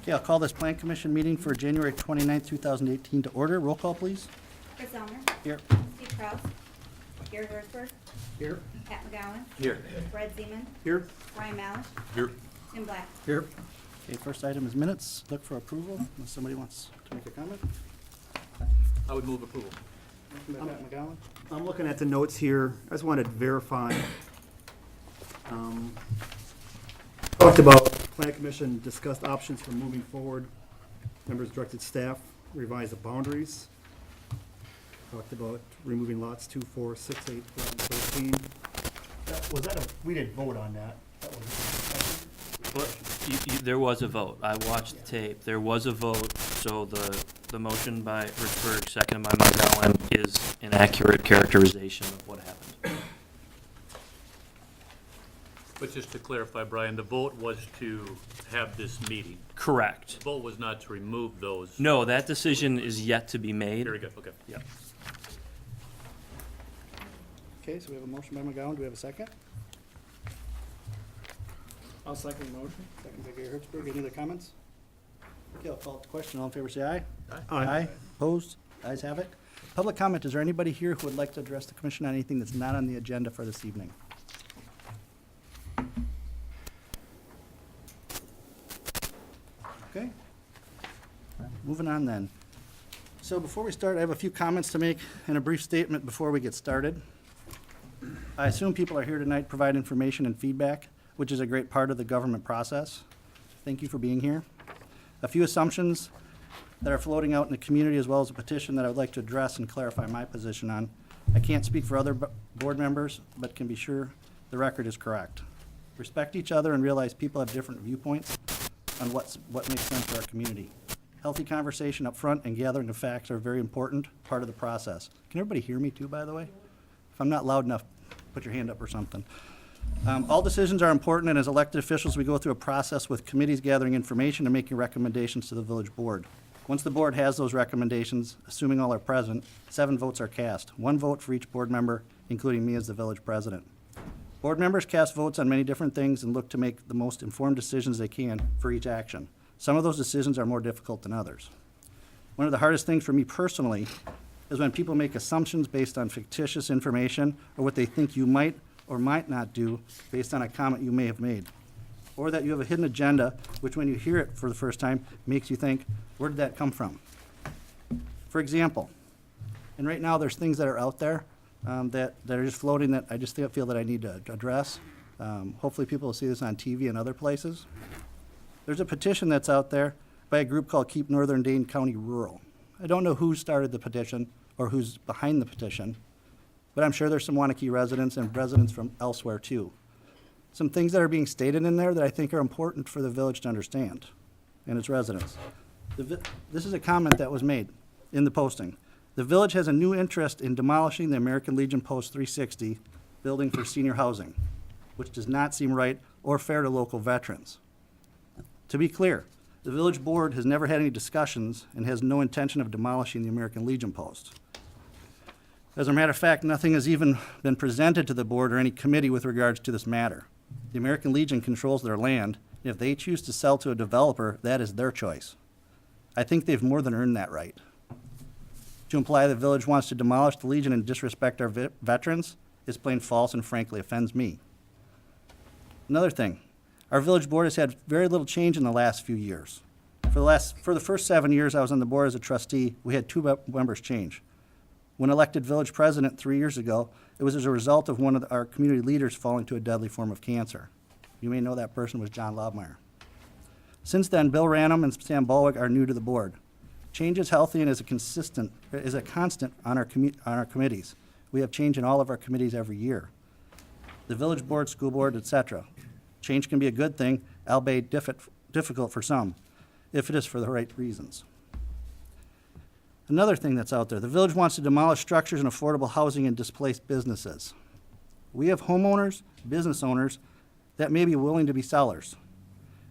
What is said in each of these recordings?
Okay, I'll call this Plan Commission meeting for January 29th, 2018 to order. Roll call, please. Chris Elmer. Here. Steve Kraus. Gary Wurzberg. Here. Pat McGowan. Here. Brad Zeman. Here. Ryan Malish. Here. Tim Black. Here. Okay, first item is minutes. Look for approval, unless somebody wants to make a comment. I would move approval. Motion by Pat McGowan. I'm looking at the notes here. I just wanted to verify. Talked about Plan Commission discussed options for moving forward. Members directed staff revise the boundaries. Talked about removing lots 2, 4, 6, 8, 11, 13. We didn't vote on that. That was There was a vote. I watched the tape. There was a vote, so the motion by Richburg, seconded by McGowan, is an accurate characterization of what happened. But just to clarify, Brian, the vote was to have this meeting. Correct. The vote was not to remove those. No, that decision is yet to be made. Very good, okay. Yep. Okay, so we have a motion by McGowan. Do we have a second? I'll second the motion. Second by Gary Hertzberg. Any other comments? Okay, I'll call it the question. All in favor, say aye. Aye. Opposed? Ayes have it. Public comment. Is there anybody here who would like to address the commission on anything that's not on the agenda for this evening? Okay. Moving on then. So before we start, I have a few comments to make and a brief statement before we get started. I assume people are here tonight to provide information and feedback, which is a great part of the government process. Thank you for being here. A few assumptions that are floating out in the community, as well as a petition that I would like to address and clarify my position on. I can't speak for other board members, but can be sure the record is correct. Respect each other and realize people have different viewpoints on what makes sense for our community. Healthy conversation up front and gathering of facts are a very important part of the process. Can everybody hear me too, by the way? If I'm not loud enough, put your hand up or something. All decisions are important, and as elected officials, we go through a process with committees gathering information and making recommendations to the village board. Once the board has those recommendations, assuming all are present, 7 votes are cast, 1 vote for each board member, including me as the village president. Board members cast votes on many different things and look to make the most informed decisions they can for each action. Some of those decisions are more difficult than others. One of the hardest things for me personally is when people make assumptions based on fictitious information or what they think you might or might not do based on a comment you may have made. Or that you have a hidden agenda, which when you hear it for the first time, makes you think, where did that come from? For example, and right now there's things that are out there that are just floating that I just feel that I need to address. Hopefully people will see this on TV and other places. There's a petition that's out there by a group called Keep Northern Dane County Rural. I don't know who started the petition or who's behind the petition, but I'm sure there's some Waunakee residents and residents from elsewhere too. Some things that are being stated in there that I think are important for the village to understand and its residents. This is a comment that was made in the posting. The village has a new interest in demolishing the American Legion Post 360 building for senior housing, which does not seem right or fair to local veterans. To be clear, the village board has never had any discussions and has no intention of demolishing the American Legion Post. As a matter of fact, nothing has even been presented to the board or any committee with regards to this matter. The American Legion controls their land, and if they choose to sell to a developer, that is their choice. I think they've more than earned that right. To imply the village wants to demolish the Legion and disrespect our veterans is plain false and frankly offends me. Another thing, our village board has had very little change in the last few years. For the first 7 years I was on the board as a trustee, we had 2 members change. When elected village president 3 years ago, it was as a result of one of our community leaders falling to a deadly form of cancer. You may know that person was John Lobmeyer. Since then, Bill Ranum and Sam Balwick are new to the board. Change is healthy and is a constant on our committees. We have change in all of our committees every year. The village board, school board, etc. Change can be a good thing, albeit difficult for some, if it is for the right reasons. Another thing that's out there, the village wants to demolish structures and affordable housing and displace businesses. We have homeowners, business owners, that may be willing to be sellers.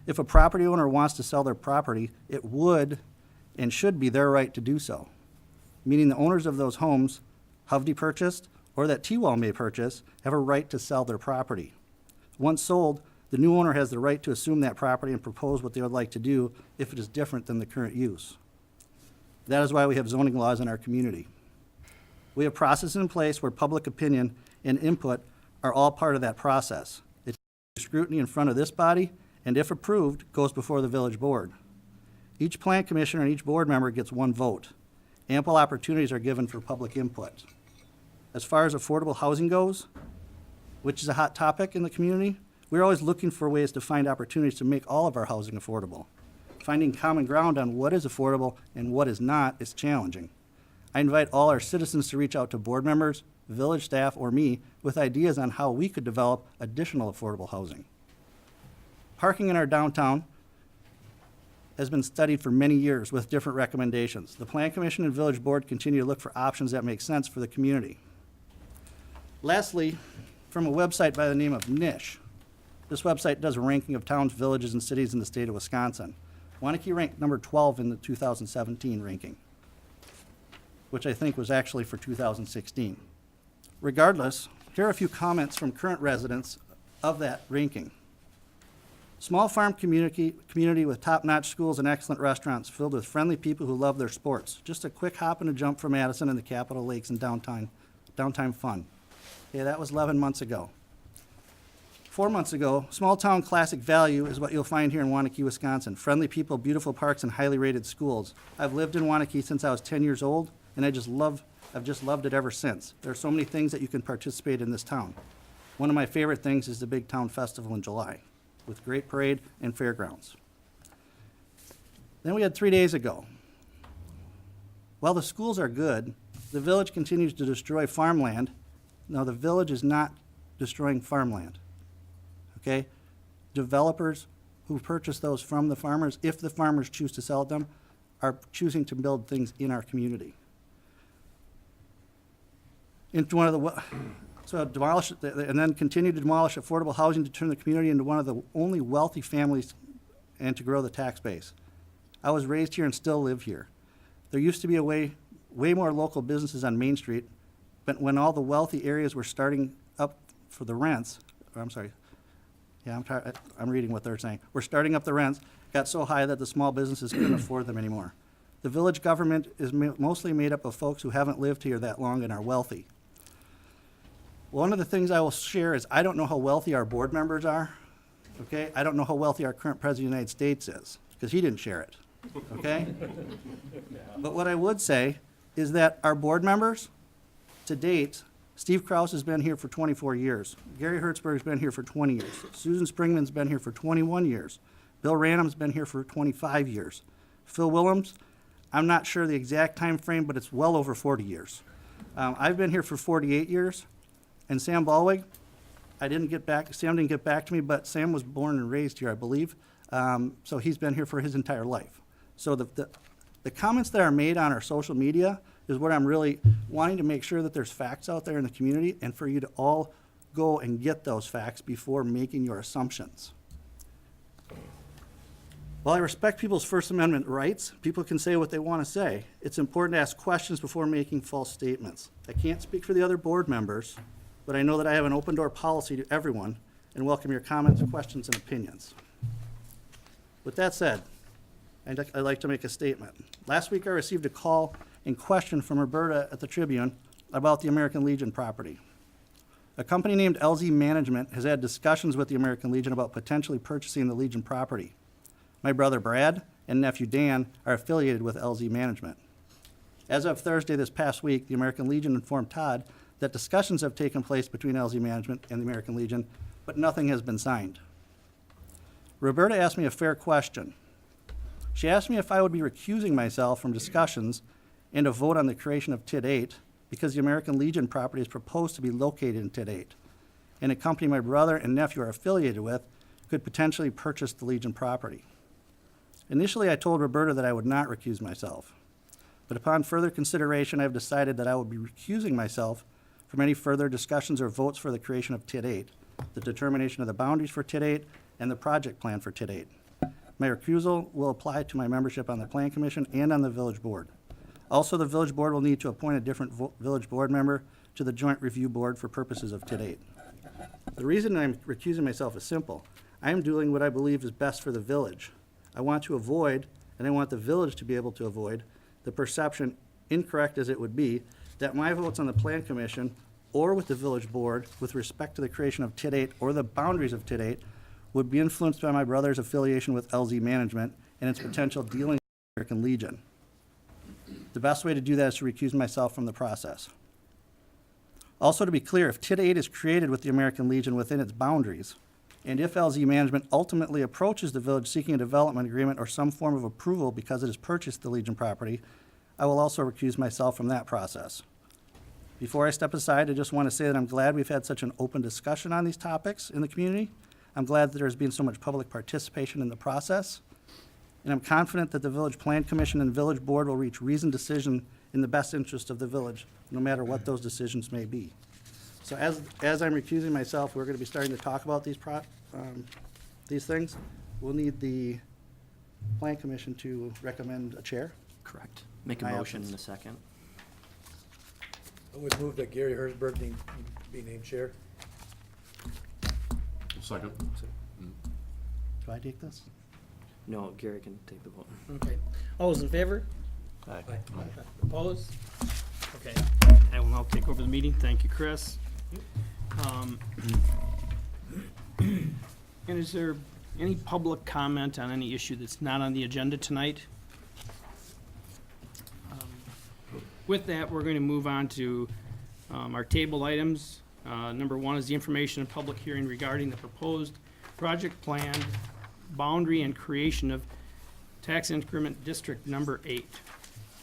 If a property owner wants to sell their property, it would and should be their right to do so, meaning the owners of those homes, Hovde purchased or that T-Wall may purchase, have a right to sell their property. Once sold, The new owner has the right to assume that property and propose what they would like to do if it is different than the current use. That is why we have zoning laws in our community. We have processes in place where public opinion and input are all part of that process. It's scrutiny in front of this body, and if approved, goes before the village board. Each plan commissioner and each board member gets one vote. Ample opportunities are given for public input. As far as affordable housing goes, which is a hot topic in the community, we're always looking for ways to find opportunities to make all of our housing affordable. Finding common ground on what is affordable and what is not is challenging. I invite all our citizens to reach out to board members, village staff, or me with ideas on how we could develop additional affordable housing. Parking in our downtown has been studied for many years with different recommendations. The Plan Commission and Village Board continue to look for options that make sense for the community. Lastly, from a website by the name of Niche. This website does a ranking of towns, villages, and cities in the state of Wisconsin. Waunakee ranked number 12 in the 2017 ranking, which I think was actually for 2016. Regardless, here are a few comments from current residents of that ranking. Small farm community with top-notch schools and excellent restaurants filled with friendly people who love their sports. Just a quick hop and a jump from Madison and the Capitol Lakes and downtime fun. Okay, that was 11 months ago. 4 months ago, small-town classic value is what you'll find here in Waunakee, Wisconsin. Friendly people, beautiful parks, and highly rated schools. I've lived in Waunakee since I was 10 years old, and I've just loved it ever since. There are so many things that you can participate in this town. One of my favorite things is the Big Town Festival in July, with great parade and fairgrounds. Then we had 3 days ago. While the schools are good, the village continues to destroy farmland. No, the village is not destroying farmland. Okay? Developers who purchase those from the farmers, if the farmers choose to sell them, are choosing to build things in our community. Into one of the, so demolish, and then continue to demolish affordable housing to turn the community into one of the only wealthy families and to grow the tax base. I was raised here and still live here. There used to be way more local businesses on Main Street, but when all the wealthy areas were starting up for the rents, I'm reading what they're saying. We're starting up the rents, got so high that the small businesses couldn't afford them anymore. The village government is mostly made up of folks who haven't lived here that long and are wealthy. One of the things I will share is I don't know how wealthy our board members are, okay? I don't know how wealthy our current President of the United States is, because he didn't share it, okay? But what I would say is that our board members, to date, Steve Kraus has been here for 24 years. Gary Hertzberg's been here for 20 years. Susan Springman's been here for 21 years. Bill Ranum's been here for 25 years. Phil Willems, I'm not sure the exact time frame, but it's well over 40 years. I've been here for 48 years. And Sam Ballwig, Sam didn't get back to me, but Sam was born and raised here, I believe. So he's been here for his entire life. So the comments that are made on our social media is what I'm really wanting to make sure that there's facts out there in the community and for you to all go and get those facts before making your assumptions. While I respect people's First Amendment rights, people can say what they want to say. It's important to ask questions before making false statements. I can't speak for the other board members, but I know that I have an open door policy to everyone and welcome your comments, questions, and opinions. With that said, I'd like to make a statement. Last week I received a call and question from Roberta at the Tribune about the American Legion property. A company named LZ Management has had discussions with the American Legion about potentially purchasing the Legion property. My brother Brad and nephew Dan are affiliated with LZ Management. As of Thursday this past week, the American Legion informed Todd that discussions have taken place between LZ Management and the American Legion, but nothing has been signed. Roberta asked me a fair question. She asked me if I would be recusing myself from discussions and a vote on the creation of TID 8 because the American Legion property is proposed to be located in TID 8, and a company my brother and nephew are affiliated with could potentially purchase the Legion property. Initially, I told Roberta that I would not recuse myself, but upon further consideration, I have decided that I will be recusing myself from any further discussions or votes for the creation of TID 8, the determination of the boundaries for TID 8, and the project plan for TID 8. My recusal will apply to my membership on the Plan Commission and on the Village Board. Also, the Village Board will need to appoint a different Village Board member to the Joint Review Board for purposes of TID 8. The reason I'm recusing myself is simple. I am doing what I believe is best for the village. I want to avoid, and I want the village to be able to avoid, the perception, incorrect as it would be, that my votes on the Plan Commission or with the village board with respect to the creation of TID 8 or the boundaries of TID 8 would be influenced by my brother's affiliation with LZ Management and its potential dealings with the American Legion. The best way to do that is to recuse myself from the process. Also, to be clear, if TID 8 is created with the American Legion within its boundaries, and if LZ Management ultimately approaches the village seeking a development agreement or some form of approval because it has purchased the Legion property, I will also recuse myself from that process. Before I step aside, I just want to say that I'm glad we've had such an open discussion on these topics in the community. I'm glad that there's been so much public participation in the process. And I'm confident that the Village Plan Commission and Village Board will reach reasoned decision in the best interest of the village, no matter what those decisions may be. So as I'm recusing myself, we're going to be starting to talk about these things. We'll need the Plan Commission to recommend a chair. Correct. Make a My motion in absence. a second. I would move that Gary Herzberg be named chair. Second. Do I take this? No, Gary can take the vote. Okay. All those in favor? Aye. Opposed? Okay. I will now take over the meeting. Thank you, Chris. And is there any public comment on any issue that's not on the agenda tonight? With that, we're going to move on to our table items. Number one is the information and public hearing regarding the proposed project plan, boundary, and creation of tax increment district number 8.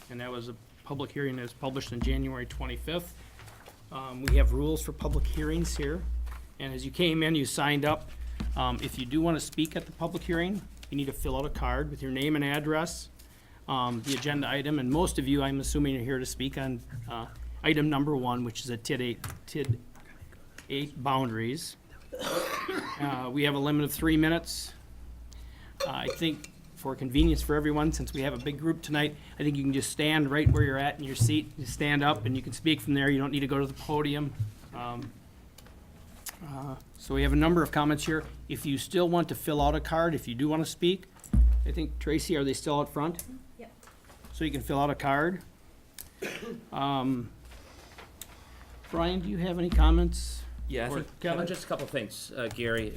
And that was a public hearing that was published on January 25th. We have rules for public hearings here. And as you came in, you signed up. If you do want to speak at the public hearing, you need to fill out a card with your name and address, the agenda item, and most of you, I'm assuming, are here to speak on item number 1, which is a TID 8 boundaries. We have a limit of 3 minutes. I think for convenience for everyone, since we have a big group tonight, I think you can just stand right where you're at in your seat. You stand up and you can speak from there. You don't need to go to the podium. So we have a number of comments here. If you still want to fill out a card, if you do want to speak, I think, Tracy, are they still out front? Yep. So you can fill out a card. Brian, do you have any comments? Yeah, I Or think, Kevin? just a couple things, Gary.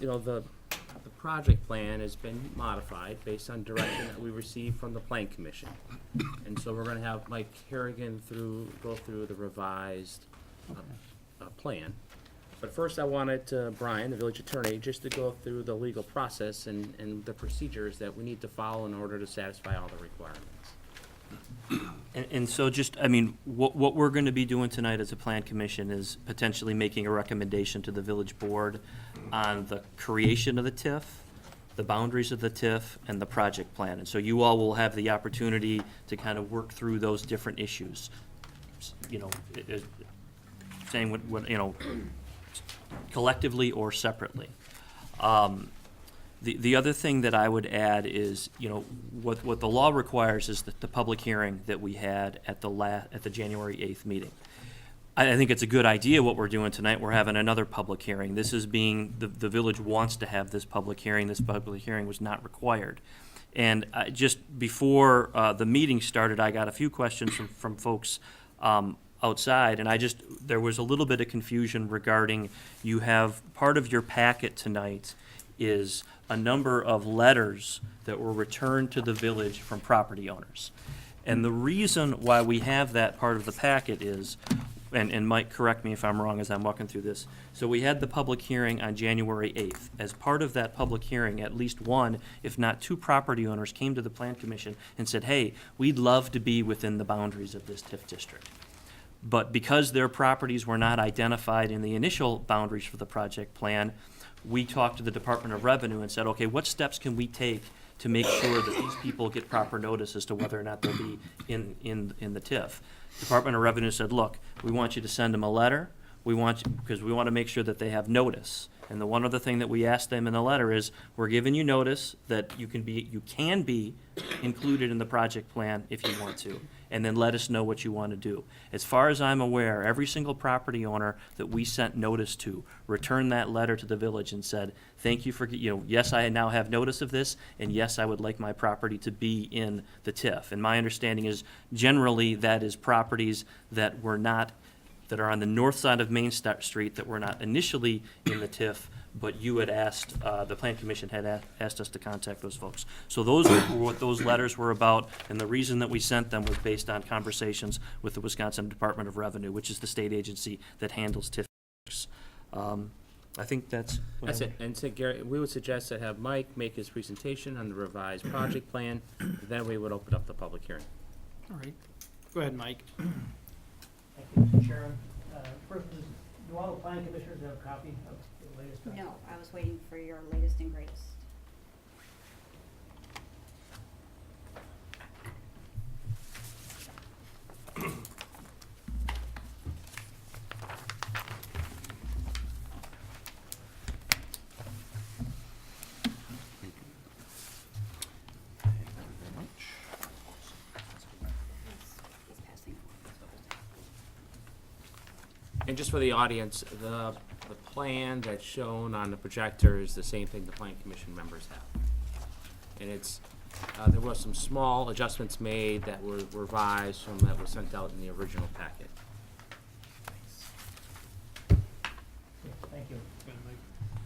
You know, the project plan has been modified based on direction that we received from the Plan Commission. And so we're gonna have Mike Harrigan go through the revised plan. But first, I wanted Brian, the village attorney, just to go through the legal process and the procedures that we need to follow in order to satisfy all the requirements. And so just, I mean, what we're going to be doing tonight as a plan commission is potentially making a recommendation to the village board on the creation of the TIF, the boundaries of the TIF, and the project plan. And so you all will have the opportunity to kind of work through those different issues. You know, saying what, you know, collectively or separately. The other thing that I would add is, you know, what the law requires is that the public hearing that we had at the January 8th meeting. I think it's a good idea what we're doing tonight. We're having another public hearing. This is being, the village wants to have this public hearing. This public hearing was not required. And just before the meeting started, I got a few questions from folks outside, and there was a little bit of confusion regarding, you have, part of your packet tonight is a number of letters that were returned to the village from property owners. And the reason why we have that part of the packet is, and Mike, correct me if I'm wrong as I'm walking through this, so we had the public hearing on January 8th. As part of that public hearing, at least one, if not two property owners came to the Plan Commission and said, hey, we'd love to be within the boundaries of this TIF district. But because their properties were not identified in the initial boundaries for the project plan, we talked to the Department of Revenue and said, okay, what steps can we take to make sure that these people get proper notice as to whether or not they'll be in the TIF? Department of Revenue said, look, we want you to send them a letter. Because we want to make sure that they have notice. And the one other thing that we asked them in the letter is, we're giving you notice that you can be included in the project plan if you want to, and then let us know what you want to do. As far as I'm aware, every single property owner that we sent notice to returned that letter to the village and said, thank you for, yes, I now have notice of this, and yes, I would like my property to be in the TIF. And my understanding is, generally, that is properties that that are on the north side of Main Street that were not initially in the TIF, but you had asked, the Plan Commission had asked us to contact those folks. So those were what those letters were about, and the reason that we sent them was based on conversations with the Wisconsin Department of Revenue, which is the state agency that handles TIF. I think that's. That's it. And so Gary, we would suggest to have Mike make his presentation on the revised project plan, then we would open up the public hearing. All right. Go ahead, Mike. Thank you, Mr. Chairman. First, do all the planning commissioners have a copy of the latest? No, I was waiting for your latest and greatest. He's passing. And just for the audience, the plan that's shown on the projector is the same thing the Plan Commission members have. And it's, there was some small adjustments made that were revised from that was sent out in the original packet. Thank you.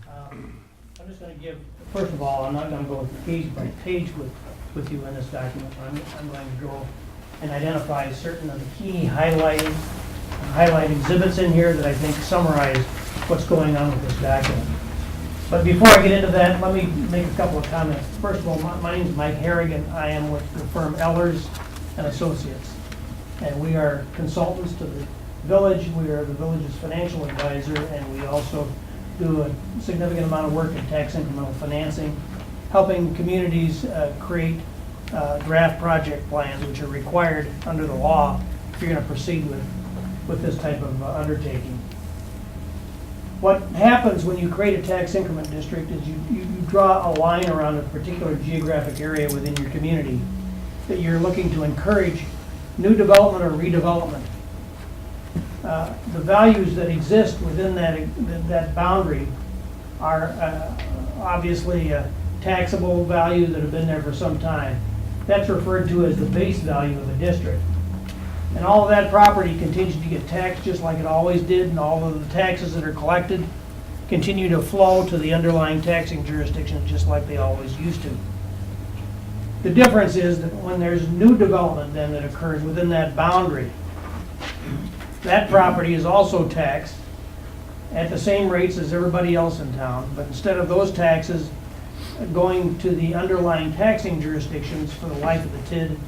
I'm just gonna give, first of all, I'm not gonna go page by page with you in this document. I'm going to go and identify certain of the key highlight exhibits in here that I think summarize what's going on with this document. But before I get into that, let me make a couple of comments. First of all, my name is Mike Harrigan. I am with the firm Ehlers and Associates. And we are consultants to the village. We are the village's financial advisor, and we also do a significant amount of work in tax incremental financing, helping communities create draft project plans, which are required under the law if you're going to proceed with this type of undertaking. What happens when you create a tax increment district is you draw a line around a particular geographic area within your community that you're looking to encourage new development or redevelopment. The values that exist within that boundary are obviously taxable values that have been there for some time. That's referred to as the base value of a district. And all of that property continues to get taxed just like it always did, and all of the taxes that are collected continue to flow to the underlying taxing jurisdiction just like they always used to. The difference is that when there's new development then that occurs within that boundary, that property is also taxed at the same rates as everybody else in town, but instead of those taxes going to the underlying taxing jurisdictions for the life of the TID,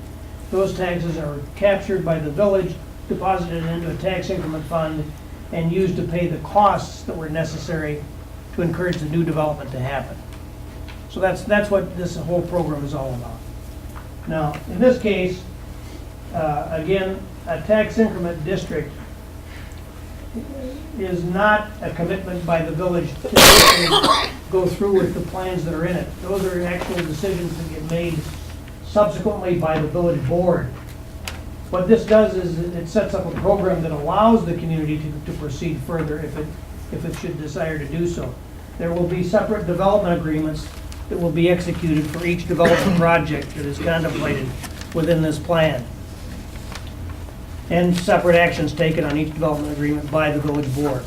those taxes are captured by the village, deposited into a tax increment fund, and used to pay the costs that were necessary to encourage the new development to happen. So that's what this whole program is all about. Now, in this case, again, a tax increment district is not a commitment by the village to go through with the plans that are in it. Those are actual decisions that get made subsequently by the village board. What this does is it sets up a program that allows the community to proceed further if it should desire to do so. There will be separate development agreements that will be executed for each development project that is contemplated within this plan, and separate actions taken on each development agreement by the village board.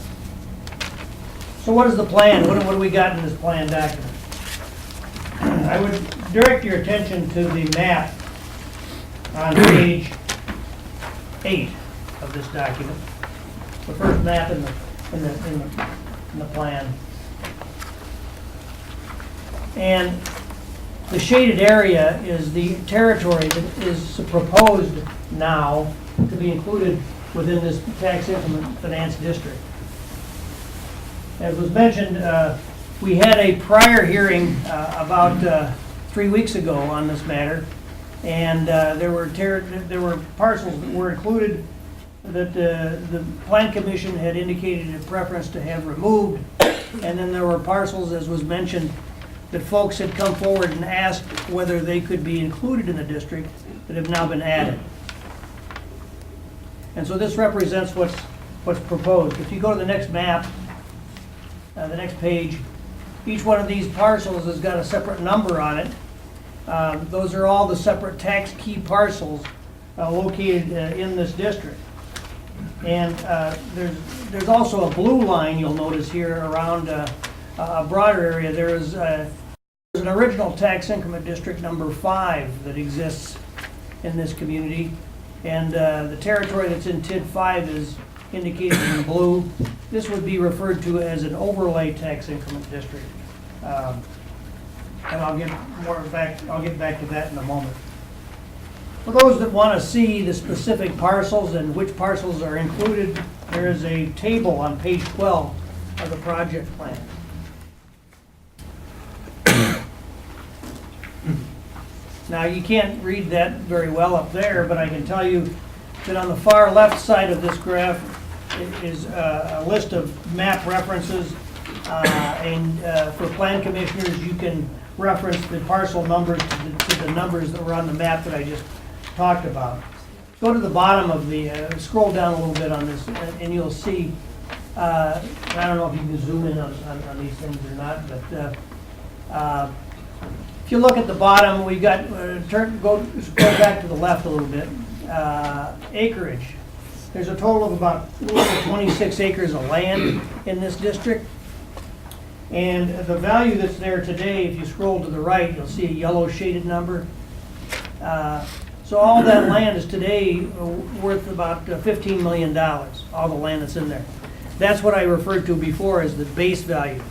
So what is the plan? What do we got in this plan document? I would direct your attention to the map on page 8 of this document. The first map in the plan. And the shaded area is the territory that is proposed now to be included within this tax increment finance district. As was mentioned, we had a prior hearing about 3 weeks ago on this matter, and there were parcels that were included that the Plan Commission had indicated a preference to have removed And then there were parcels, as was mentioned, that folks had come forward and asked whether they could be included in the district that have now been added. And so this represents what's proposed. If you go to the next map, the next page, each one of these parcels has got a separate number on it. Those are all the separate tax key parcels located in this district. And there's also a blue line you'll notice here around a broader area. There's an original tax increment district number 5 that exists in this community. And the territory that's in TID 5 is indicated in blue. This would be referred to as an overlay tax increment district. And I'll get back to that in a moment. For those that want to see the specific parcels and which parcels are included, there is a table on page 12 of the project plan. Now, you can't read that very well up there, but I can tell you that on the far left side of this graph is a list of map references. And for plan commissioners, you can reference the parcel numbers to the numbers that were on the map that I just talked about. Go to the bottom of the, scroll down a little bit on this, and you'll see, I don't know if you can zoom in on these things or not, but if you look at the bottom, we got, go back to the left a little bit, acreage. There's a total of about a little over 26 acres of land in this district. And the value that's there today, if you scroll to the right, you'll see a yellow shaded number. So all that land is today worth about $15 million, all the land that's in there. That's what I referred to before as the base value.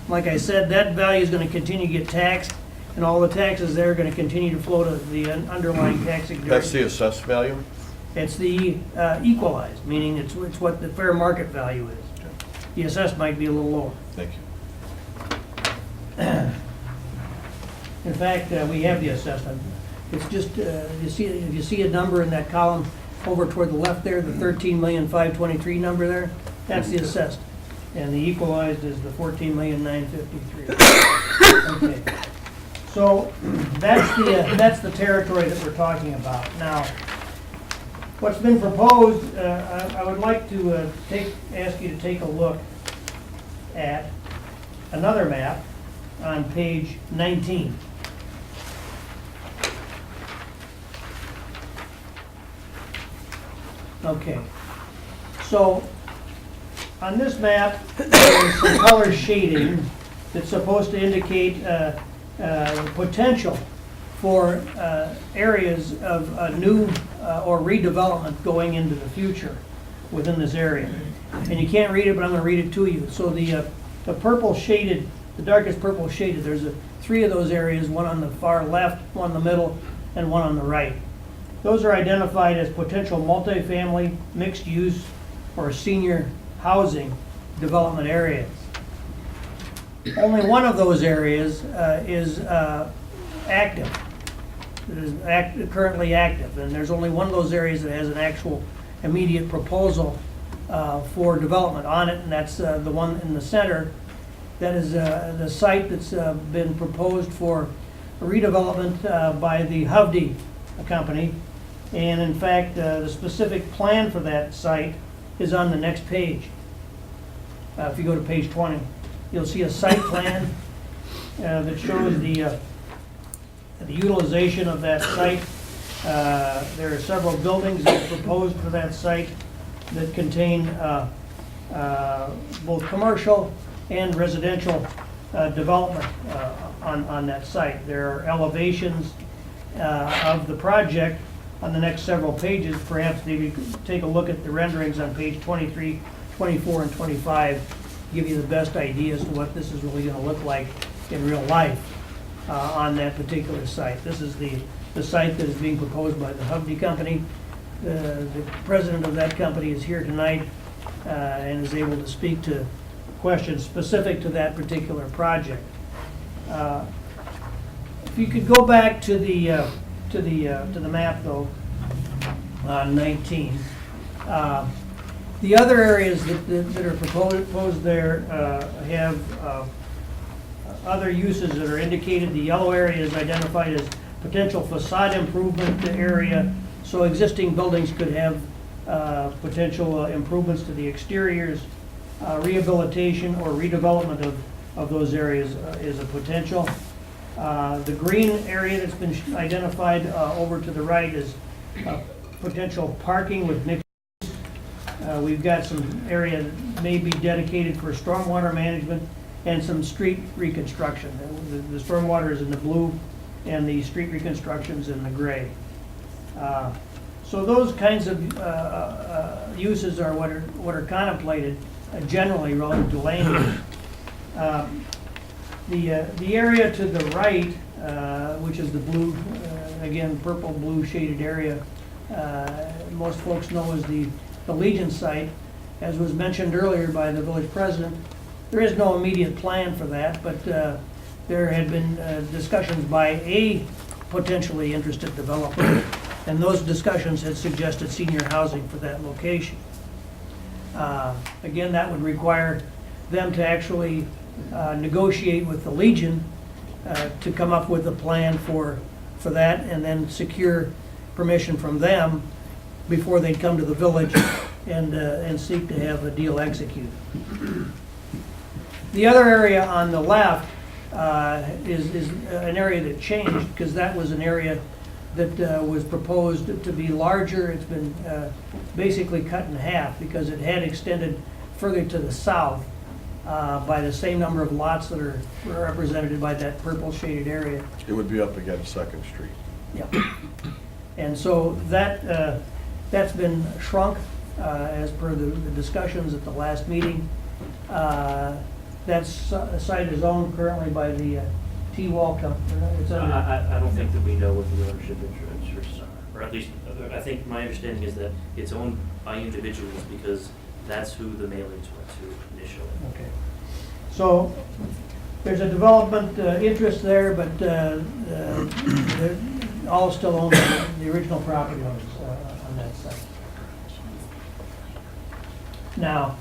Like I said, that value is going to continue to get taxed, and all the taxes there are going to continue to flow to the underlying taxing. That's the assessed value? It's the equalized, meaning it's what the fair market value is. The assessed might be a little lower. Thank you. In fact, we have the assessment. It's just, if you see a number in that column over toward the left there, the 13,523,000 number there, that's the assessed. And the equalized is the 14,953,000. Okay. So that's the territory that we're talking about. Now, what's been proposed, I would like to ask you to take a look at another map on page 19. Okay, so on this map, there's some color shading that's supposed to indicate potential for areas of new or redevelopment going into the future within this area. And you can't read it, but I'm going to read it to you. So the purple shaded, the darkest purple shaded, there's 3 of those areas, one on the far left, one in the middle, and one on the right. Those are identified as potential multifamily, mixed use, or senior housing development areas. Only one of those areas is active. It is currently active, and there's only one of those areas that has an actual immediate proposal for development on it, and that's the one in the center. That is the site that's been proposed for redevelopment by the Hovde company. And in fact, the specific plan for that site is on the next page. If you go to page 20, you'll see a site plan that shows the utilization of that site. There are several buildings that are proposed for that site that contain both commercial and residential development on that site. There are elevations of the project on the next several pages. Perhaps if you could take a look at the renderings on page 23, 24, and 25, give you the best idea as to what this is really going to look like in real life on that particular site. This is the site that is being proposed by the Hovde company. The president of that company is here tonight and is able to speak to questions specific to that particular project. If you could go back to the map though, on 19. The other areas that are proposed there have other uses that are indicated. The yellow area is identified as potential facade improvement area, so existing buildings could have potential improvements to the exteriors. Rehabilitation or redevelopment of those areas is a potential. The green area that's been identified over to the right is potential parking with mixed use. We've got some area that may be dedicated for stormwater management and some street reconstruction. The stormwater is in the blue and the street reconstruction's in the gray. So those kinds of uses are what are contemplated generally relative to land use. The area to the right, which is the blue, again, purple-blue shaded area, most folks know as the Legion site. As was mentioned earlier by the village president, there is no immediate plan for that, but there had been discussions by a potentially interested developer, and those discussions had suggested senior housing for that location. Again, that would require them to actually negotiate with the Legion to come up with a plan for that, and then secure permission from them before they'd come to the village and seek to have a deal executed. The other area on the left is an area that changed, because that was an area that was proposed to be larger. It's been basically cut in half because it had extended further to the south by the same number of lots that are represented by that purple shaded area. It would be up against Second Street. Yeah. And so that, that's been shrunk as per the discussions at the last meeting. That site is owned currently by the T-Wall company. It's under- I don't think that we know what the ownership interests are, or at least, I think my understanding is that it's owned by individuals because that's who the mailings went to initially. Okay. So there's a development interest there, but they're all still owned by the original property owners on that site. Now,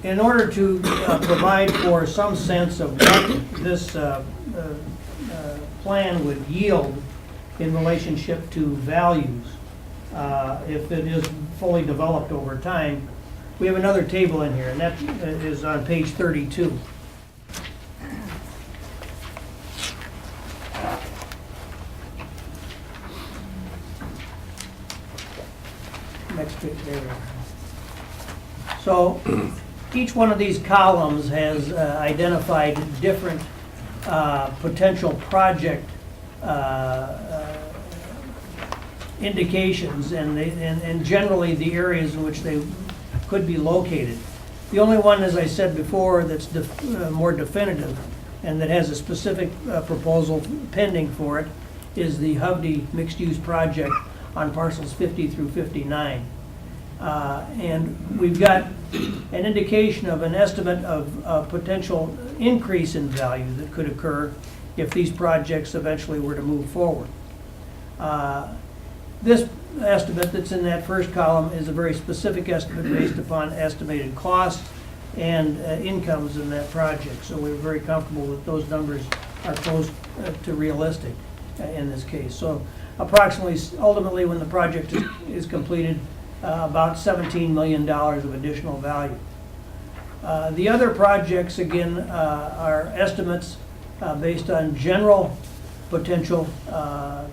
in order to provide for some sense of what this plan would yield in relationship to values, if it is fully developed over time, we have another table in here, and that is on page 32. Next page, there we are. So each one of these columns has identified different potential project indications and generally the areas in which they could be located. The only one, as I said before, that's more definitive and that has a specific proposal pending for it is the Hovde mixed-use project on parcels 50 through 59. And we've got an indication of an estimate of potential increase in value that could occur if these projects eventually were to move forward. This estimate that's in that first column is a very specific estimate based upon estimated costs and incomes in that project. So we're very comfortable that those numbers are close to realistic in this case. So approximately, ultimately, when the project is completed, about $17 million of additional value. The other projects, again, are estimates based on general potential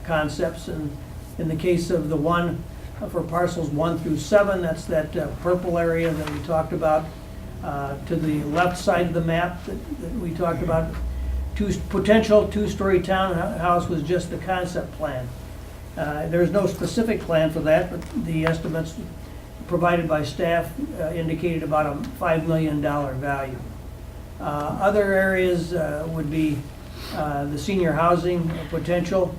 concepts. And in the case of the one for parcels 1 through 7, that's that purple area that we talked about. To the left side of the map that we talked about, potential two-story townhouse was just the concept plan. There's no specific plan for that, but the estimates provided by staff indicated about a $5 million value. Other areas would be the senior housing potential,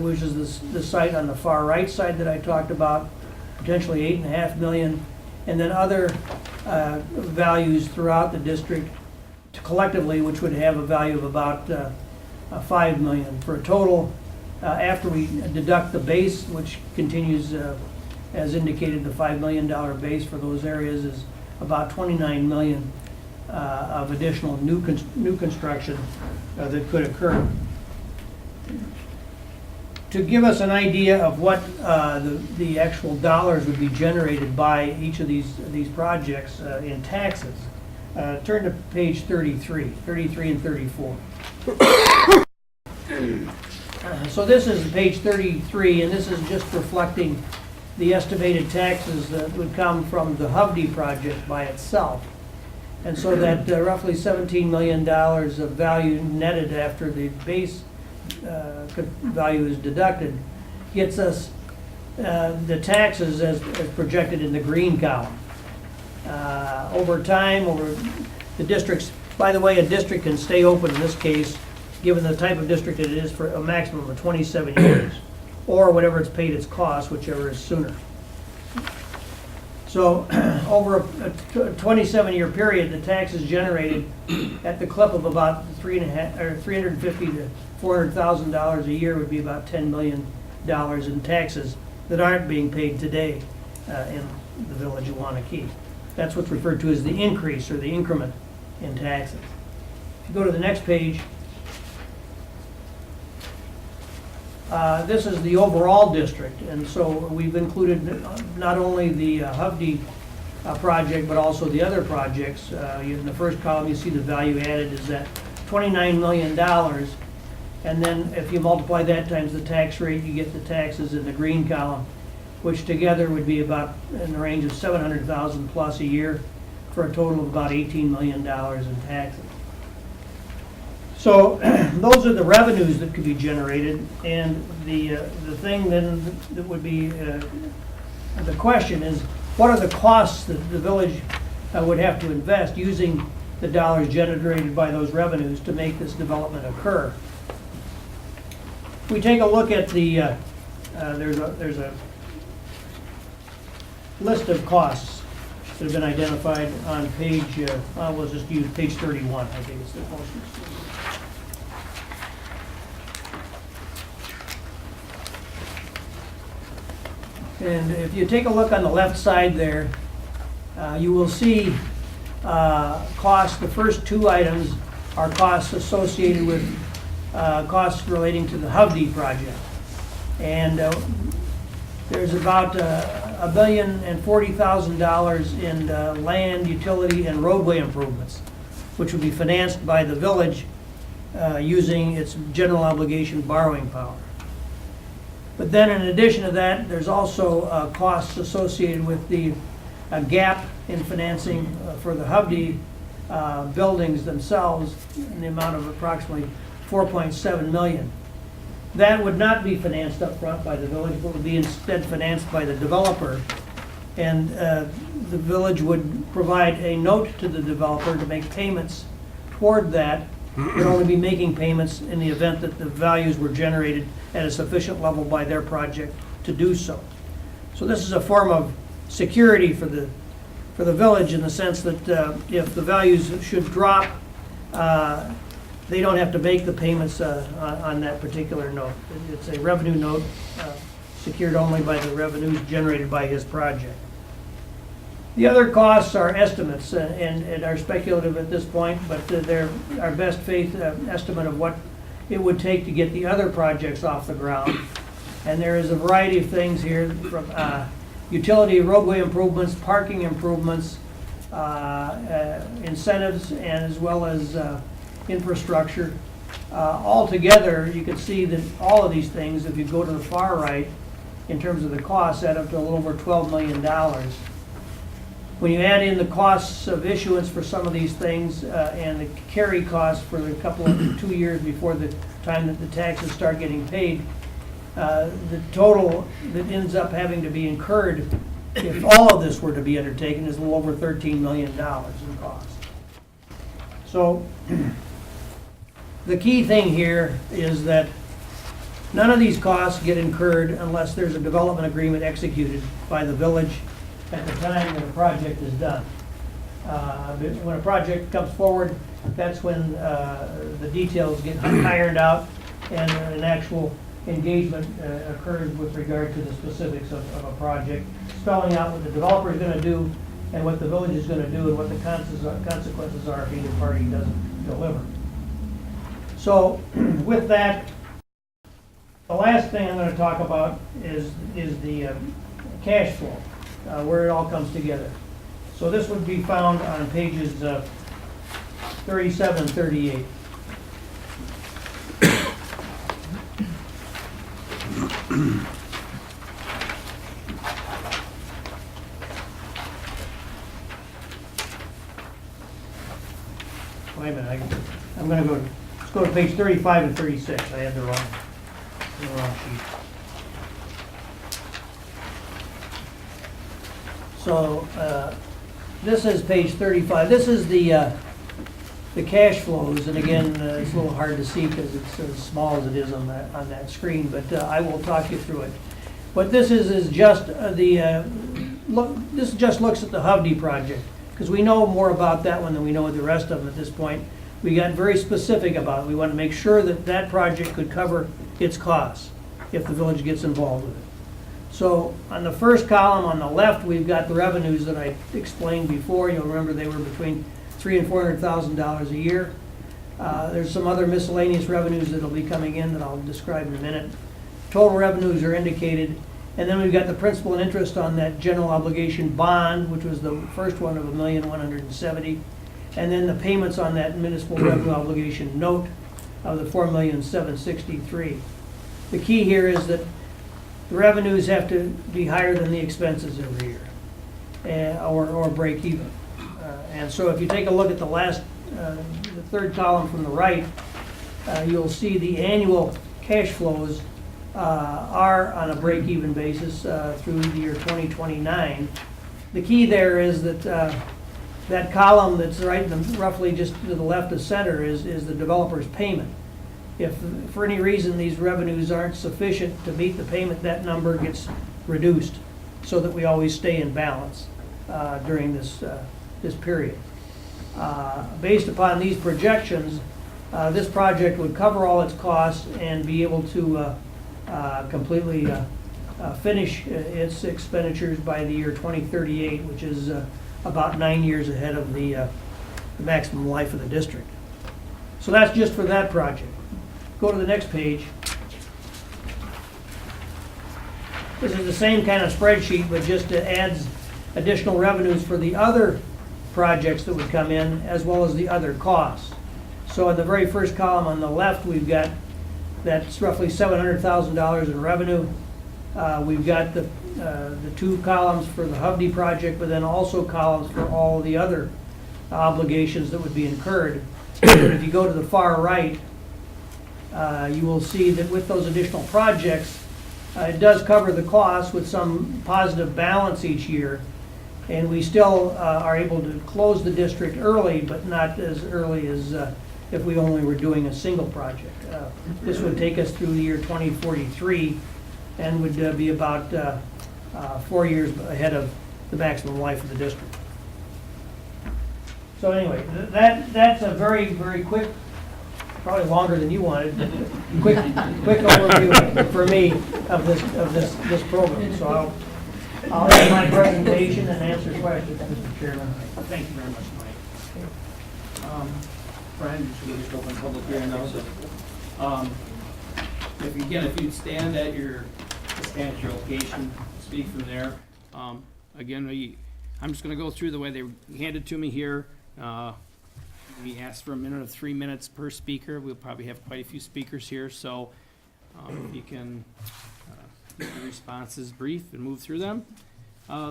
which is the site on the far right side that I talked about, potentially $8.5 million, and then other values throughout the district collectively, which would have a value of about $5 million, for a total, after we deduct the base, which continues as indicated, the $5 million base for those areas is about 29 million of additional new construction that could occur. To give us an idea of what the actual dollars would be generated by each of these projects in taxes, turn to page 33 and 34. So this is page 33, and this is just reflecting the estimated taxes that would come from the Hovde project by itself. And so that roughly $17 million of value netted after the base value is deducted gets us the taxes as projected in the green column. Over time, over the districts, by the way, a district can stay open in this case, given the type of district it is, for a maximum of 27 years, or whatever it's paid its cost, whichever is sooner. So over a 27-year period, the taxes generated at the clip of about $350,000 to $400,000 a year would be about $10 million in taxes that aren't being paid today in the village of Waunakee. That's what's referred to as the increase or the increment in taxes. If you go to the next page, this is the overall district, and so we've included not only the Hovde project, but also the other projects. In the first column, you see the value added is that $29 million, and then if you multiply that times the tax rate, you get the taxes in the green column, which together would be about in the range of $700,000 plus a year, for a total of about $18 million in taxes. So those are the revenues that could be generated, and the thing then that would be the question is, what are the costs that the village would have to invest using the dollars generated by those revenues to make this development occur? If we take a look at the there's a list of costs that have been identified on page. We'll just use page 31. I think it's the closest. And if you take a look on the left side there, you will see costs. The first two items are costs associated with costs relating to the Hovde project. And there's about $1,040,000 in land, utility, and roadway improvements, which will be financed by the village using its general obligation borrowing power. But then in addition to that, there's also costs associated with the gap in financing for the Hovde buildings themselves in the amount of approximately $4.7 million. That would not be financed up front by the village, but would be instead financed by the developer. And the village would provide a note to the developer to make payments toward that. Would only be making payments in the event that the values were generated at a sufficient level by their project to do so. So this is a form of security for the village, in the sense that if the values should drop, they don't have to make the payments on that particular note. It's a revenue note secured only by the revenues generated by his project. The other costs are estimates and are speculative at this point, but they're our best faith estimate of what it would take to get the other projects off the ground. And there is a variety of things here, from utility, roadway improvements, parking improvements, incentives, and as well as infrastructure. Altogether, you can see that all of these things, if you go to the far right, in terms of the costs, add up to a little over $12 million. When you add in the costs of issuance for some of these things and the carry costs for the couple of 2 years before the time that the taxes start getting paid, the total that ends up having to be incurred if all of this were to be undertaken is a little over $13 million in cost. So the key thing here is that none of these costs get incurred unless there's a development agreement executed by the village at the time that a project is done. When a project comes forward, that's when the details get ironed out and an actual engagement occurs with regard to the specifics of a project. spelling out what the developer is gonna do and what the village is gonna do and what the consequences are if either party doesn't deliver. So with that, the last thing I'm gonna talk about is the cash flow, where it all comes together. So this would be found on pages 37 and 38. Wait a minute, I'm gonna go, let's go to page 35 and 36. I had the wrong sheet. So, this is page 35. This is the cash flows, and again, it's a little hard to see because it's as small as it is on that screen, but I will talk you through it. What this is just this just looks at the Hovde project, because we know more about that one than we know the rest of them at this point. We got very specific about it. We want to make sure that that project could cover its costs if the village gets involved with it. So on the first column on the left, we've got the revenues that I explained before. You'll remember they were between $300,000 and $400,000 a year. There's some other miscellaneous revenues that'll be coming in that I'll describe in a minute. Total revenues are indicated. And then we've got the principal and interest on that general obligation bond, which was the first one of $1,170,000. And then the payments on that municipal revenue obligation note of the $4,763,000. The key here is that the revenues have to be higher than the expenses every year, or break even. And so if you take a look at the last, the third column from the right, you'll see the annual cash flows are on a break-even basis through the year 2029. The key there is that that column that's right roughly just to the left of center is the developer's payment. If for any reason these revenues aren't sufficient to meet the payment, that number gets reduced so that we always stay in balance during this period. Based upon these projections, this project would cover all its costs and be able to completely finish its expenditures by the year 2038, which is about 9 years ahead of the maximum life of the district. So that's just for that project. Go to the next page. This is the same kind of spreadsheet, but just adds additional revenues for the other projects that would come in, as well as the other costs. So in the very first column on the left, we've got that's roughly $700,000 in revenue. We've got the two columns for the Hovde project, but then also columns for all the other obligations that would be incurred. And if you go to the far right, you will see that with those additional projects, it does cover the costs with some positive balance each year. And we still are able to close the district early, but not as early as if we only were doing a single project. This would take us through the year 2043 and would be about 4 years ahead of the maximum life of the district. So anyway, that's a very, very quick, probably longer than you wanted, but quick overview for me of this program. So I'll end my presentation and answer questions, Mr. Chairman. Thank you very much, Mike. Brian, should we just open public hearing now? If you'd stand at your location, speak from there. Again, I'm just going to go through the way they handed to me here. We asked for a minute of 3 minutes per speaker. We'll probably have quite a few speakers here, so if you can keep your responses brief and move through them.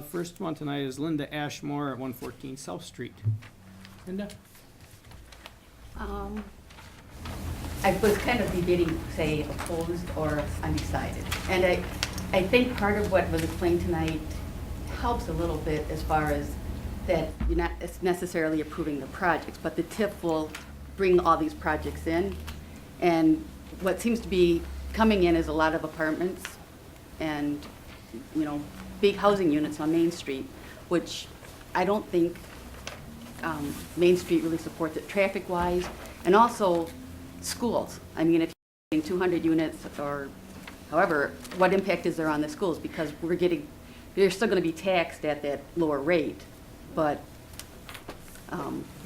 First one tonight is Linda Ashmore at 114 South Street. Linda? I was kind of debating, say, opposed or undecided. And I think part of what was explained tonight helps a little bit as far as that you're not necessarily approving the projects, but the TIF will bring all these projects in. And what seems to be coming in is a lot of apartments and, big housing units on Main Street, which I don't think Main Street really supports it traffic-wise, and also schools. I mean, if you're getting 200 units or however, what impact is there on the schools? Because we're getting you're still gonna be taxed at that lower rate, but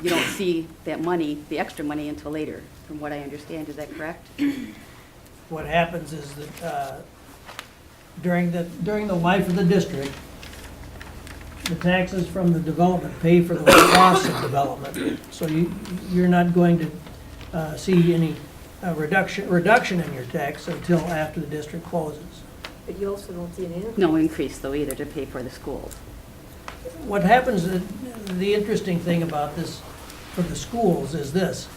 you don't see that money, the extra money, until later, from what I understand. Is that correct? What happens is that during the life of the district, the taxes from the development pay for the costs of development. So you're not going to see any reduction in your tax until after the district closes. But you also don't see an increase. No increase, though, either, to pay for the schools. What happens, the interesting thing about this for the schools is this.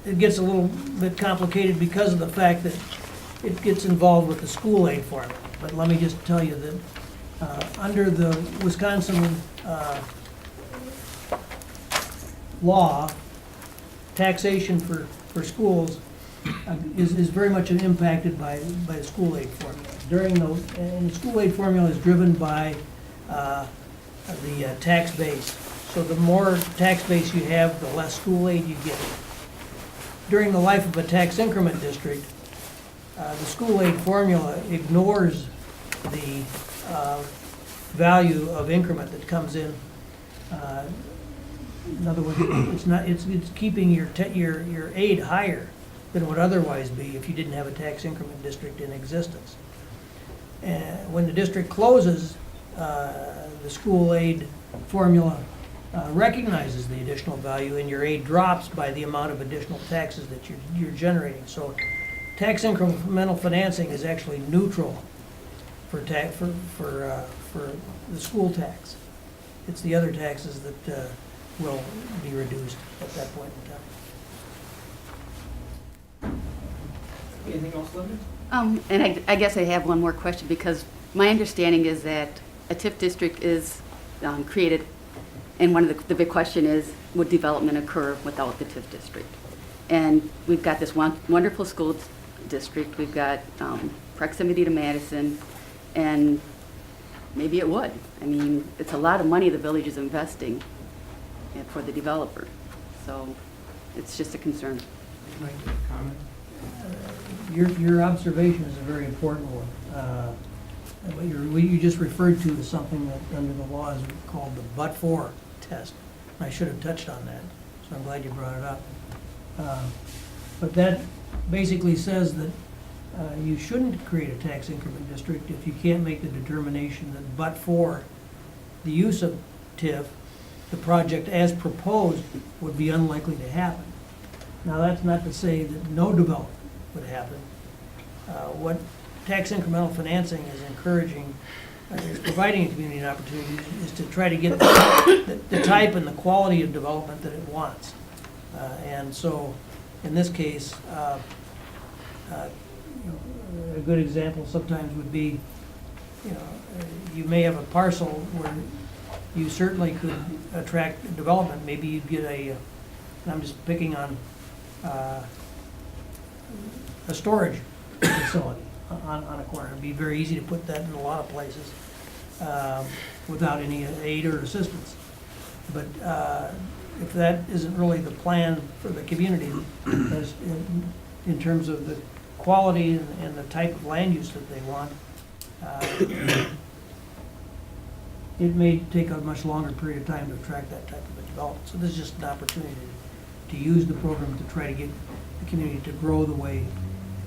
It gets a little bit complicated because of the fact that it gets involved with the school aid formula. But let me just tell you that under the Wisconsin law, taxation for schools is very much impacted by the school aid formula. And the school aid formula is driven by the tax base. So the more tax base you have, the less school aid you get. During the life of a tax increment district, the school aid formula ignores the value of increment that comes in. In other words, it's keeping your aid higher than would otherwise be if you didn't have a tax increment district in existence. And when the district closes, the school aid formula recognizes the additional value, and your aid drops by the amount of additional taxes that you're generating. So tax incremental financing is actually neutral for the school tax. It's the other taxes that will be reduced at that point in time. Anything else, Linda? And I guess I have one more question, because my understanding is that a TIF district is created, and one of the big question is, would development occur without the TIF district? And we've got this wonderful school district, we've got proximity to Madison, and maybe it would. I mean, it's a lot of money the village is investing for the developer, so it's just a concern. Mike, comment? Your observation is a very important one. What you just referred to is something that under the law is called the but-for test. I should have touched on that, so I'm glad you brought it up. But that basically says that you shouldn't create a tax increment district if you can't make the determination that but for the use of TIF, the project as proposed would be unlikely to happen. Now, that's not to say that no development would happen. What tax incremental financing is encouraging, is providing a community an opportunity, is to try to get the type and the quality of development that it wants. And so, in this case, a good example sometimes would be, you may have a parcel where you certainly could attract development. Maybe you'd get and I'm just picking on a storage facility on a corner. It'd be very easy to put that in a lot of places without any aid or assistance. But if that isn't really the plan for the community, as in terms of the quality and the type of land use that they want, it may take a much longer period of time to attract that type of a development. So this is just an opportunity to use the program to try to get the community to grow the way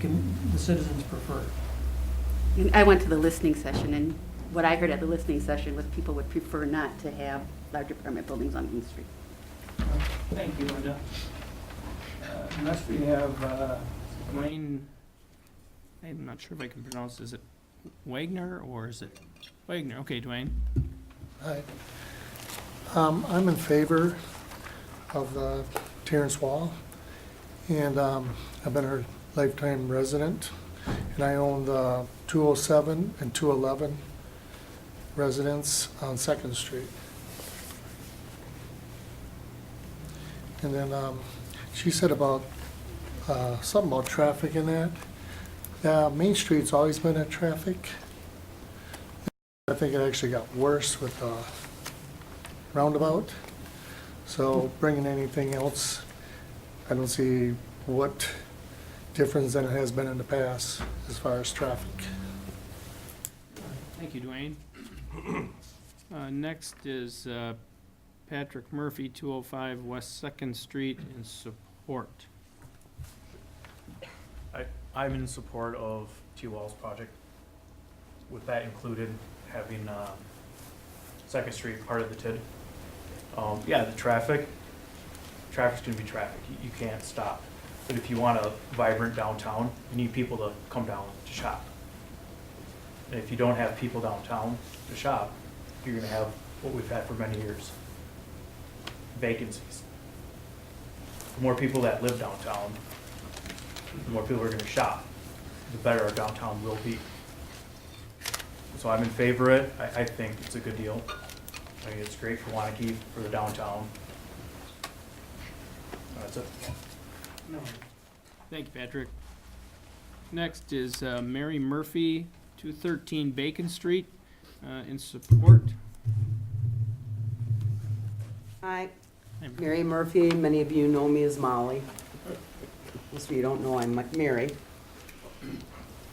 the citizens prefer. And I went to the listening session, and what I heard at the listening session was people would prefer not to have large apartment buildings on Main Street. Thank you, Linda. Next we have Dwayne, I'm not sure if I can pronounce, is it Wagner or is it Wagner? Okay, Dwayne. Hi. I'm in favor of the Terrence Wall, and I've been a lifetime resident, and I own the 207 and 211 residence on 2nd Street. And then she said about something about traffic in that. Main Street's always been at traffic. I think it actually got worse with the roundabout. So bringing anything else, I don't see what difference than it has been in the past as far as traffic. Thank you, Dwayne. Next is Patrick Murphy, 205 West Second Street, in support. I'm in support of T-Wall's project. With that included, having Second Street part of the TID. Yeah, the traffic's gonna be traffic. You can't stop. But if you want a vibrant downtown, you need people to come down to shop. And if you don't have people downtown to shop, you're gonna have what we've had for many years, vacancies. The more people that live downtown, the more people are gonna shop, the better our downtown will be. So I'm in favor of it. I think it's a good deal. I think it's great for Waunakee, for the downtown. That's it. Thank you, Patrick. Next is Mary Murphy, 213 Bacon Street, in support. Hi, Hi, Mary Murphy. Many of you know me as Molly. Most of you don't know I'm Mary.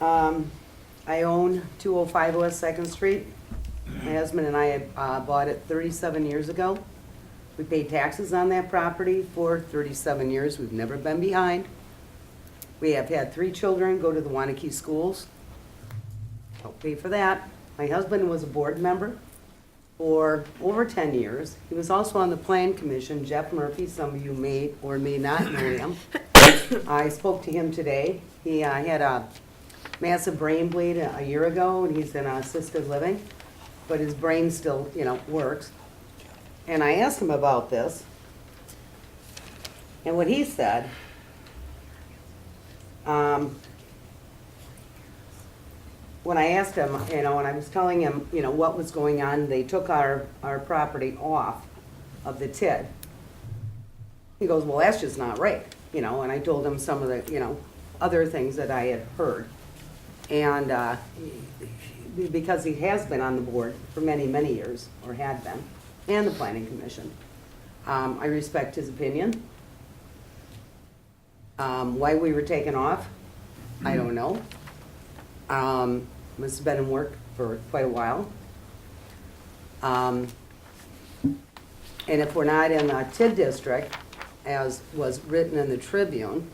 I own 205 West 2nd Street. My husband and I bought it 37 years ago. We paid taxes on that property for 37 years. We've never been behind. We have had 3 children go to the Waunakee schools. Don't pay for that. My husband was a board member for over 10 years. He was also on the Plan Commission. Jeff Murphy, some of you may or may not know him. I spoke to him today. He had a massive brain bleed a year ago, and he's in assisted living, but his brain still, works. And I asked him about this, and what he said, when I asked him, and I was telling him, what was going on, they took our property off of the TID. He goes, well, that's just not right, and I told him some of the, other things that I had heard. And because he has been on the board for many, many years, or had been, and the Planning Commission, I respect his opinion. Why we were taken off, I don't know. Must have been in work for quite a while. And if we're not in the TID district, as was written in the Tribune,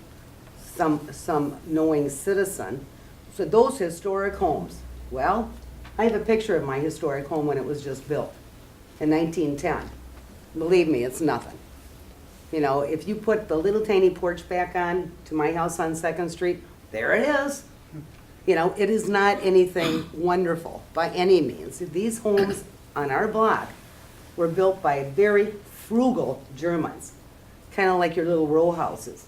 some knowing citizen, so those historic homes, well, I have a picture of my historic home when it was just built in 1910. Believe me, it's nothing. If you put the little tiny porch back on to my house on 2nd Street, there it is. It is not anything wonderful by any means. These homes on our block were built by very frugal Germans, kind of like your little row houses.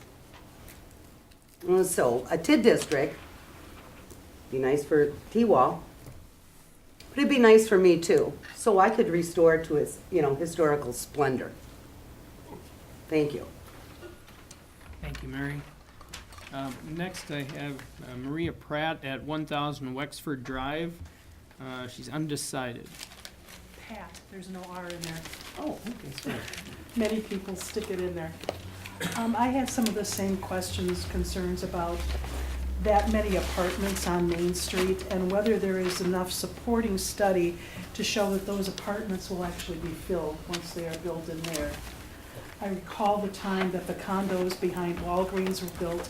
And so a TID district, be nice for T-Wall, but it'd be nice for me too, so I could restore it to its, historical splendor. Thank you. Thank you, Mary. Next, I have Maria Pratt at 1000 Wexford Drive. She's undecided. Pat, there's no R in there. Oh, okay, sorry. Many people stick it in there. I had some of the same questions, concerns about that many apartments on Main Street and whether there is enough supporting study to show that those apartments will actually be filled once they are built in there. I recall the time that the condos behind Walgreens were built,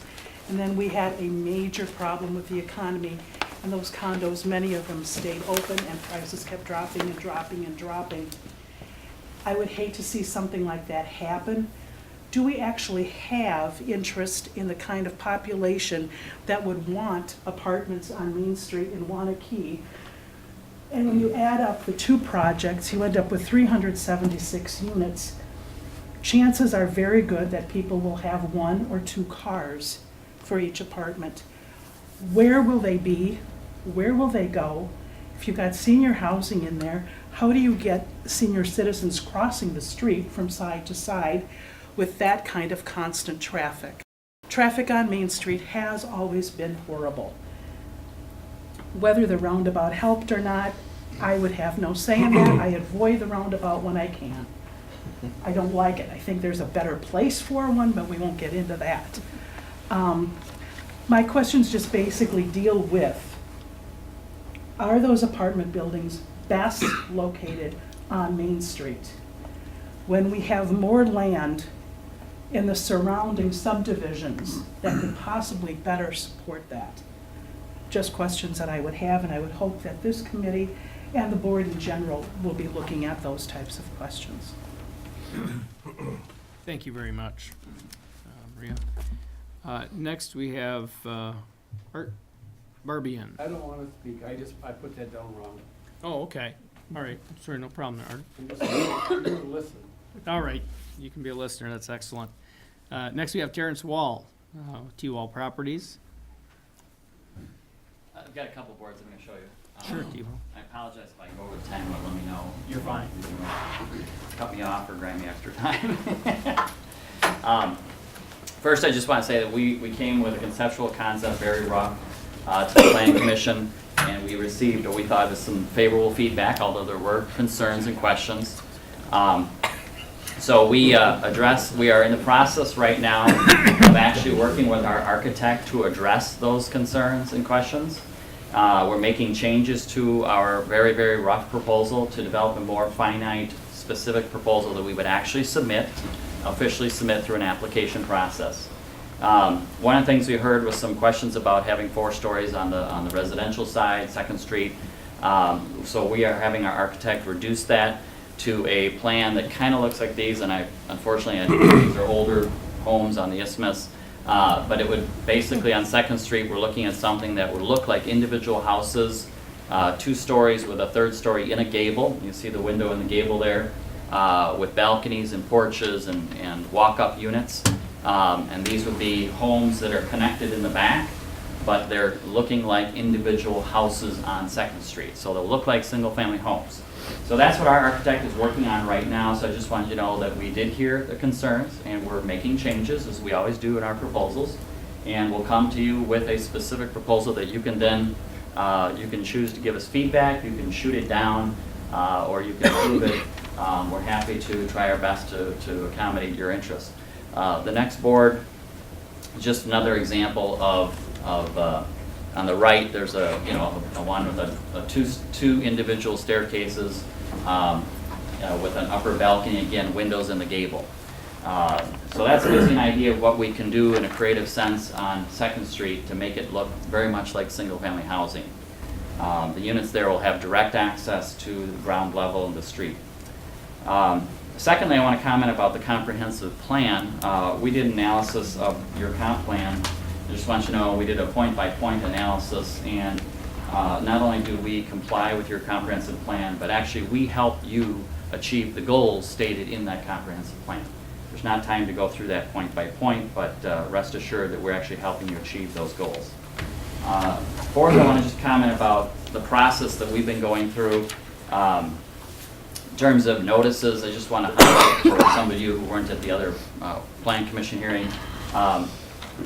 and then we had a major problem with the economy, and those condos, many of them stayed open and prices kept dropping and dropping and dropping. I would hate to see something like that happen. Do we actually have interest in the kind of population that would want apartments on Main Street in Waunakee? And when you add up the 2 projects, you end up with 376 units. Chances are very good that people will have 1 or 2 cars for each apartment. Where will they be? Where will they go? If you've got senior housing in there, how do you get senior citizens crossing the street from side to side with that kind of constant traffic? Traffic on Main Street has always been horrible. Whether the roundabout helped or not, I would have no say in that. I avoid the roundabout when I can. I don't like it. I think there's a better place for one, but we won't get into that. My questions just basically deal with are those apartment buildings best located on Main Street? When we have more land in the surrounding subdivisions that could possibly better support that? Just questions that I would have, and I would hope that this committee and the board in general will be looking at those types of questions. Thank you very much, Maria. Next, we have Art Barbian. I don't wanna speak, I put that down wrong. Oh, okay. All right. Sorry, no problem there, Art. I'm just listen. All right. You can be a listener. That's excellent. Next, we have Terrence Wall, T-Wall Properties. I've got a couple boards I'm gonna show you. Sure, T-Wall. I apologize if I go over the time, but let me know. You're fine. Cut me off or grant me extra time. First, I just want to say that we came with a conceptual concept, very rough, to the Planning Commission, and we received what we thought was some favorable feedback, although there were concerns and questions. So we are in the process right now of actually working with our architect to address those concerns and questions. We're making changes to our very, very rough proposal to develop a more finite, specific proposal that we would actually officially submit through an application process. One of the things we heard was some questions about having 4 stories on the residential side, 2nd Street. So we are having our architect reduce that to a plan that kind of looks like these, and unfortunately, these are older homes on the Isthmus. But it would basically, on 2nd Street, we're looking at something that would look like individual houses, 2 stories with a 3rd story in a gable. You see the window in the gable there, with balconies and porches and walk-up units. And these would be homes that are connected in the back, but they're looking like individual houses on 2nd Street. So they'll look like single-family homes. So that's what our architect is working on right now, so I just wanted you to know that we did hear the concerns, and we're making changes, as we always do in our proposals, and we'll come to you with a specific proposal that you can then, you can choose to give us feedback, you can shoot it down, or you can approve it. We're happy to try our best to accommodate your interest. The next board, just another example of on the right, there's a one with two individual staircases with an upper balcony, again, windows in the gable. So that's gives you an idea of what we can do in a creative sense on 2nd Street to make it look very much like single-family housing. The units there will have direct access to the ground level of the street. Secondly, I want to comment about the comprehensive plan. We did analysis of your comp plan. I just want you to know we did a point-by-point analysis, and not only do we comply with your comprehensive plan, but actually we help you achieve the goals stated in that comprehensive plan. There's not time to go through that point by point, but rest assured that we're actually helping you achieve those goals. Fourth, I want to just comment about the process that we've been going through. In terms of notices, I just want to highlight for some of you who weren't at the other Plan Commission hearing.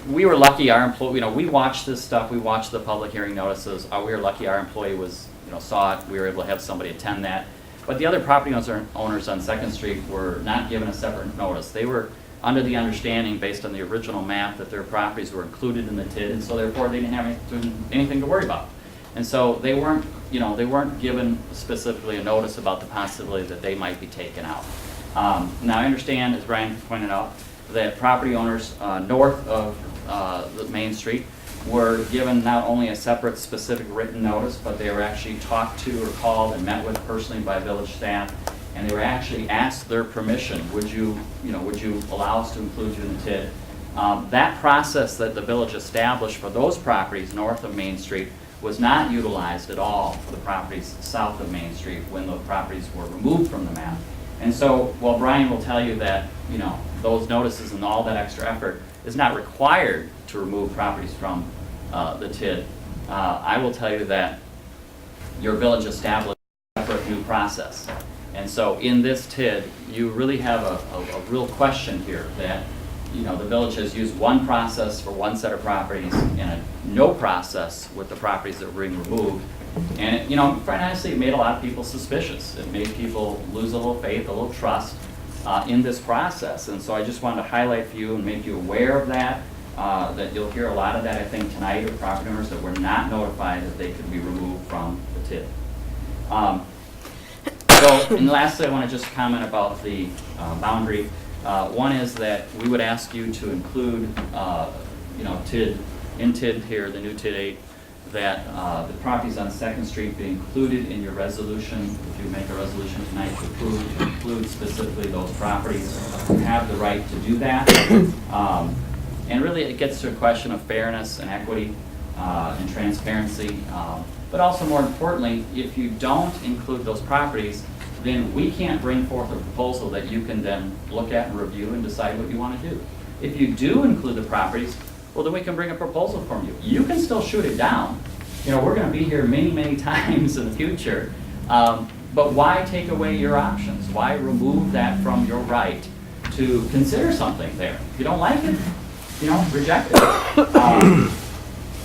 We were lucky, our employee, we watched this stuff, we watched the public hearing notices. We were lucky our employee was, saw it, we were able to have somebody attend that. But the other property owners on 2nd Street were not given a separate notice. They were under the understanding, based on the original map, that their properties were included in the TID, and so therefore they didn't have anything to worry about. And so they weren't, they weren't given specifically a notice about the possibility that they might be taken out. Now I understand, as Brian pointed out, that property owners north of the Main Street were given not only a separate specific written notice, but they were actually talked to or called and met with personally by village staff, and they were actually asked their permission, would you allow us to include you in the TID? That process that the village established for those properties north of Main Street was not utilized at all for the properties south of Main Street when those properties were removed from the map. And so, while Brian will tell you that, those notices and all that extra effort is not required to remove properties from the TID, I will tell you that your village established a separate new process. And so in this TID, you really have a real question here that, the village has used one process for one set of properties and a no process with the properties that were being removed. And, quite honestly, it made a lot of people suspicious. It made people lose a little faith, a little trust in this process. And so I just wanted to highlight for you and make you aware of that. that you'll hear a lot of that, I think, tonight, of property owners that were not notified that they could be removed from the TID. So, and lastly, I want to just comment about the boundary. One is that we would ask you to include, TID, in TID here, the new TID 8, that the properties on Second Street be included in your resolution. If you make a resolution tonight to include specifically those properties, you have the right to do that. And really, it gets to a question of fairness and equity and transparency. But also, more importantly, if you don't include those properties, then we can't bring forth a proposal that you can then look at and review and decide what you want to do. If you do include the properties, well, then we can bring a proposal from you. You can still shoot it down. We're going to be here many, many times in the future. But why take away your options? Why remove that from your right to consider something there? If you don't like it, reject it.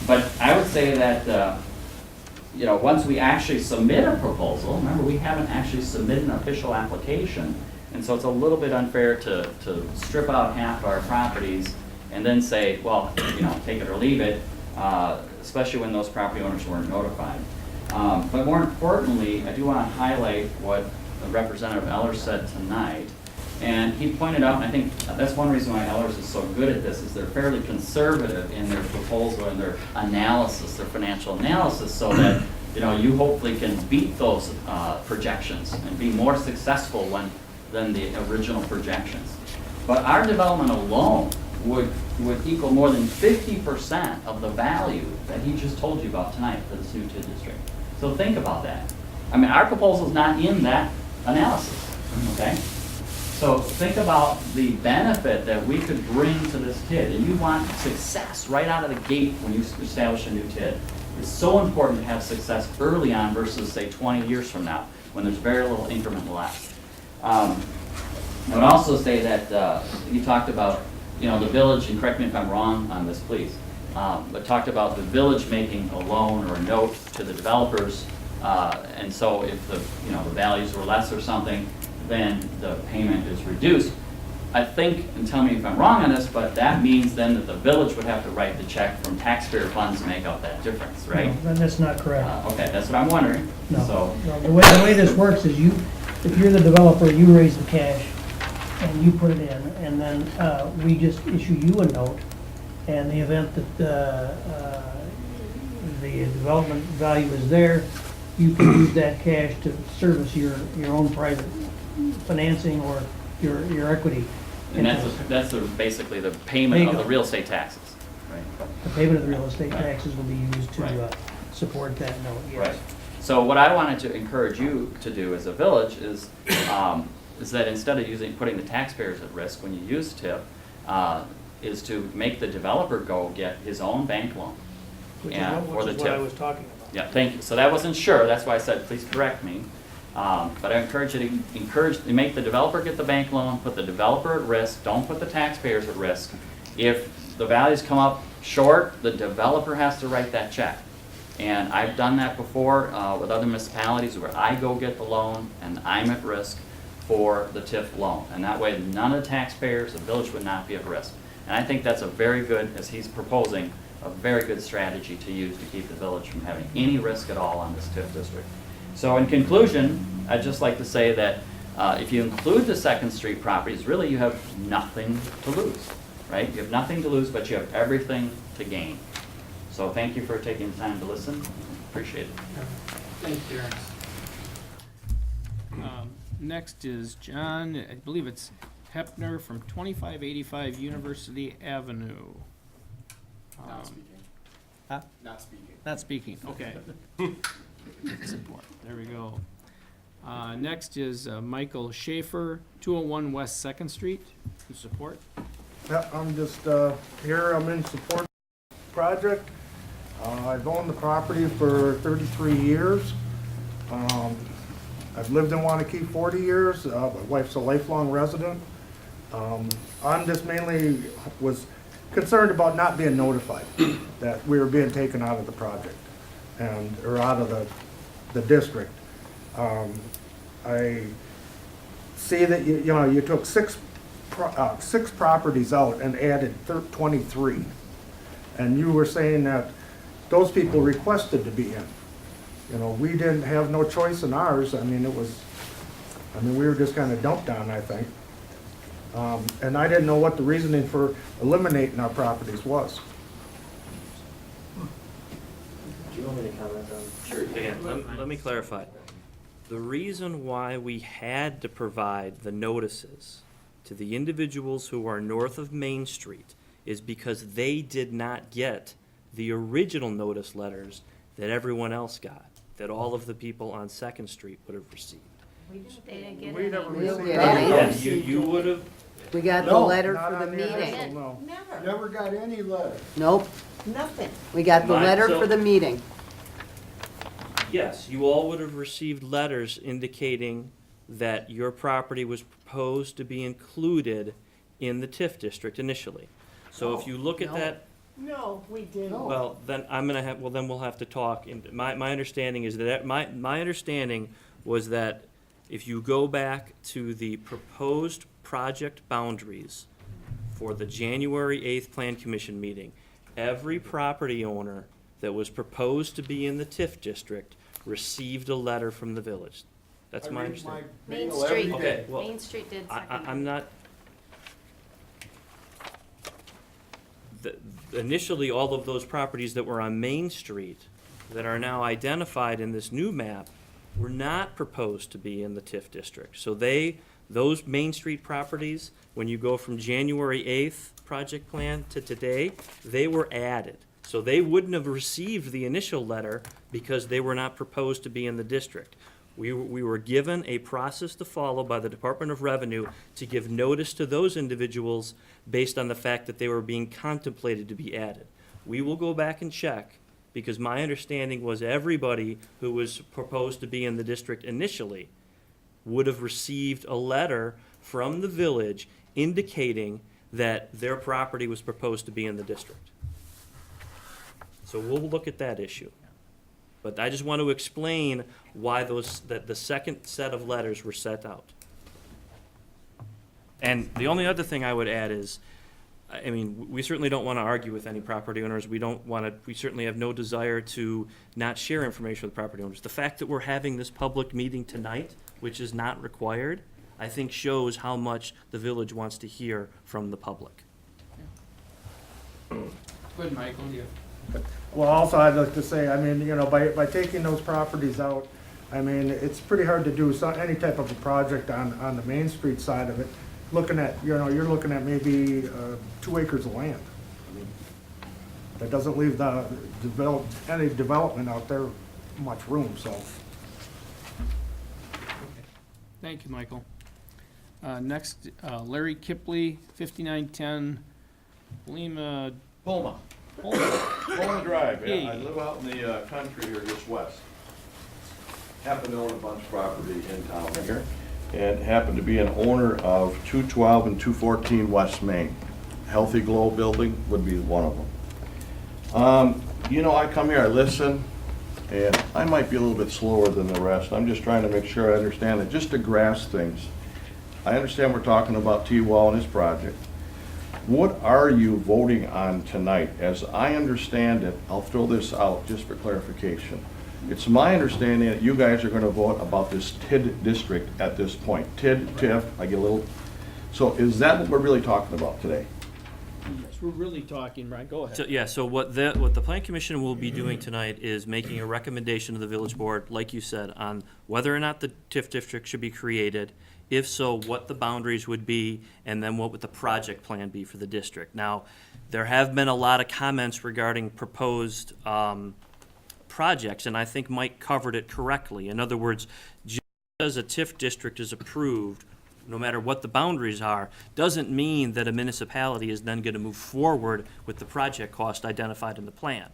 But I would say that, once we actually submit a proposal, remember, we haven't actually submitted an official application, and so it's a little bit unfair to strip out half of our properties and then say, well, take it or leave it, especially when those property owners weren't notified. But more importantly, I do want to highlight what Representative Ellers said tonight. And he pointed out, and I think that's one reason why Ellers is so good at this, is they're fairly conservative in their proposal and their analysis, their financial analysis, so that you hopefully can beat those projections and be more successful than the original projections. But our development alone would equal more than 50% of the value that he just told you about tonight for this new TID district. So think about that. I mean, our proposal is not in that analysis, okay? So think about the benefit that we could bring to this TID, and you want success right out of the gate when you establish a new TID. It's so important to have success early on versus, say, 20 years from now, when there's very little increment left. I would also say that you talked about, the village, and correct me if I'm wrong on this, please, but talked about the village making a loan or a note to the developers, and so if the values were less or something, then the payment is reduced. I think, and tell me if I'm wrong on this, but that means then that the village would have to write the check from taxpayer funds to make up that difference, right? No, that's not correct. Okay, that's what I'm wondering. No. So, No, the way this works is if you're the developer, you raise the cash and you put it in, and then we just issue you a note, and the event that the development value is there, you can use that cash to service your own private financing or your equity. and that's basically the payment of the real estate taxes, right? The payment of the real estate Right. taxes will be used to Right. support that note, yes. Right. So what I wanted to encourage you to do as a village is that instead of putting the taxpayers at risk when you use TIP, is to make the developer go get his own bank loan. Which is And for the what I TIP. was talking about. Yeah, thank you. So that wasn't sure, that's why I said, please correct me. But I encourage you to make the developer get the bank loan, put the developer at risk, don't put the taxpayers at risk. If the values come up short, the developer has to write that check. And I've done that before with other municipalities where I go get the loan and I'm at risk for the TIF loan. And that way, none of the taxpayers, the village would not be at risk. And I think that's a very good, as he's proposing, a very good strategy to use to keep the village from having any risk at all on this TIF district. So in conclusion, I'd just like to say that if you include the Second Street properties, really you have nothing to lose, right? You have nothing to lose, but you have everything to gain. So thank you for taking the time to listen. Appreciate it. Thanks, Darren. Next is John, I believe it's Hepner from 2585 University Avenue. Not speaking. Huh? Not speaking. Not speaking, okay. Support. There we go. Next is Michael Schaefer, 201 West Second Street. Support. Yeah, I'm just here, I'm in support of the project. I've owned the property for 33 years. I've lived in Waunakee 40 years. My wife's a lifelong resident. I'm just mainly was concerned about not being notified that we were being taken out of the project or out of the district. I see that you took 6 6 properties out and added 23. And you were saying that those people requested to be in. You know, we didn't have no choice in ours. I mean, we were just kind of dumped on, I think. And I didn't know what the reasoning for eliminating our properties was. Do you want me to comment on? Sure. Again, let me clarify. The reason why we had to provide the notices to the individuals who are north of Main Street is because they did not get the original notice letters that everyone else got, that all of the people on Second Street would have received. They didn't get We any. never We don't received get any. that. Yeah, you would have, We got the No, letter Not for the on initial, meeting. no. Never got any letter. Nope, Nothing. we got the Mine, letter so- for the meeting. yes, you all would have received letters indicating that your property was proposed to be included in the TIF district initially. So if you look at No. that, No, we didn't. well, then I'm gonna have, well, then we'll have to talk. And my understanding is that, my understanding was that if you go back to the proposed project boundaries for the January 8th Plan Commission meeting, every property owner that was proposed to be in the TIF district received a letter from the village. That's my understanding. Main Street. Okay, well, Main Street did I'm not. Initially, all of those properties that were on Main Street that are now identified in this new map were not proposed to be in the TIF district. So those Main Street properties, when you go from January 8th project plan to today, they were added. So they wouldn't have received the initial letter because they were not proposed to be in the district. We were given a process to follow by the Department of Revenue to give notice to those individuals based on the fact that they were being contemplated to be added. We will go back and check, because my understanding was everybody who was proposed to be in the district initially would have received a letter from the village indicating that their property was proposed to be in the district. So we'll look at that issue. But I just want to explain why that the second set of letters were set out. And the only other thing I would add is, I mean, we certainly don't want to argue with any property owners. We certainly have no desire to not share information with property owners. The fact that we're having this public meeting tonight, which is not required, I think shows how much the village wants to hear from the public. Good, Michael, you. Well, also, I'd like to say, I mean, you know, by taking those properties out, I mean, it's pretty hard to do any type of a project on the Main Street side of it. Looking at, you know, you're looking at maybe 2 acres of land. I mean, that doesn't leave any development out there much room, so. Thank you, Michael. Next, Larry Kipley, 5910 Lima. Poma. Poma Drive, yeah. I live out in the country here, just west. Happen to own a bunch of property in town here, and happen to be an owner of 212 and 214 West Main. Healthy Glow Building would be one of them. You know, I come here, I listen, and I might be a little bit slower than the rest. I'm just trying to make sure I understand it, just to grasp things. I understand we're talking about T-Wall and his project. What are you voting on tonight? As I understand it, I'll throw this out just for clarification. It's my understanding that you guys are gonna vote about this TID district at this point. TID, TIF, I get a little, so is that what we're really talking about today? Yes, we're really talking, right, go So, ahead. yeah, so what the Plan Commission will be doing tonight is making a recommendation to the village board, like you said, on whether or not the TIF district should be created. If so, what the boundaries would be, and then what would the project plan be for the district. Now, there have been a lot of comments regarding proposed projects, and I think Mike covered it correctly. In other words, just as a TIF district is approved, no matter what the boundaries are, doesn't mean that a municipality is then going to move forward with the project cost identified in the plan.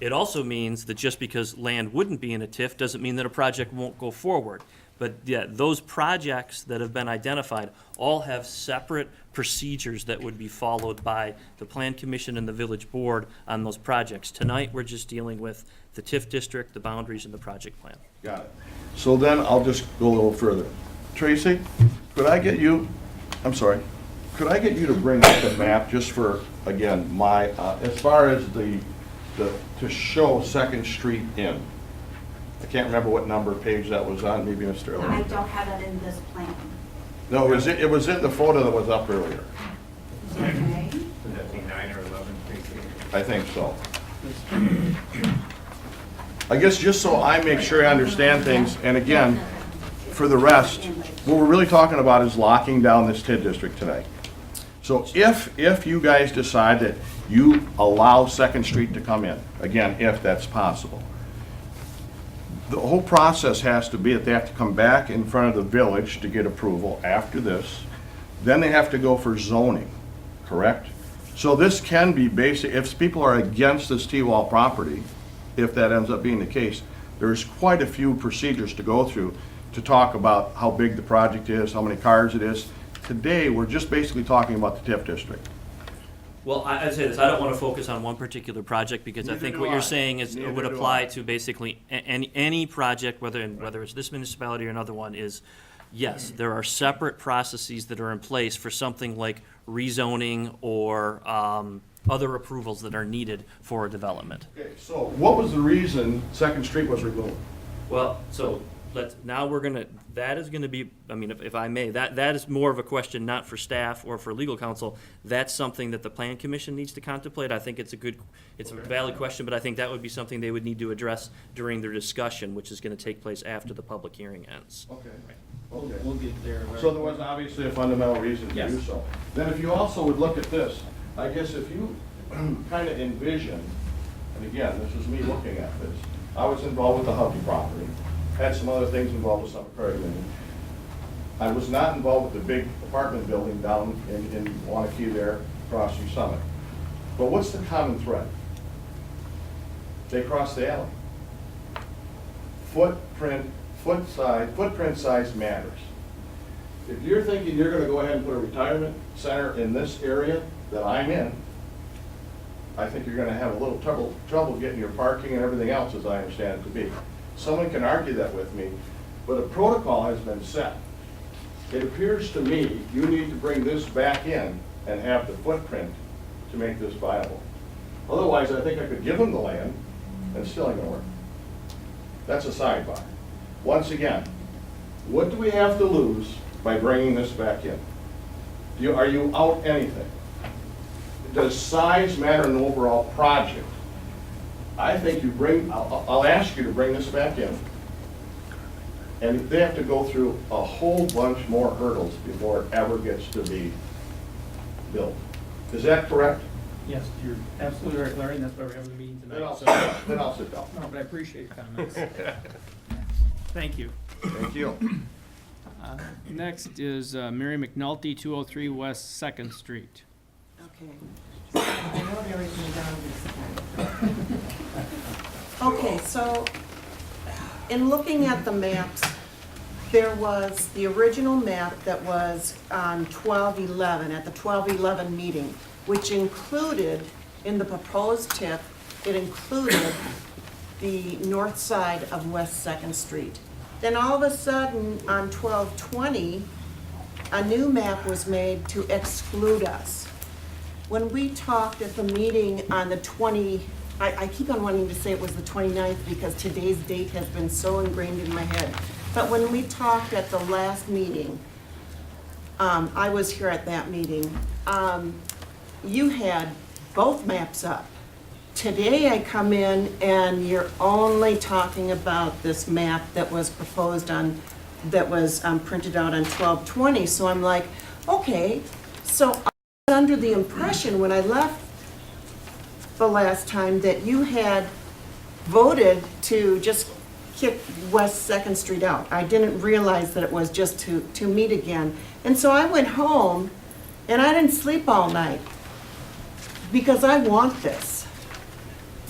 It also means that just because land wouldn't be in a TIF doesn't mean that a project won't go forward. But yeah, those projects that have been identified all have separate procedures that would be followed by the Plan Commission and the Village Board on those projects. Tonight, we're just dealing with the TIF district, the boundaries, and the project plan. Got it. So then I'll just go a little further. Tracy, could I get you, I'm sorry, could I get you to bring up the map just for, again, my, as far as to show Second Street in? I can't remember what number page that was on, maybe Mr. Eller. I don't have that in this plan. No, it was in the photo that was up earlier. Okay. I think so. I guess just so I make sure I understand things, and again, for the rest, what we're really talking about is locking down this TID district today. So if you guys decide that you allow Second Street to come in, again, if that's possible, the whole process has to be that they have to come back in front of the village to get approval after this. Then they have to go for zoning, correct? So this can be basic, if people are against this T-wall property, if that ends up being the case, there's quite a few procedures to go through to talk about how big the project is, how many cars it is. Today, we're just basically talking about the TIF district. Well, I'd say this, I don't want to focus on one particular project, because I Neither think do what you're I. saying is, Neither would do apply I. to basically any project, whether it's this municipality or another one, is, yes, there are separate processes that are in place for something like rezoning or other approvals that are needed for a development. Okay, so what was the reason Second Street was removed? Well, so that is gonna be, I mean, if I may, that is more of a question not for staff or for legal counsel. That's something that the plan commission needs to contemplate. I think it's a valid question, but I think that would be something they would need to address during their discussion, which is gonna take place after the public hearing ends. Okay. We'll get there. So there was obviously a fundamental reason to Yes. do so. Then if you also would look at this, I guess if you kind of envision, and again, this is me looking at this, I was involved with the Hubby property, had some other things involved with some prairie living. I was not involved with the big apartment building down in Waunakee there, across from Summit. But what's the common thread? They cross the alley. Footprint size matters. If you're thinking you're gonna go ahead and put a retirement center in this area that I'm in, I think you're gonna have a little trouble getting your parking and everything else, as I understand it to be. Someone can argue that with me, but a protocol has been set. It appears to me you need to bring this back in and have the footprint to make this viable. Otherwise, I think I could give them the land and it's still ain't gonna work. That's a sidebar. Once again, what do we have to lose by bringing this back in? Are you out anything? Does size matter in the overall project? I think you I'll ask you to bring this back in, and they have to go through a whole bunch more hurdles before it ever gets to be built. Is that correct? Yes, you're absolutely right, Larry, and that's why we're having the meeting Then tonight. I'll sit down. No, but I appreciate your comments. Thank you. Thank you. Next is Mary McNulty, 203 West Second Street. Okay. I wrote everything down this time. Okay, so in looking at the maps, there was the original map that was on 12/11, at the 12/11 meeting, which included, in the proposed TIF, it included the north side of West Second Street. Then all of a sudden, on 12/20, a new map was made to exclude us. When we talked at the meeting on the I keep on wanting to say it was the 29th because today's date has been so ingrained in my head. But when we talked at the last meeting, I was here at that meeting, you had both maps up. Today I come in and you're only talking about this map that was proposed on, that was printed out on 12/20. So I'm like, okay, so I was under the impression when I left the last time that you had voted to just kick West Second Street out. I didn't realize that it was just to meet again. And so I went home and I didn't sleep all night because I want this.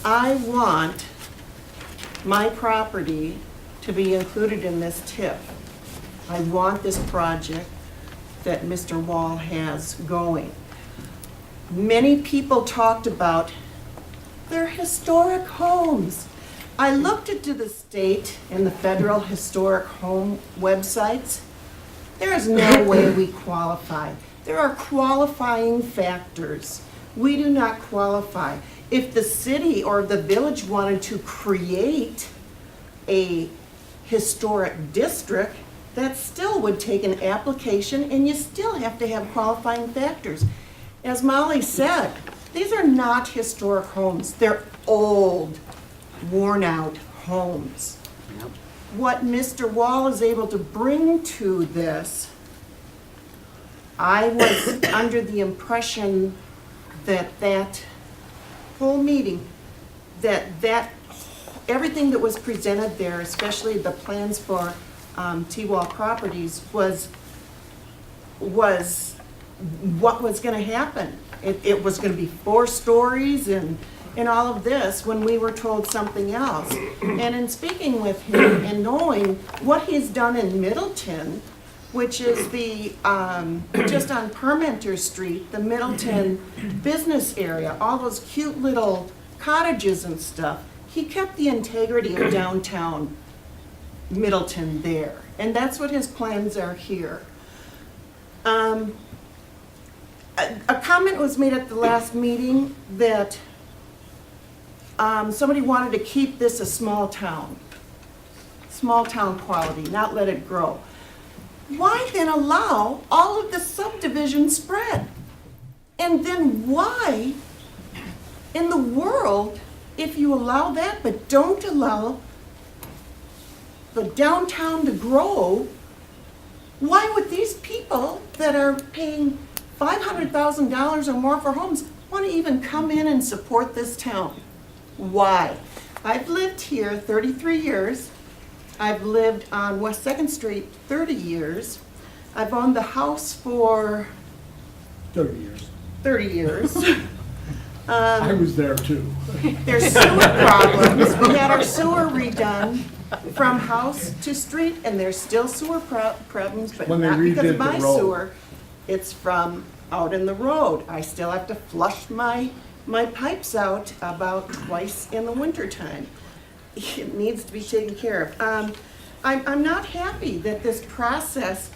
I want my property to be included in this TIF. I want this project that Mr. Wall has going. Many people talked about their historic homes. I looked into the state and the federal historic home websites. There is no way we qualify. There are qualifying factors. We do not qualify. If the city or the village wanted to create a historic district, that still would take an application, and you still have to have qualifying factors. As Molly said, these are not historic homes. They're old, worn-out homes. What Mr. Wall is able to bring to this, I was under the impression that whole meeting, that everything that was presented there, especially the plans for T-Wall Properties, was what was gonna happen. It was gonna be 4 stories and all of this, when we were told something else. And in speaking with him and knowing what he's done in Middleton, which is the, just on Parmenter Street, the Middleton business area, all those cute little cottages and stuff, he kept the integrity of downtown Middleton there. And that's what his plans are here. A comment was made at the last meeting that somebody wanted to keep this a small town quality, not let it grow. Why then allow all of the subdivision spread? And then why in the world, if you allow that but don't allow the downtown to grow, why would these people that are paying $500,000 or more for homes want to even come in and support this town? Why? I've lived here 33 years. I've lived on West 2nd Street 30 years. I've owned the house for 30 years. 30 years. I was there too. There's sewer problems. We had our sewer redone from house to street, and there's still sewer problems, but When they not because of redid the my road. sewer. It's from out in the road. I still have to flush my pipes out about twice in the wintertime. It needs to be taken care of. I'm not happy that this process,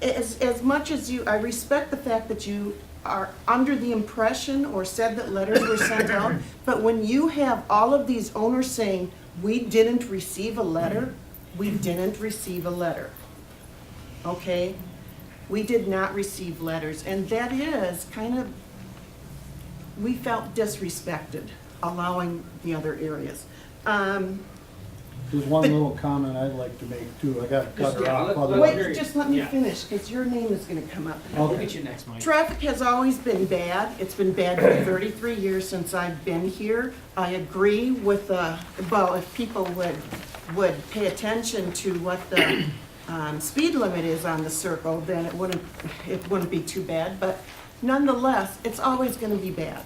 as much as I respect the fact that you are under the impression or said that letters were sent out, but when you have all of these owners saying, we didn't receive a letter, we didn't receive a letter, okay? We did not receive letters, and that is kind of, we felt disrespected allowing the other areas. There's one little comment I'd like to make too. I got cut her off. Wait, just let me finish, because your name is gonna come up. We'll get you next, Mike. Traffic has always been bad. It's been bad for 33 years since I've been here. I agree with, well, if people would pay attention to what the speed limit is on the circle, then it wouldn't be too bad, but nonetheless, it's always gonna be bad.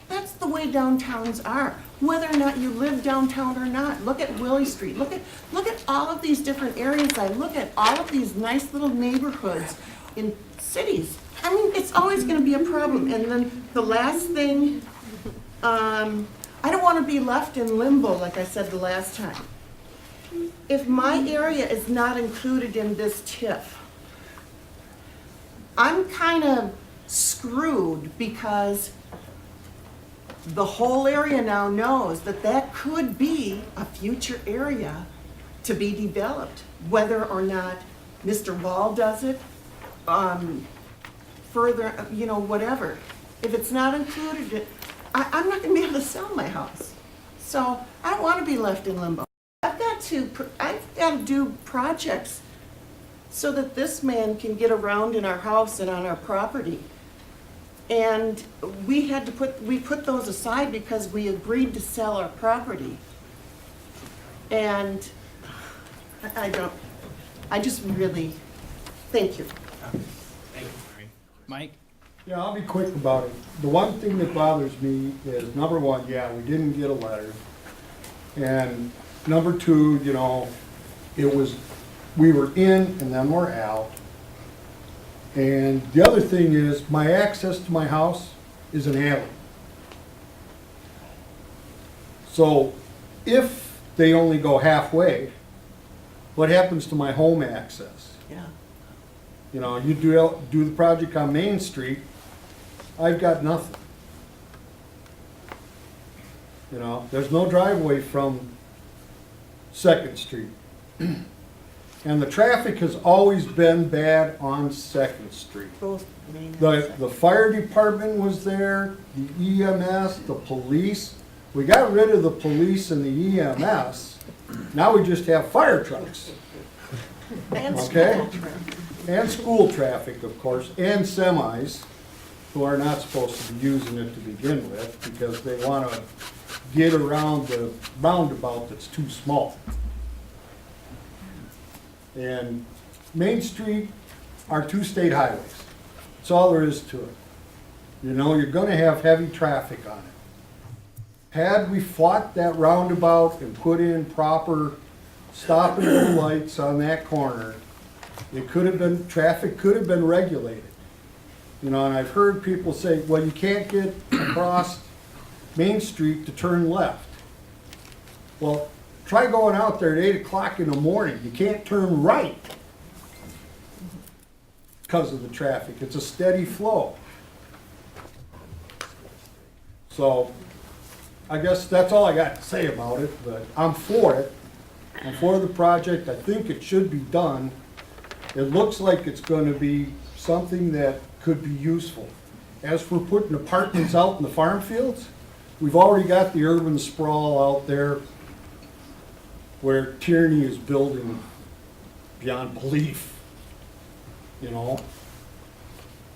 That's the way downtowns are, whether or not you live downtown or not. Look at Willie Street, look at all of these different areas. I look at all of these nice little neighborhoods in cities. I mean, it's always gonna be a problem. And then the last thing, I don't wanna be left in limbo, like I said the last time. If my area is not included in this TIF, I'm kind of screwed, because the whole area now knows that that could be a future area to be developed, whether or not Mr. Wall does it, further, whatever. If it's not included, I'm not gonna be able to sell my house. So I don't wanna be left in limbo. I've got to do projects so that this man can get around in our house and on our property. And we put those aside because we agreed to sell our property. And I just really, thank you. Thank you, Mary. Mike? Yeah, I'll be quick about it. The one thing that bothers me is, number one, yeah, we didn't get a letter. And number two, we were in and then we're out. And the other thing is, my access to my house is an alley. So if they only go halfway, what happens to my home access? Yeah. You know, you do the project on Main Street, I've got nothing. You know, there's no driveway from Second Street. And the traffic has always been bad on Second Street. Both main and The second. fire department was there, the EMS, the police. We got rid of the police and the EMS. Now we just have fire trucks. And Okay? school traffic. And school traffic, of course, and semis, who are not supposed to be using it to begin with, because they want to get around the roundabout that's too small. And Main Street are two state highways. That's all there is to it. You know, you're gonna have heavy traffic on it. Had we fought that roundabout and put in proper stop and go lights on that corner, it could have been, traffic could have been regulated. You know, and I've heard people say, well, you can't get across Main Street to turn left. Well, try going out there at 8 o'clock in the morning. You can't turn right because of the traffic. It's a steady flow. So I guess that's all I got to say about it, but I'm for it. I'm for the project. I think it should be done. It looks like it's going to be something that could be useful. As for putting apartments out in the farm fields, we've already got the urban sprawl out there where Tierney is building beyond belief, you know.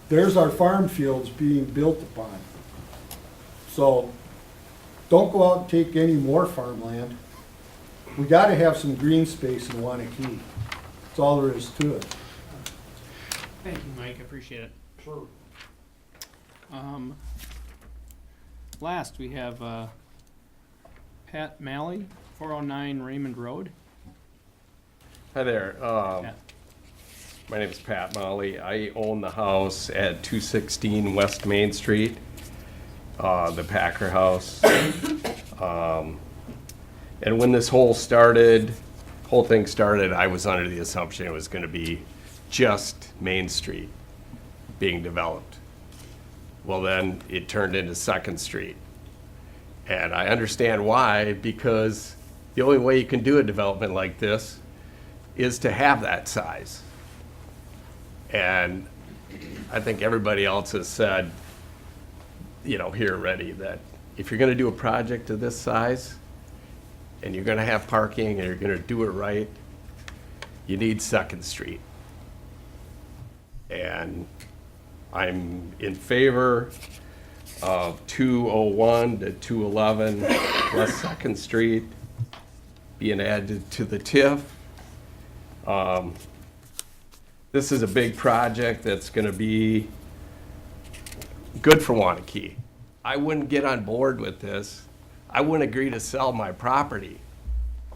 There's our farm fields being built upon. So don't go out and take any more farmland. We gotta have some green space in Waunakee. That's all there is to it. Thank you, Mike, I appreciate it. Sure. Last, we have Pat Malley, 409 Raymond Road. Hi there. Yeah. My name is Pat Molly. I own the house at 216 West Main Street, the Packer House. And when this whole thing started, I was under the assumption it was going to be just Main Street being developed. Well, then it turned into Second Street. And I understand why, because the only way you can do a development like this is to have that size. And I think everybody else has said, you know, here already, that if you're gonna do a project of this size, and you're gonna have parking, and you're gonna do it right, you need Second Street. And I'm in favor of 201 to 211 West Second Street being added to the TIF. This is a big project that's gonna be good for Waunakee. I wouldn't get on board with this. I wouldn't agree to sell my property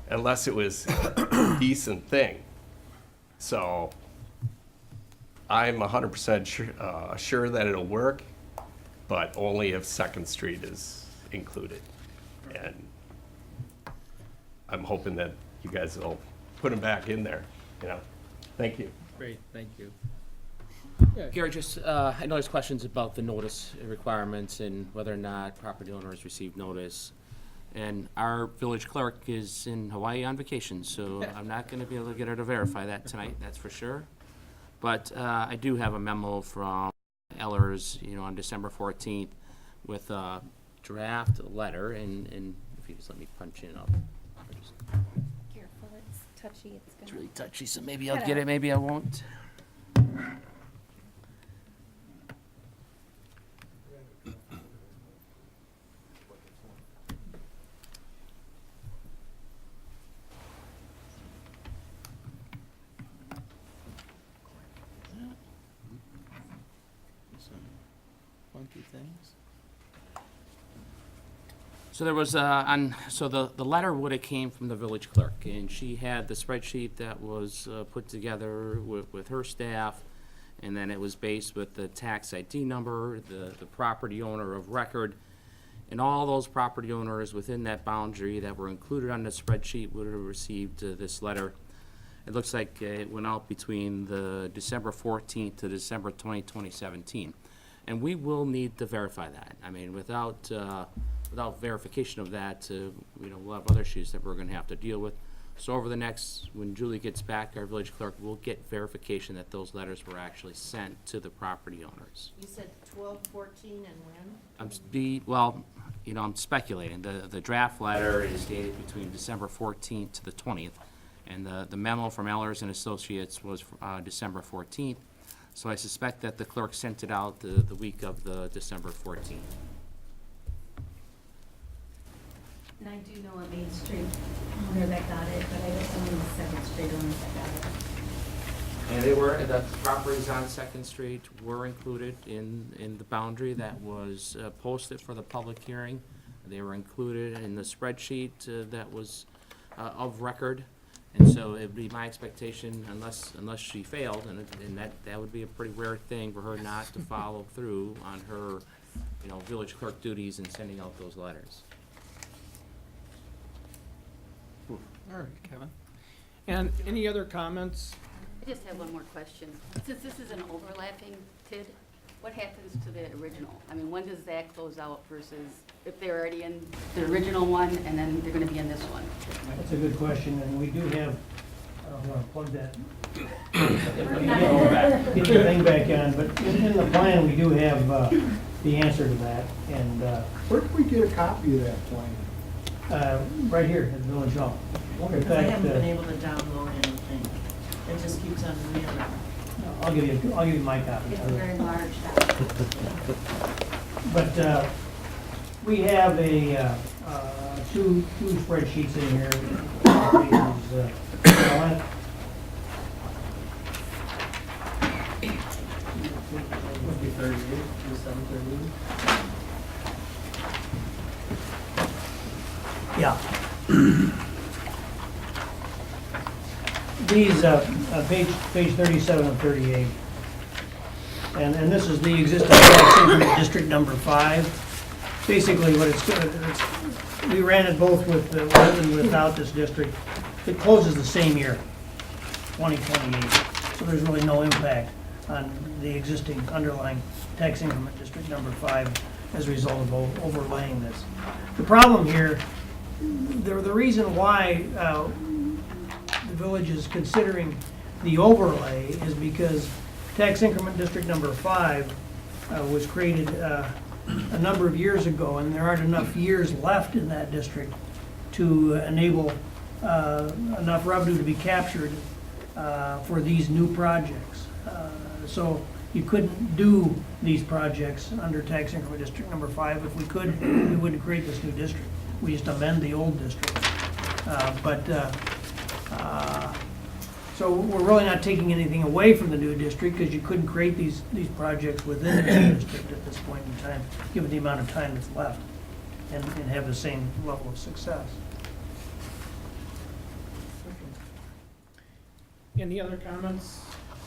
unless it was a decent thing. So I'm 100% sure that it'll work, but only if Second Street is included. And I'm hoping that you guys will put them back in there, you know? Thank you. Great, thank you. Gary, just, I know there's questions about the notice requirements and whether or not property owners received notice. And our village clerk is in Hawaii on vacation, so I'm not gonna be able to get her to verify that tonight, that's for sure. But I do have a memo from Ellers, you know, on December 14th with a draft letter, and if you just let me punch in, Careful, it's touchy. it's really touchy, so maybe I'll get it, maybe I won't. Funky things. So there was, so the letter would have came from the village clerk, and she had the spreadsheet that was put together with her staff, and then it was based with the tax ID number, the property owner of record, and all those property owners within that boundary that were included on the spreadsheet would have received this letter. It looks like it went out between the December 14th to December 2017. And we will need to verify that. I mean, without verification of that, we'll have other issues that we're gonna have to deal with. So over the next, when Julie gets back, our village clerk will get verification that those letters were actually sent to the property owners. You said 12/14 and when? I'm speculating. The draft letter is dated between December 14th to the 20th, and the memo from Ellers and Associates was December 14th. So I suspect that the clerk sent it out the week of the December 14th. And I do know a Main Street owner that got it, but I don't know the Second Street owners that got it. And the properties on Second Street were included in the boundary that was posted for the public hearing. They were included in the spreadsheet that was of record. And so it'd be my expectation, unless she failed, and that would be a pretty rare thing for her not to follow through on her, village clerk duties and sending out those letters. All right, Kevin. And any other comments? I just have one more question. Since this is an overlapping TID, what happens to the original? I mean, when does that close out versus if they're already in the original one and then they're gonna be in this one? That's a good question, and we do have, I don't want to plug that. Get your thing back on, but in the plan, we do have the answer to that, and Where can we get a copy of that plan? right here at Village Hall. In Because I fact, haven't been able to download anything. It just keeps on reading. I'll give you my copy. It's a very large document. But we have two spreadsheets in here. Would be 38, 738. Yeah. These, page 37 and 38. And this is the existing tax increment district number 5. Basically, what we ran it both with and without this district. It closes the same year, 2028. So there's really no impact on the existing underlying tax increment district number 5 as a result of overlaying this. The problem here, the reason why the village is considering the overlay is because tax increment district number 5 was created a number of years ago, and there aren't enough years left in that district to enable enough revenue to be captured for these new projects. So you couldn't do these projects under tax increment district number 5. If we could, we wouldn't create this new district. We just amend the old district. So we're really not taking anything away from the new district, because you couldn't create these projects within the new district at this point in time, given the amount of time that's left, and have the same level of success. Any other comments?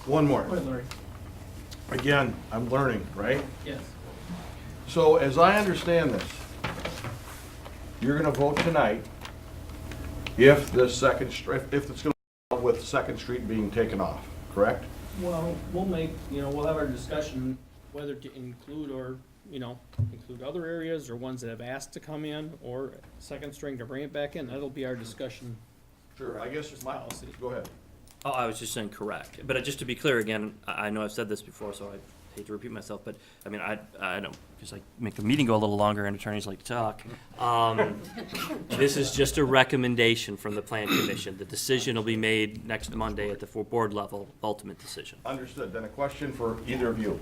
One more. Go ahead, Larry. Again, I'm learning, right? Yes. So as I understand this, you're gonna vote tonight if the second, if it's gonna go with Second Street being taken off, correct? Well, we'll have our discussion whether to include include other areas or ones that have asked to come in, or second string to bring it back in. That'll be our discussion. Sure, I guess it's my policy. Go ahead. Oh, I was just saying correct. But just to be clear again, I know I've said this before, so I hate to repeat myself, but I mean, I don't, because I make a meeting go a little longer and attorneys like to talk. This is just a recommendation from the Plan Commission. The decision will be made next Monday at the board level, ultimate decision. Understood. Then a question for either of you.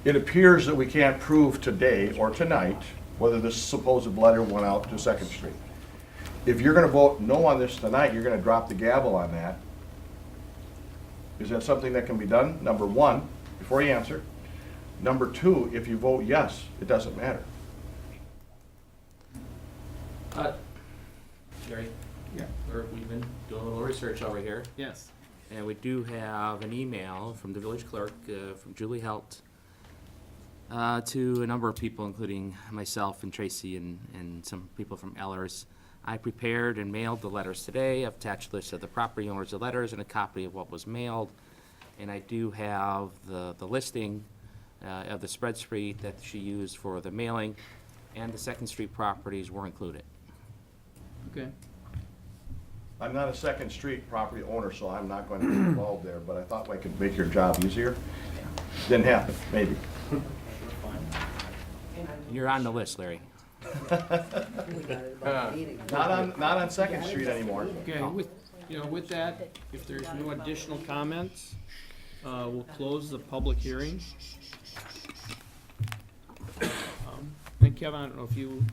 It appears that we can't prove today or tonight whether this supposed letter went out to Second Street. If you're gonna vote no on this tonight, you're gonna drop the gavel on that. Is that something that can be done? Number one, before you answer. Number two, if you vote yes, it doesn't matter. Jerry? Yeah. We've been doing a little research over here. Yes. And we do have an email from the village clerk, from Julie Helt, to a number of people, including myself and Tracy and some people from Ellers, I prepared and mailed the letters today. I've attached lists of the property owners of letters and a copy of what was mailed. And I do have the listing of the spreadsheet that she used for the mailing, and the Second Street properties were included. Okay. I'm not a Second Street property owner, so I'm not going to be involved there, but I thought I could make your job easier. Didn't happen, maybe. You're on the list, Larry. Not on Second Street anymore. Okay, with that, if there's no additional comments, we'll close the public hearing. And Kevin, I don't know if you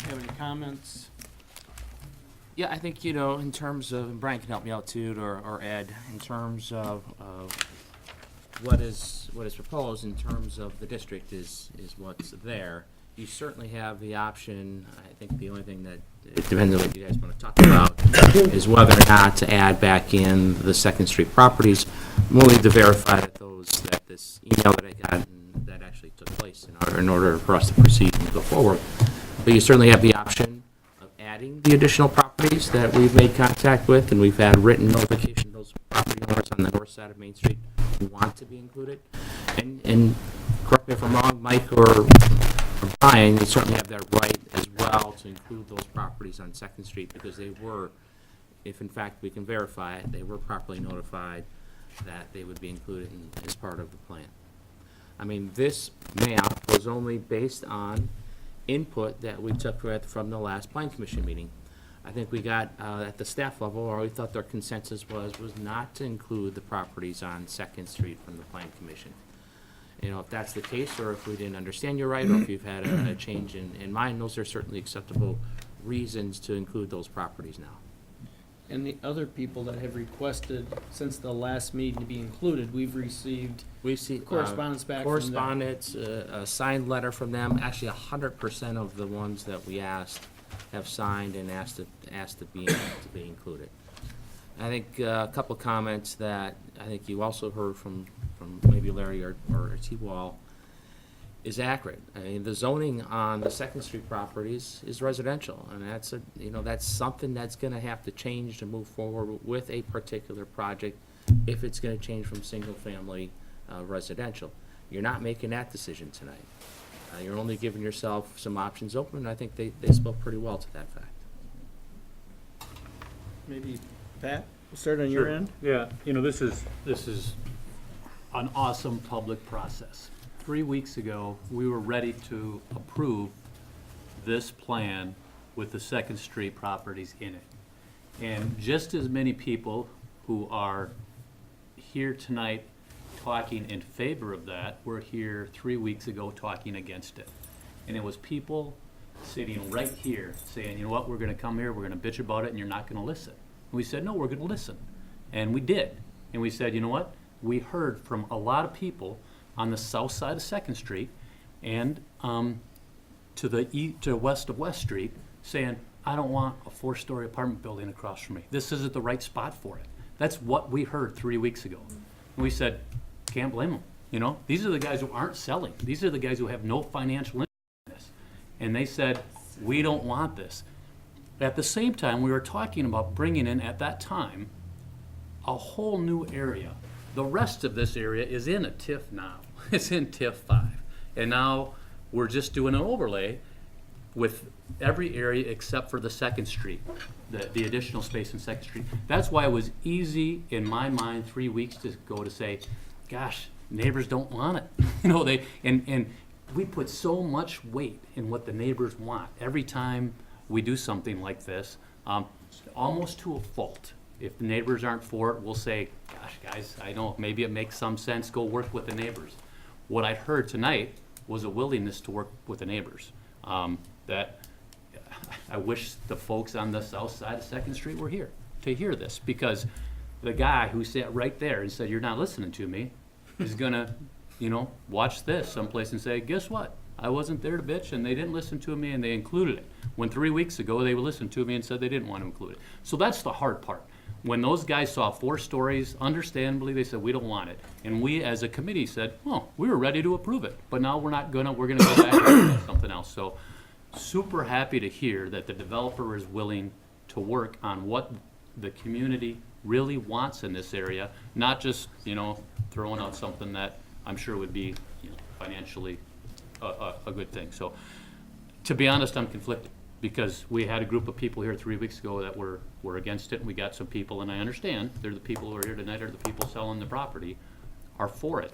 have any comments? Yeah, I think, in terms of, and Brian can help me out too, or Ed, in terms of what is proposed in terms of the district is what's there. You certainly have the option. I think the only thing that, it depends on what you guys want to talk about, is whether or not to add back in the Second Street properties. We'll need to verify that this email that I got, that actually took place in order for us to proceed and go forward. But you certainly have the option of adding the additional properties that we've made contact with, and we've had written notification of those property owners on the north side of Main Street who want to be included. And correct me if I'm wrong, Mike or Brian, you certainly have that right as well to include those properties on Second Street, because they were, if in fact we can verify it, they were properly notified that they would be included as part of the plan. I mean, this map was only based on input that we took from the last Plan Commission meeting. I think we got, at the staff level, or we thought their consensus was not to include the properties on Second Street from the Plan Commission. If that's the case, or if we didn't understand you right, or if you've had a change in mind, those are certainly acceptable reasons to include those properties now. And the other people that have requested since the last meeting to be included, we've received correspondence back from them. Correspondence, a signed letter from them. Actually, 100% of the ones that we asked have signed and asked to be included. I think a couple of comments that I think you also heard from maybe Larry or T-Wall is accurate. I mean, the zoning on the Second Street properties is residential, and that's something that's going to have to change to move forward with a particular project if it's going to change from single-family residential. You're not making that decision tonight. You're only giving yourself some options open, and I think they spoke pretty well to that fact. Maybe Pat, we'll start on your end. Yeah, this is an awesome public process. 3 weeks ago, we were ready to approve this plan with the Second Street properties in it. And just as many people who are here tonight talking in favor of that were here 3 weeks ago talking against it. And it was people sitting right here saying, you know what, we're gonna come here, we're gonna bitch about it, and you're not gonna listen. And we said, no, we're gonna listen. And we did. And we said, you know what, we heard from a lot of people on the south side of Second Street and to the west of West Street saying, I don't want a 4-story apartment building across from me. This isn't the right spot for it. That's what we heard 3 weeks ago. And we said, can't blame them. These are the guys who aren't selling. These are the guys who have no financial interest in this. And they said, we don't want this. At the same time, we were talking about bringing in, at that time, a whole new area. The rest of this area is in a TIF now. It's in TIF 5. And now we're just doing an overlay with every area except for the Second Street, the additional space in Second Street. That's why it was easy in my mind 3 weeks ago to say, gosh, neighbors don't want it. And we put so much weight in what the neighbors want every time we do something like this, almost to a fault. If the neighbors aren't for it, we'll say, gosh, guys, I know maybe it makes some sense, go work with the neighbors. What I heard tonight was a willingness to work with the neighbors. That I wish the folks on the south side of Second Street were here to hear this, because the guy who sat right there and said, you're not listening to me, is gonna, watch this someplace and say, guess what? I wasn't there to bitch, and they didn't listen to me, and they included it. When 3 weeks ago, they listened to me and said they didn't want to include it. So that's the hard part. When those guys saw 4 stories, understandably, they said, we don't want it. And we, as a committee, said, well, we were ready to approve it, but now we're not gonna, we're gonna go back and do something else. So super happy to hear that the developer is willing to work on what the community really wants in this area, not just, throwing out something that I'm sure would be, financially a good thing. So, to be honest, I'm conflicted, because we had a group of people here 3 weeks ago that were against it, and we got some people, and I understand, they're the people who are here tonight, are the people selling the property, are for it.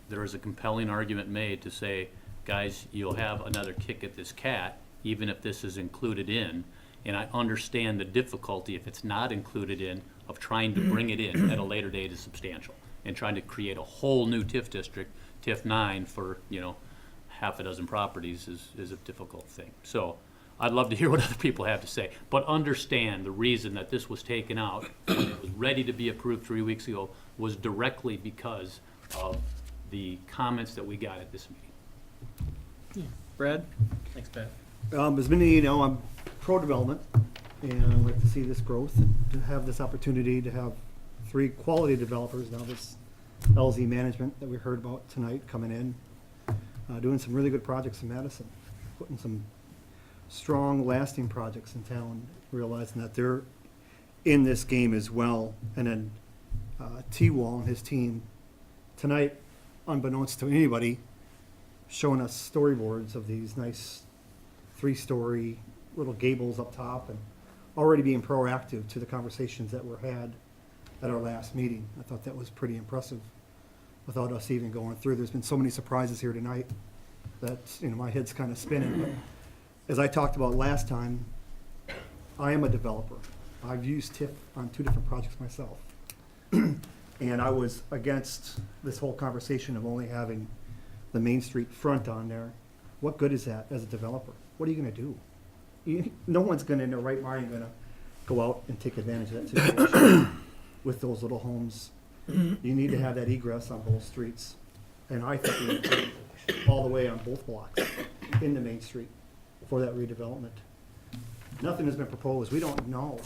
There is a compelling argument made to say, guys, you'll have another kick at this cat, even if this is included in, and I understand the difficulty, if it's not included in, of trying to bring it in at a later date is substantial, and trying to create a whole new TIF district, TIF 9 for, half a dozen properties is a difficult thing. So I'd love to hear what other people have to say, but understand the reason that this was taken out when it was ready to be approved 3 weeks ago was directly because of the comments that we got at this meeting. Brad? Thanks, Pat. As many of you know, I'm pro-development, and I'd like to see this growth, and to have this opportunity to have 3 quality developers, now this LZ management that we heard about tonight coming in, doing some really good projects in Madison, putting some strong, lasting projects in town, realizing that they're in this game as well. And then T-Wall and his team tonight, unbeknownst to anybody, showing us storyboards of these nice 3-story little gables up top, and already being proactive to the conversations that were had at our last meeting. I thought that was pretty impressive without us even going through. There's been so many surprises here tonight that, my head's kind of spinning. But as I talked about last time, I am a developer. I've used TIF on 2 different projects myself. And I was against this whole conversation of only having the Main Street front on there. What good is that as a developer? What are you going to do? No one's going to, in their right mind, going to go out and take advantage of that situation with those little homes. You need to have that egress on both streets. And I think we need to all the way on both blocks into Main Street for that redevelopment. Nothing has been proposed. We don't know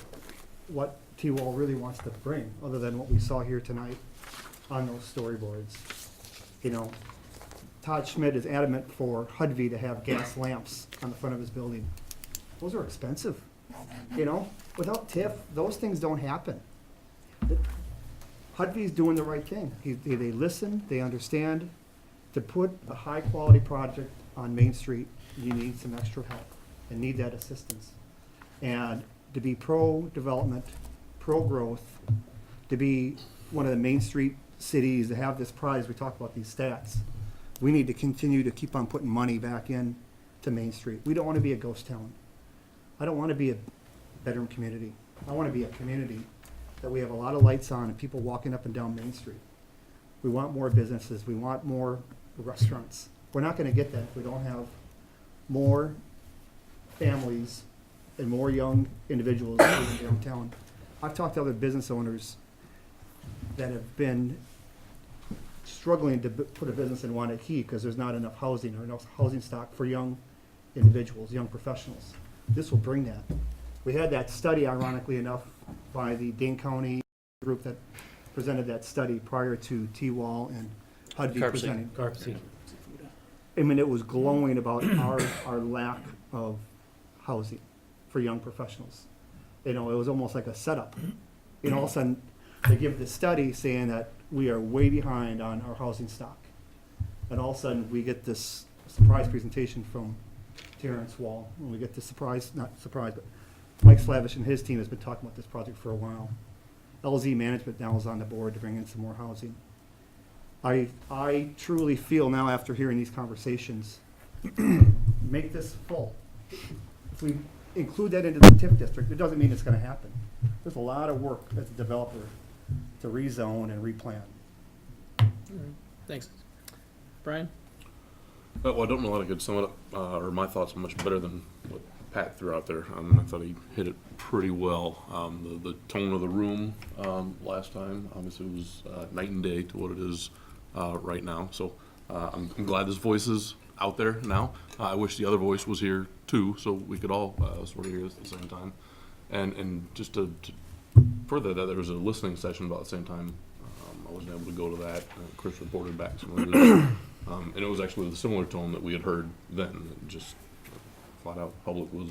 what T-Wall really wants to bring, other than what we saw here tonight on those storyboards. Todd Schmidt is adamant for Hudvee to have gas lamps on the front of his building. Those are expensive. Without TIF, those things don't happen. Hudvee's doing the right thing. They listen, they understand. To put a high-quality project on Main Street, you need some extra help and need that assistance. And to be pro-development, pro-growth, to be one of the Main Street cities, to have this prize, we talk about these stats, we need to continue to keep on putting money back in to Main Street. We don't want to be a ghost town. I don't want to be a bedroom community. I want to be a community that we have a lot of lights on and people walking up and down Main Street. We want more businesses. We want more restaurants. We're not going to get that if we don't have more families and more young individuals living downtown. I've talked to other business owners that have been struggling to put a business in Waunakee because there's not enough housing or enough housing stock for young individuals, young professionals. This will bring that. We had that study, ironically enough, by the Dane County group that presented that study prior to T-Wall and Hudvee presenting. I mean, it was glowing about our lack of housing for young professionals. It was almost like a setup. All of a sudden, they give the study saying that we are way behind on our housing stock. And all of a sudden, we get this surprise presentation from Terrence Wall. And we get this not surprise, but Mike Slavish and his team has been talking about this project for a while. LZ Management now is on the board to bring in some more housing. I truly feel now, after hearing these conversations, make this full. If we include that into the TIF district, it doesn't mean it's going to happen. There's a lot of work as a developer to rezone and replan. All right. Thanks. Brian? Well, I don't know how to sum it up, or my thoughts are much better than what Pat threw out there. I thought he hit it pretty well. The tone of the room last time, obviously, was night and day to what it is right now. So I'm glad this voice is out there now. I wish the other voice was here too, so we could all sort of hear this at the same time. And just to further that, there was a listening session about the same time. I wasn't able to go to that. Chris reported back some of it. And it was actually with a similar tone that we had heard then. Just flat out, public was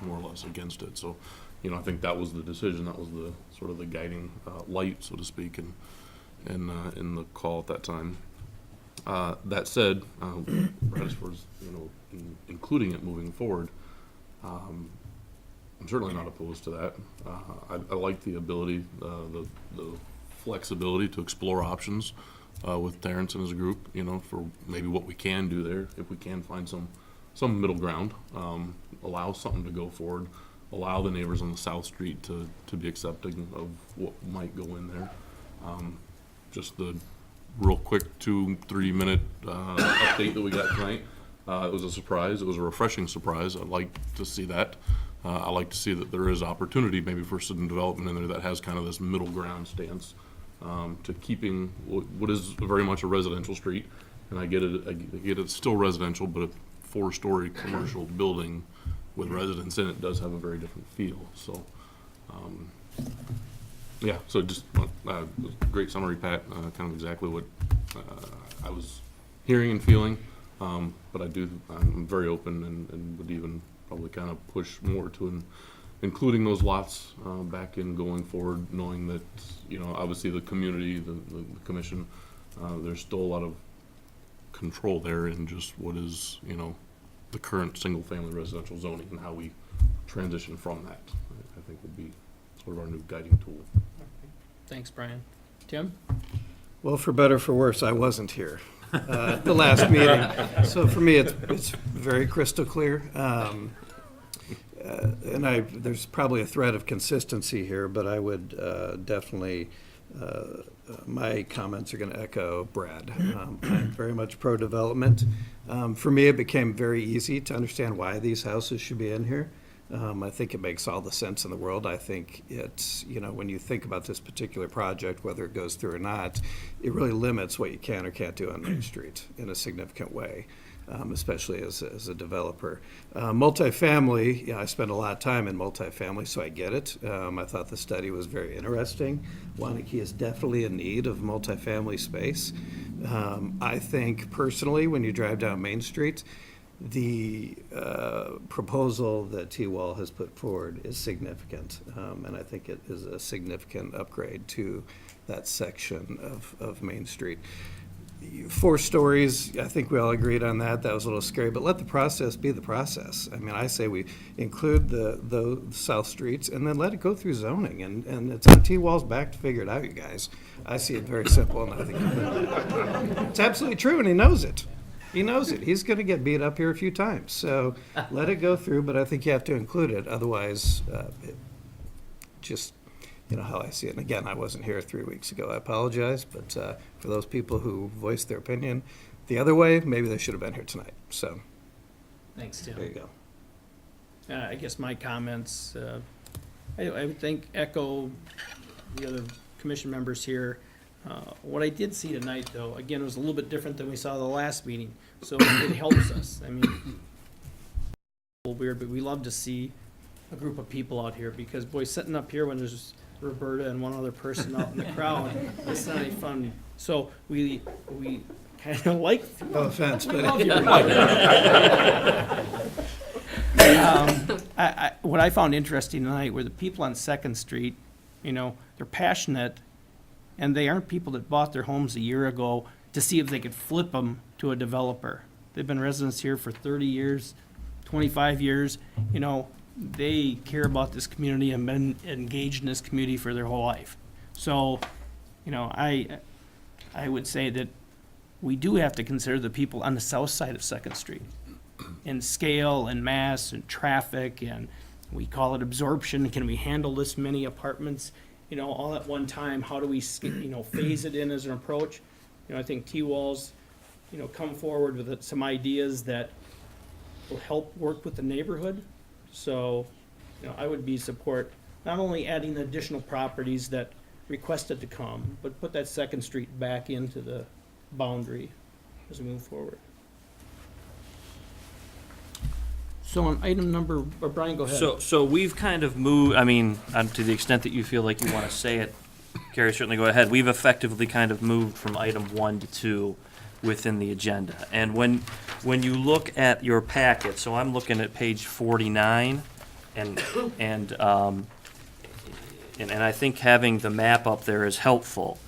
more or less against it. So, you know, I think that was the decision, that was the sort of the guiding light, so to speak, and in the call at that time. That said, right as far as, you know, including it moving forward, I'm certainly not opposed to that. I like the ability, the flexibility to explore options with Terrence and his group, you know, for maybe what we can do there, if we can find some middle ground, allow something to go forward, allow the neighbors on the South Street to be accepting of what might go in there. Just the real quick 2-3 minute update that we got tonight. It was a surprise. It was a refreshing surprise. I'd like to see that. I like to see that there is opportunity maybe for some development in there that has kind of this middle ground stance to keeping what is very much a residential street. And I get it, it's still residential, but a 4-story commercial building with residents in it does have a very different feel. So, yeah, so just great summary, Pat. Kind of exactly what I was hearing and feeling. But I'm very open and would even probably kind of push more to including those lots back in going forward, knowing that, you know, obviously the community, the commission, there's still a lot of control there in just what is, you know, the current single-family residential zoning and how we transition from that. I think would be sort of our new guiding tool. Thanks, Brian. Tim? Well, for better or for worse, I wasn't here at the last meeting. So for me, it's very crystal clear. And there's probably a thread of consistency here, but I would definitely, my comments are going to echo Brad. I'm very much pro-development. For me, it became very easy to understand why these houses should be in here. I think it makes all the sense in the world. I think it's, you know, when you think about this particular project, whether it goes through or not, it really limits what you can or can't do on Main Street in a significant way, especially as a developer. Multifamily, yeah, I spend a lot of time in multifamily, so I get it. I thought the study was very interesting. Waunakee is definitely in need of multifamily space. I think personally, when you drive down Main Street, the proposal that T-Wall has put forward is significant, and I think it is a significant upgrade to that section of Main Street. 4 stories, I think we all agreed on that. That was a little scary, but let the process be the process. I mean, I say we include the South Streets and then let it go through zoning, and it's on T-Wall's back to figure it out, you guys. I see it very simple, and I think it's absolutely true, and he knows it. He knows it. He's going to get beat up here a few times. So let it go through, but I think you have to include it. Otherwise, just, you know, how I see it. And again, I wasn't here 3 weeks ago. I apologize. But for those people who voiced their opinion the other way, maybe they should have been here tonight. So Thanks, Tim. there you go. I guess my comments, I would think echo the other commission members here. What I did see tonight, though, again, was a little bit different than we saw the last meeting, so it helps us. I mean, a little weird, but we love to see a group of people out here, because, boy, sitting up here when there's Roberta and one other person out in the crowd, it's not any fun. So we kind of like. No offense, but. What I found interesting tonight were the people on Second Street. You know, they're passionate. And they aren't people that bought their homes a year ago to see if they could flip them to a developer. They've been residents here for 30 years, 25 years. You know, they care about this community and been engaged in this community for their whole life. So, you know, I would say that we do have to consider the people on the south side of Second Street in scale and mass and traffic, and we call it absorption. Can we handle this many apartments, you know, all at one time? How do we, you know, phase it in as an approach? You know, I think T-Wall's, you know, come forward with some ideas that will help work with the neighborhood. So, you know, I would be support not only adding additional properties that requested to come, but put that Second Street back into the boundary as we move forward. So on item number, or Brian, go ahead. So we've kind of moved, I mean, to the extent that you feel like you want to say it, Carrie, certainly go ahead. We've effectively kind of moved from item 1 to 2 within the agenda. And when you look at your packet, so I'm looking at page 49, and I think having the map up there is helpful.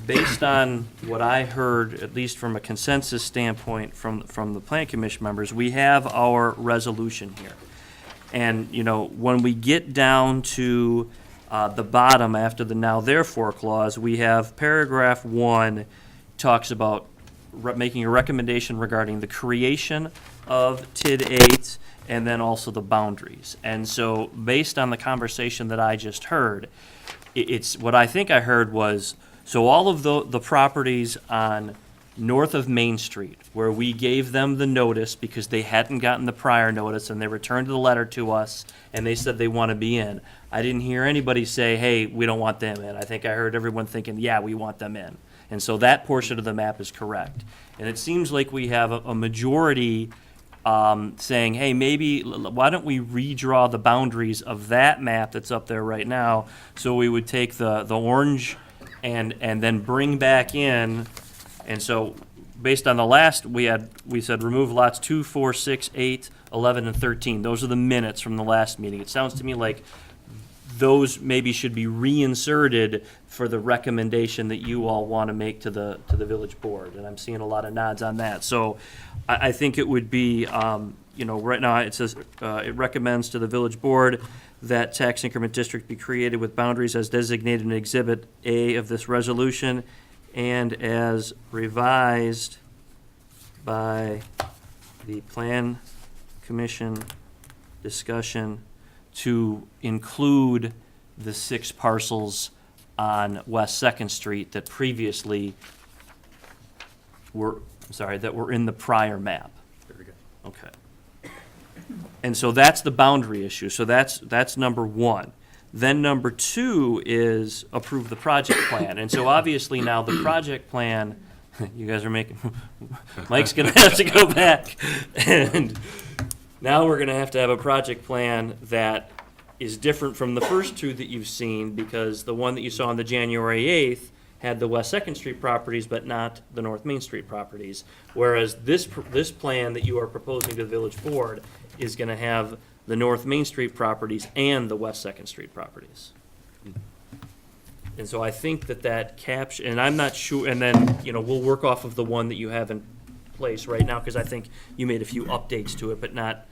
Based on what I heard, at least from a consensus standpoint from the Plan Commission members, we have our resolution here. And, you know, when we get down to the bottom after the now therefore clause, we have paragraph 1 talks about making a recommendation regarding the creation of TID 8 and then also the boundaries. And so based on the conversation that I just heard, it's what I think I heard was, so all of the properties on north of Main Street, where we gave them the notice because they hadn't gotten the prior notice and they returned the letter to us and they said they want to be in. I didn't hear anybody say, hey, we don't want them in. I think I heard everyone thinking, yeah, we want them in. And so that portion of the map is correct. And it seems like we have a majority saying, hey, maybe, why don't we redraw the boundaries of that map that's up there right now? So we would take the orange and then bring back in. And so, based on the last, we said remove lots 2, 4, 6, 8, 11, and 13. Those are the minutes from the last meeting. It sounds to me like those maybe should be reinserted for the recommendation that you all want to make to the village board. And I'm seeing a lot of nods on that. So I think it would be, right now it says it recommends to the village board that tax increment district be created with boundaries as designated in Exhibit A of this resolution and as revised by the Plan Commission discussion to include the 6 parcels on West Second Street that previously were in the prior map. Very good. Okay. And so that's the boundary issue. So that's number 1. Then number 2 is approve the project plan. And so obviously now the project plan, you guys are making, Mike's gonna have to go back. And now we're gonna have to have a project plan that is different from the first 2 that you've seen, because the one that you saw on the January 8th had the West Second Street properties, but not the North Main Street properties. Whereas this plan that you are proposing to the village board is gonna have the North Main Street properties and the West Second Street properties. And so I think that capture, and I'm not sure, and then, we'll work off of the one that you have in place right now, because I think you made a few updates to it, but not,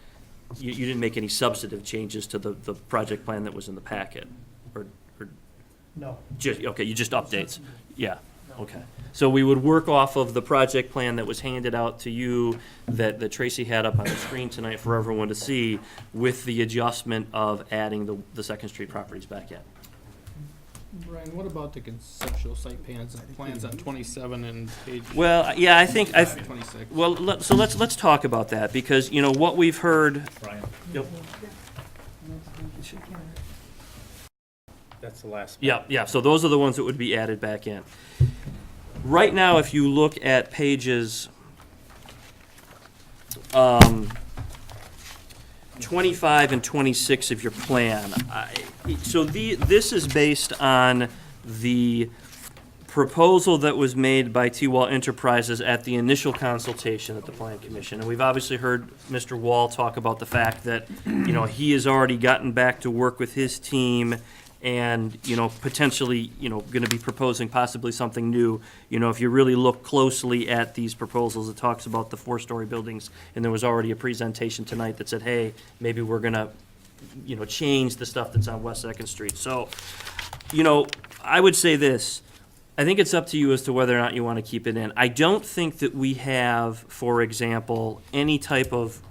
you didn't make any substantive changes to the project plan that was in the packet, or No. okay, you just updates, yeah, okay. So we would work off of the project plan that was handed out to you, that Tracy had up on the screen tonight for everyone to see, with the adjustment of adding the Second Street properties back in. Brian, what about the conceptual site plans on 27 and page? Well, yeah, I think, 26. well, let's talk about that, because, what we've heard. Brian. Yep. That's the last. Yeah, so those are the ones that would be added back in. Right now, if you look at pages 25 and 26 of your plan, this is based on the proposal that was made by T-Wall Enterprises at the initial consultation at the Plan Commission. And we've obviously heard Mr. Wall talk about the fact that, he has already gotten back to work with his team and, potentially, going to be proposing possibly something new. If you really look closely at these proposals, it talks about the 4-story buildings, and there was already a presentation tonight that said, hey, maybe we're going to, change the stuff that's on West Second Street. So, I would say this. I think it's up to you as to whether or not you want to keep it in. I don't think that we have, for example, any type of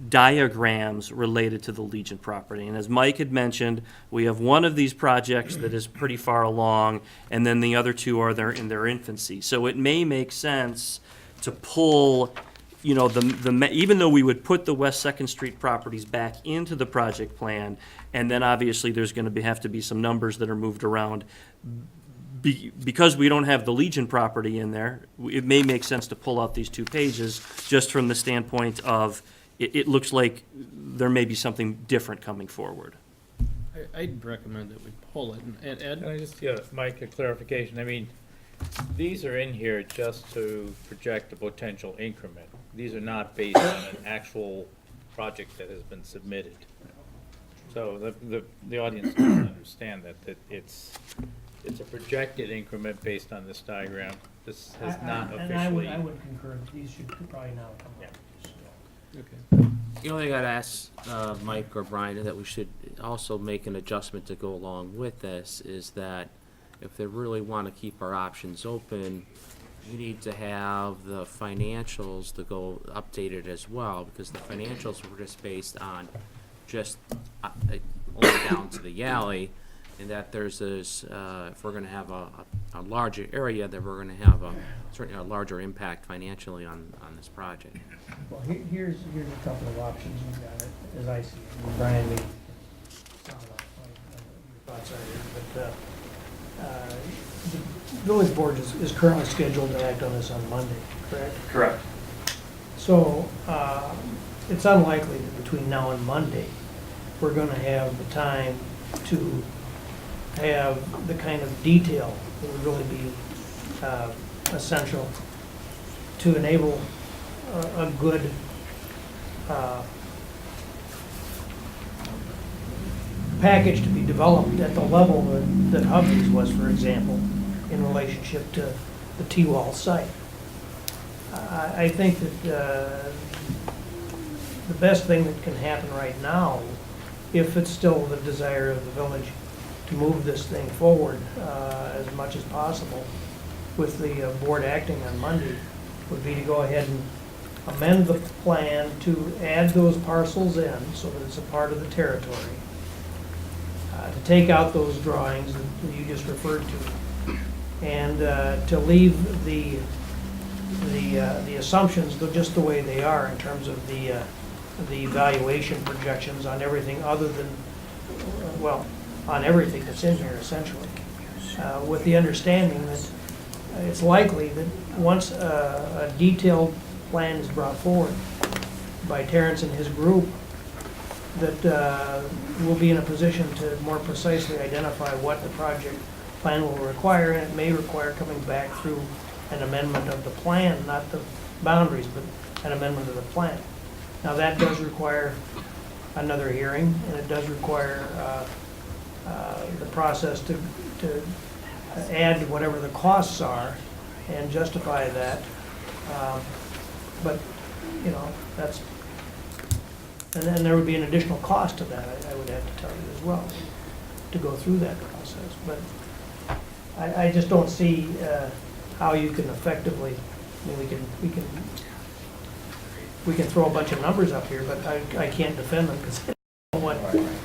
diagrams related to the Legion property. And as Mike had mentioned, we have one of these projects that is pretty far along, and then the other 2 are in their infancy. So it may make sense to pull, even though we would put the West Second Street properties back into the project plan, and then obviously there's going to have to be some numbers that are moved around. Because we don't have the Legion property in there, it may make sense to pull out these 2 pages just from the standpoint of it looks like there may be something different coming forward. I'd recommend that we pull it. And Ed? Can I just, Mike, a clarification? I mean, These are in here just to project a potential increment. These are not based on an actual project that has been submitted. So the audience can understand that it's a projected increment based on this diagram. This has not And officially. I would concur, that these should probably now come up. Okay. The only thing I'd ask Mike or Brian that we should also make an adjustment to go along with this is that if they really want to keep our options open, we need to have the financials to go updated as well, because the financials were just based on just only down to the alley, and that there's this, if we're gonna have a larger area, that we're gonna have certainly a larger impact financially on this project. Well, here's a couple of options we've got, as I see it. And Brian, maybe sound off your thoughts are here, but the village board is currently scheduled to act on this on Monday, correct? Correct. So, it's unlikely that between now and Monday, we're gonna have the time to have the kind of detail that would really be essential to enable a good package to be developed at the level that Hubby's was, for example, in relationship to the T-Wall site. I think that the best thing that can happen right now, if it's still the desire of the village to move this thing forward as much as possible, with the board acting on Monday, would be to go ahead and amend the plan to add those parcels in so that it's a part of the territory. To take out those drawings that you just referred to, and to leave the assumptions just the way they are in terms of the valuation projections on everything other than, well, on everything that's in here essentially, with the understanding that it's likely that once a detailed plan is brought forward by Terrence and his group, that we'll be in a position to more precisely identify what the project plan will require, and it may require coming back through an amendment of the plan, not the boundaries, but an amendment of the plan. Now, that does require another hearing, and it does require the process to add whatever the costs are and justify that. But, you know, that's, and then there would be an additional cost to that, I would have to tell you as well, to go through that process. But I just don't see how you can effectively, I mean, we can throw a bunch of numbers up here, but I can't defend them because I don't know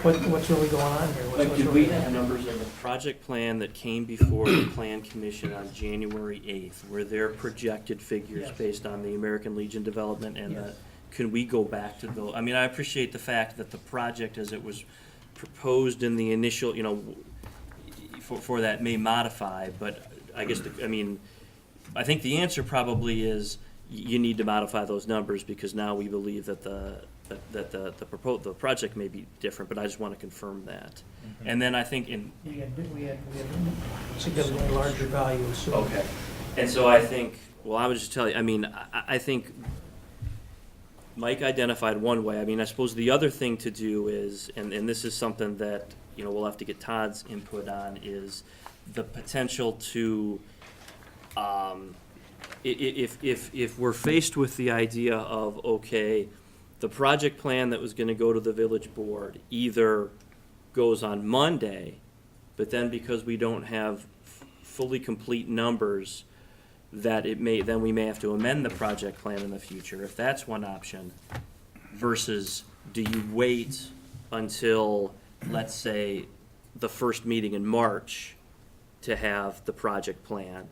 what's really going on here. Like, did we have numbers of the project plan that came before the Plan Commission on January 8th? Were there projected figures based on the American Legion development and the, can we go back to those? I mean, I appreciate the fact that the project as it was proposed in the initial, you know, for that may modify, but I guess, I think the answer probably is you need to modify those numbers because now we believe that the project may be different, but I just want to confirm that. Mm-hmm. And then I think We had significantly larger values, so. okay. And so I think, well, I would just tell you, I mean, I think Mike identified one way. I mean, I suppose the other thing to do is, and this is something that, you know, we'll have to get Todd's input on, is the potential to, if we're faced with the idea of, okay, the project plan that was gonna go to the village board either goes on Monday, but then because we don't have fully complete numbers, that then we may have to amend the project plan in the future, if that's one option, versus do you wait until, let's say, the first meeting in March to have the project plan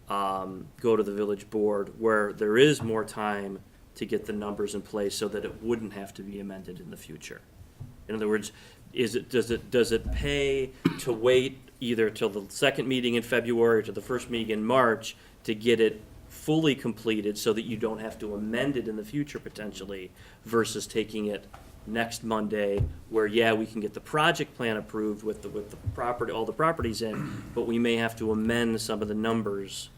go to the village board, where there is more time to get the numbers in place so that it wouldn't have to be amended in the future. In other words, does it pay to wait either till the second meeting in February or to the first meeting in March to get it fully completed so that you don't have to amend it in the future potentially, versus taking it next Monday, where, yeah, we can get the project plan approved with the property, all the properties in, but we may have to amend some of the numbers.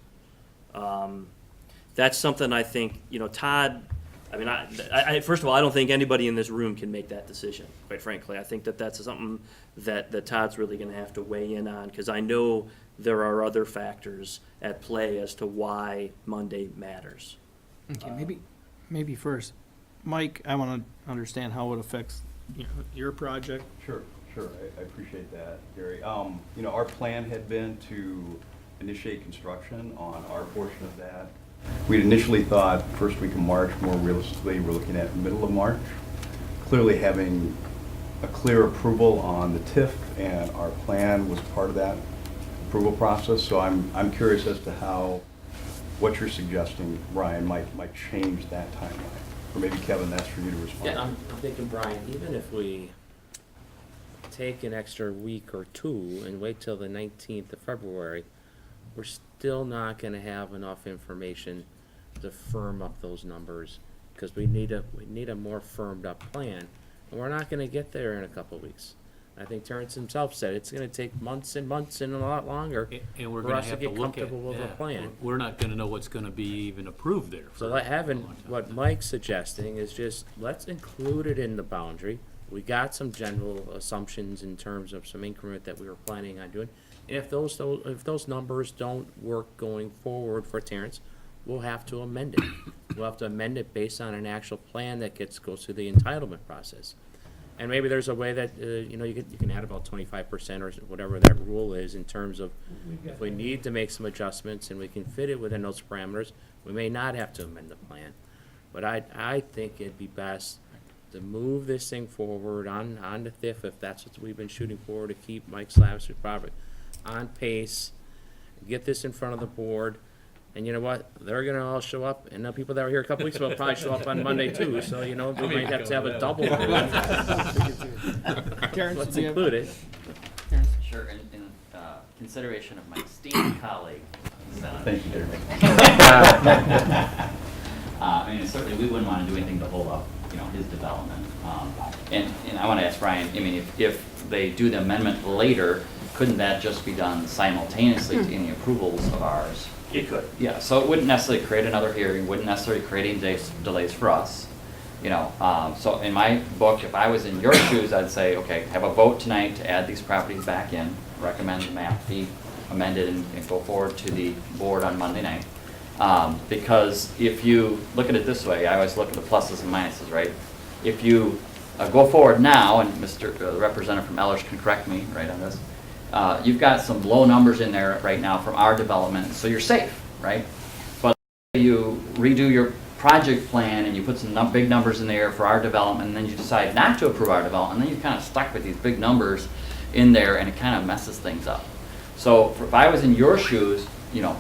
That's something I think, Todd, I mean, I first of all, I don't think anybody in this room can make that decision, quite frankly. I think that that's something that Todd's really gonna have to weigh in on, because I know there are other factors at play as to why Monday matters. Okay, maybe first, Mike, I want to understand how it affects, your project. Sure, I appreciate that, Gary. Our plan had been to initiate construction on our portion of that. We'd initially thought first week of March. More realistically, we're looking at middle of March. Clearly having a clear approval on the TIF and our plan was part of that approval process. So I'm curious as to how what you're suggesting, Brian, might change that timeline. Or maybe Kevin, that's for you to respond. Yeah, I'm thinking, Brian, even if we take an extra week or two and wait till the 19th of February, we're still not gonna have enough information to firm up those numbers, because we need a more firmed up plan, and we're not gonna get there in a couple of weeks. I think Terrence himself said it's gonna take months and months and a lot longer And we're for gonna us to have to get look at, comfortable with a plan. we're not gonna know what's gonna be even approved there. So for like a having, long time. what Mike's suggesting is just, let's include it in the boundary. We got some general assumptions in terms of some increment that we were planning on doing. And if those numbers don't work going forward for Terrence, we'll have to amend it. We'll have to amend it based on an actual plan that goes through the entitlement process. And maybe there's a way that, you can add about 25% or whatever that rule is in terms of, if we need to make some adjustments and we can fit it within those parameters, we may not have to amend the plan. But I think it'd be best to move this thing forward on the TIF, if that's what we've been shooting for, to keep Mike Slavich's project on pace, get this in front of the board. And you know what? They're gonna all show up, and the people that were here a couple weeks ago will probably show up on Monday too, so, we might have to have a double. Terrence, Let's do you have- include it. Sure, in consideration of my esteemed colleague, Senator. Thank you, Jeremy. I mean, certainly we wouldn't want to do anything to hold up, his development. And I want to ask Brian, I mean, if they do the amendment later, couldn't that just be done simultaneously to any approvals of ours? It could. Yeah, so it wouldn't necessarily create another hearing, wouldn't necessarily create any delays for us. So in my book, if I was in your shoes, I'd say, okay, have a vote tonight to add these properties back in, recommend the map be amended and go forward to the board on Monday night. Because if you look at it this way, I always look at the pluses and minuses, right? If you go forward now, and the representative from Ellers can correct me right on this, you've got some low numbers in there right now from our development, so you're safe, right? But you redo your project plan and you put some big numbers in there for our development, and then you decide not to approve our development, and then you're kind of stuck with these big numbers in there, and it kind of messes things up. So if I was in your shoes,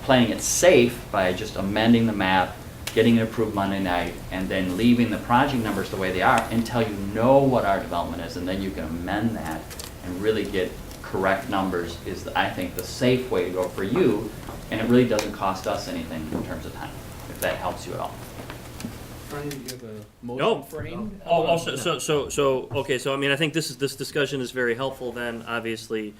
playing it safe by just amending the map, getting it approved Monday night, and then leaving the project numbers the way they are until you know what our development is, and then you can amend that and really get correct numbers is, I think, the safe way to go for you, and it really doesn't cost us anything in terms of time, if that helps you at all. Brian, do you have a No. motion framed? Okay, so I mean, I think this discussion is very helpful then, obviously,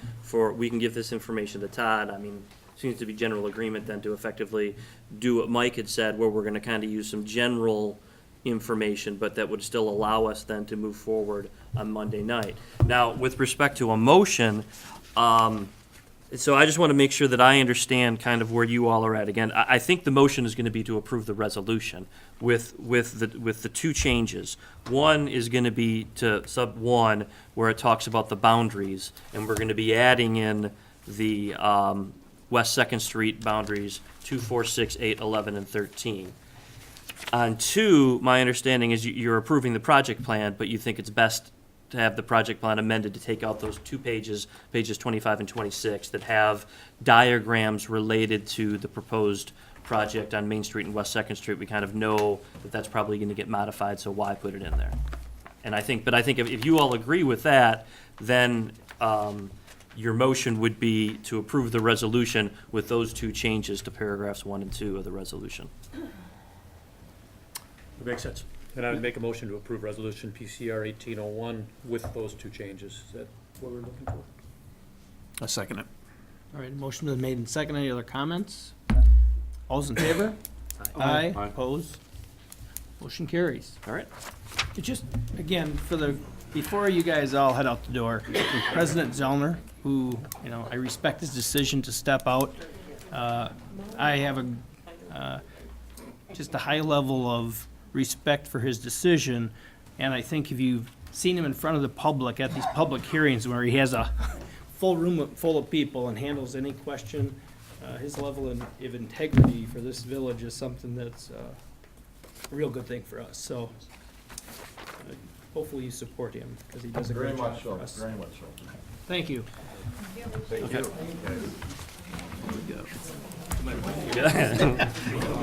we can give this information to Todd. I mean, seems to be general agreement then to effectively do what Mike had said, where we're gonna kind of use some general information, but that would still allow us then to move forward on Monday night. Now, with respect to a motion, so I just want to make sure that I understand kind of where you all are at. Again, I think the motion is going to be to approve the resolution with the two changes. One is going to be to sub 1, where it talks about the boundaries, and we're going to be adding in the West 2nd Street boundaries 2, 4, 6, 8, 11, and 13. On 2, my understanding is you're approving the project plan, but you think it's best to have the project plan amended to take out those 2 pages 25 and 26, that have diagrams related to the proposed project on Main Street and West 2nd Street. We kind of know that that's probably going to get modified, so why put it in there? And I think if you all agree with that, then your motion would be to approve the resolution with those 2 changes to paragraphs 1 and 2 of the resolution. That makes sense. And I would make a motion to approve resolution PCR 1801 with those two changes. Is that what we're looking for? I second it. All right, motion been made and second. Any other comments? All's in favor? Aye. Opposed? Motion carries. All right. It just, again, before you guys all head out the door, President Zellner, who, I respect his decision to step out. I have just a high level of respect for his decision, and I think if you've seen him in front of the public at these public hearings where he has a full room full of people and handles any question, his level of integrity for this village is something that's a real good thing for us. So hopefully you support him because he does a great job for us. Very much so. Thank you.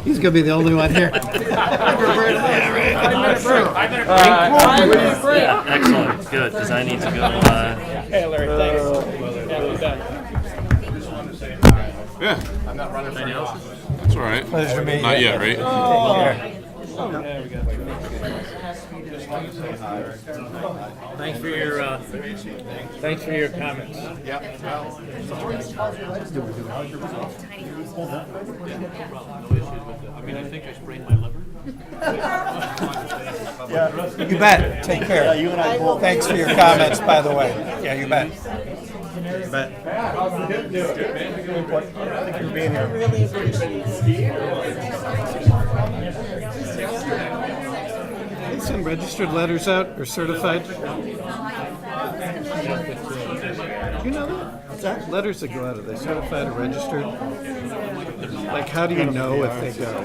He's gonna be the only one here. Excellent, good, because I need to go, Hey, Larry, thanks. Yeah, we're done. Yeah. I'm not running for anything. That's all right. Not yet, right? There we go. Thanks for your comments. I mean, I think I sprained my liver. You bet. Take care. You and I Thanks for your comments, by the way. Yeah, you bet. You bet. Thank you for being here. Really appreciate it. Send registered letters out or certified? You know that? What's that? Letters that go out, are they certified or registered? Like, how do you know if they go?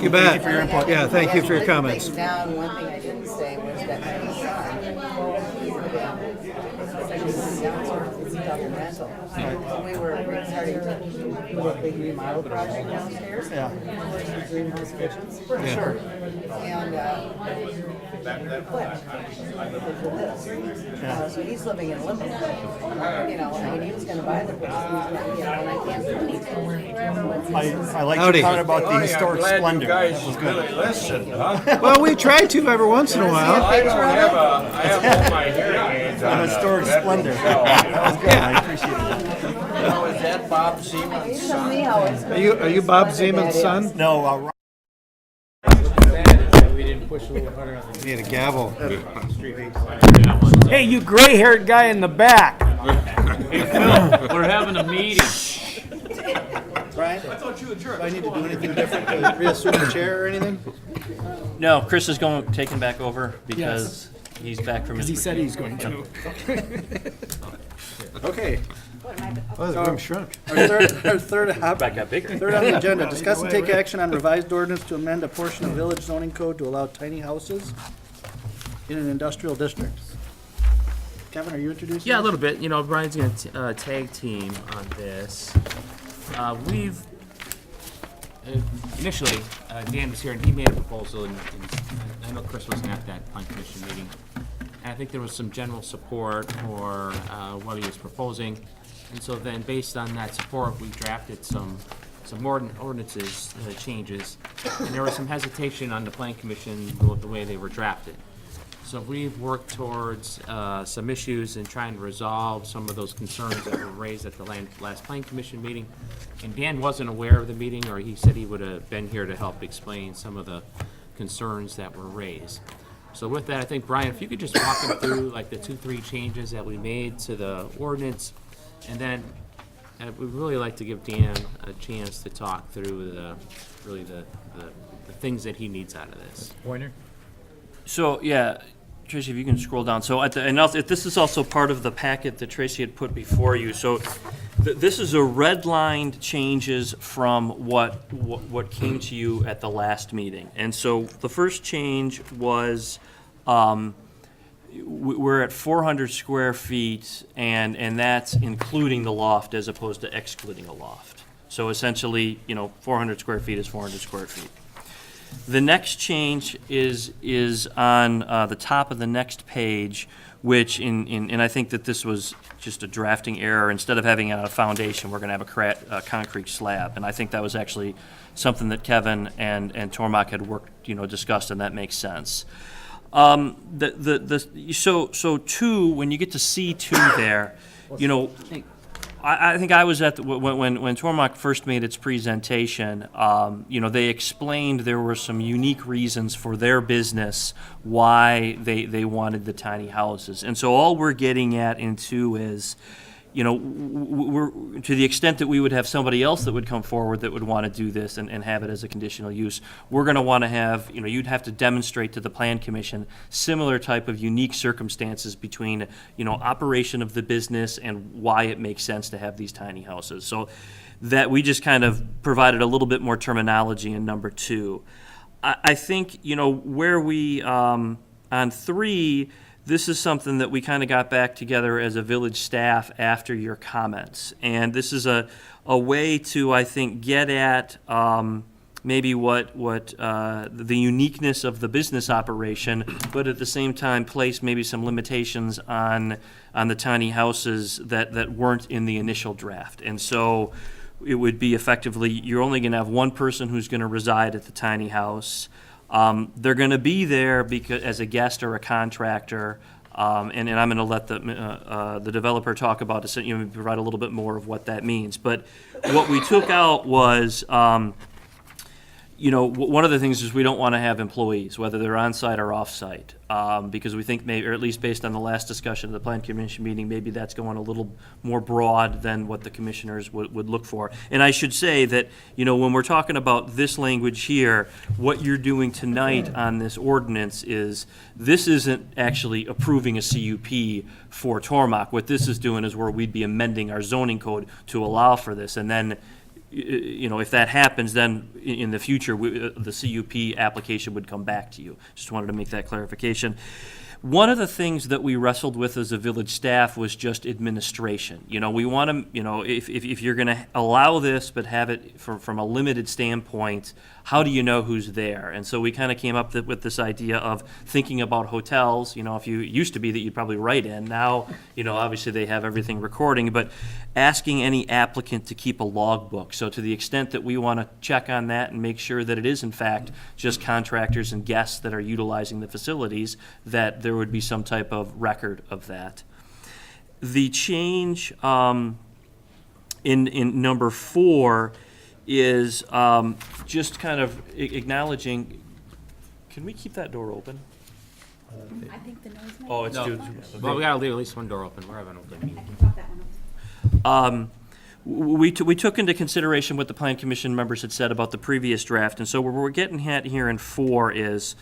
You bet. Thank you for your input. Yeah, thank you for your comments. Down, one thing I didn't say was that my son, it's governmental. When we were starting to do a big remodel project downstairs. Yeah. Greenhouse kitchens. Yeah. Sure. And, so he's living in limbo. I mean, he was gonna buy the place, and I can't do anything. I like Howdy. your comment about the historic splendor. That was good. Listen, huh? Well, we try to every once in a while. I have all my hearing aids on. The historic splendor. That was good. I appreciate it. Is that Bob Seaman's son? Are you Bob Zeman's son? No, We didn't push a little harder on the. Need a gavel. Hey, you gray-haired guy in the back. Hey, Phil, we're having a meeting. Brian, do I need to do anything different to reassume the chair or anything? no, Chris is taking back over because he's back from his. Because he said he's going to. Okay. Oh, the room shrunk. Our third Back got bigger. Third on the agenda, discuss and take action on revised ordinance to amend a portion of village zoning code to allow tiny houses in an industrial district. Kevin, are you introducing? Yeah, a this? little bit. Brian's gonna tag team on this. We've initially Dan was here and he made a proposal, and I know Chris wasn't at that plan commission meeting. And I think there was some general support for what he was proposing, and so then based on that support, we drafted some ordinances changes, and there was some hesitation on the plan commission the way they were drafted. So we've worked towards some issues and trying to resolve some of those concerns that were raised at the last plan commission meeting. And Dan wasn't aware of the meeting, or he said he would have been here to help explain some of the concerns that were raised. So with that, I think, Brian, if you could just walk them through like the 2-3 changes that we made to the ordinance, and then we'd really like to give Dan a chance to talk through the things that he needs out of this. Pointer? So, yeah, Tracy, if you can scroll down. So, this is also part of the packet that Tracy had put before you. So, this is a redlined changes from what came to you at the last meeting. And so, the first change was we're at 400 square feet, and that's including the loft as opposed to excluding a loft. So, essentially, 400 square feet is 400 square feet. The next change is on the top of the next page, which and I think that this was just a drafting error. Instead of having a foundation, we're going to have a concrete slab. And I think that was actually something that Kevin and Tormach had discussed, and that makes sense. So two, when you get to C2 there, I think I was at when Tormach first made its presentation. They explained there were some unique reasons for their business why they wanted the tiny houses, and so all we're getting at in two is, we're to the extent that we would have somebody else that would come forward that would want to do this and have it as a conditional use, we're going to want to have, you'd have to demonstrate to the Plan Commission similar type of unique circumstances between, operation of the business and why it makes sense to have these tiny houses. So that we just kind of provided a little bit more terminology in number two. I think, where we, on three, this is something that we kind of got back together as a village staff after your comments. And this is a way to, I think, get at maybe what the uniqueness of the business operation, but at the same time place maybe some limitations on the tiny houses that weren't in the initial draft. And so it would be effectively, you're only going to have one person who's going to reside at the tiny house. They're going to be there because as a guest or a contractor, and I'm going to let the developer talk about it, provide a little bit more of what that means. But what we took out was, one of the things is we don't want to have employees, whether they're on-site or off-site, because we think maybe, or at least based on the last discussion of the Plan Commission meeting, maybe that's going a little more broad than what the commissioners would look for. And I should say that, when we're talking about this language here, what you're doing tonight on this ordinance is, this isn't actually approving a CUP for Tormach. What this is doing is where we'd be amending our zoning code to allow for this, and then if that happens, then in the future, the CUP application would come back to you. Just wanted to make that clarification. One of the things that we wrestled with as a village staff was just administration. We want to, if you're going to allow this but have it from a limited standpoint, how do you know who's there? And so we kind of came up with this idea of thinking about hotels. If you used to be that you'd probably write in. Now, obviously they have everything recording, but asking any applicant to keep a logbook. So to the extent that we want to check on that and make sure that it is in fact just contractors and guests that are utilizing the facilities, that there would be some type of record of that. The change in number 4 is just kind of acknowledging, can we keep that door open? I think the noise might. Oh, it's No. due. Well, we gotta leave at least one door open. We're having an open I meeting. can pop that one up. We took into consideration what the Plan Commission members had said about the previous draft, and so what we're getting at here in 4 is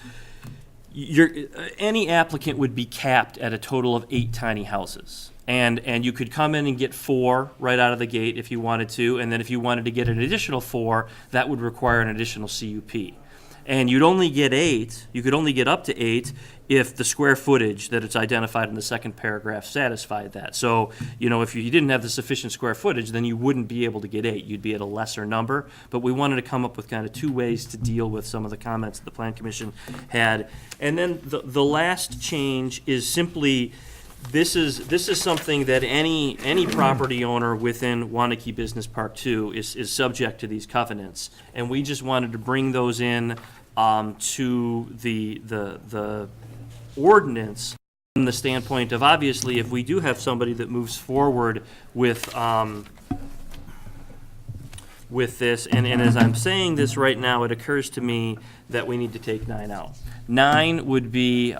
any applicant would be capped at a total of 8 tiny houses. And you could come in and get 4 right out of the gate if you wanted to, and then if you wanted to get an additional 4, that would require an additional CUP. And you'd only get 8, you could only get up to 8 if the square footage that it's identified in the second paragraph satisfied that. So, if you didn't have the sufficient square footage, then you wouldn't be able to get 8. You'd be at a lesser number. But we wanted to come up with kind of 2 ways to deal with some of the comments that the Plan Commission had. And then the last change is simply, this is something that any property owner within Waunakee Business Park 2 is subject to these covenants. And we just wanted to bring those in to the ordinance from the standpoint of, obviously, if we do have somebody that moves forward with this, and as I'm saying this right now, it occurs to me that we need to take 9 out. 9 would be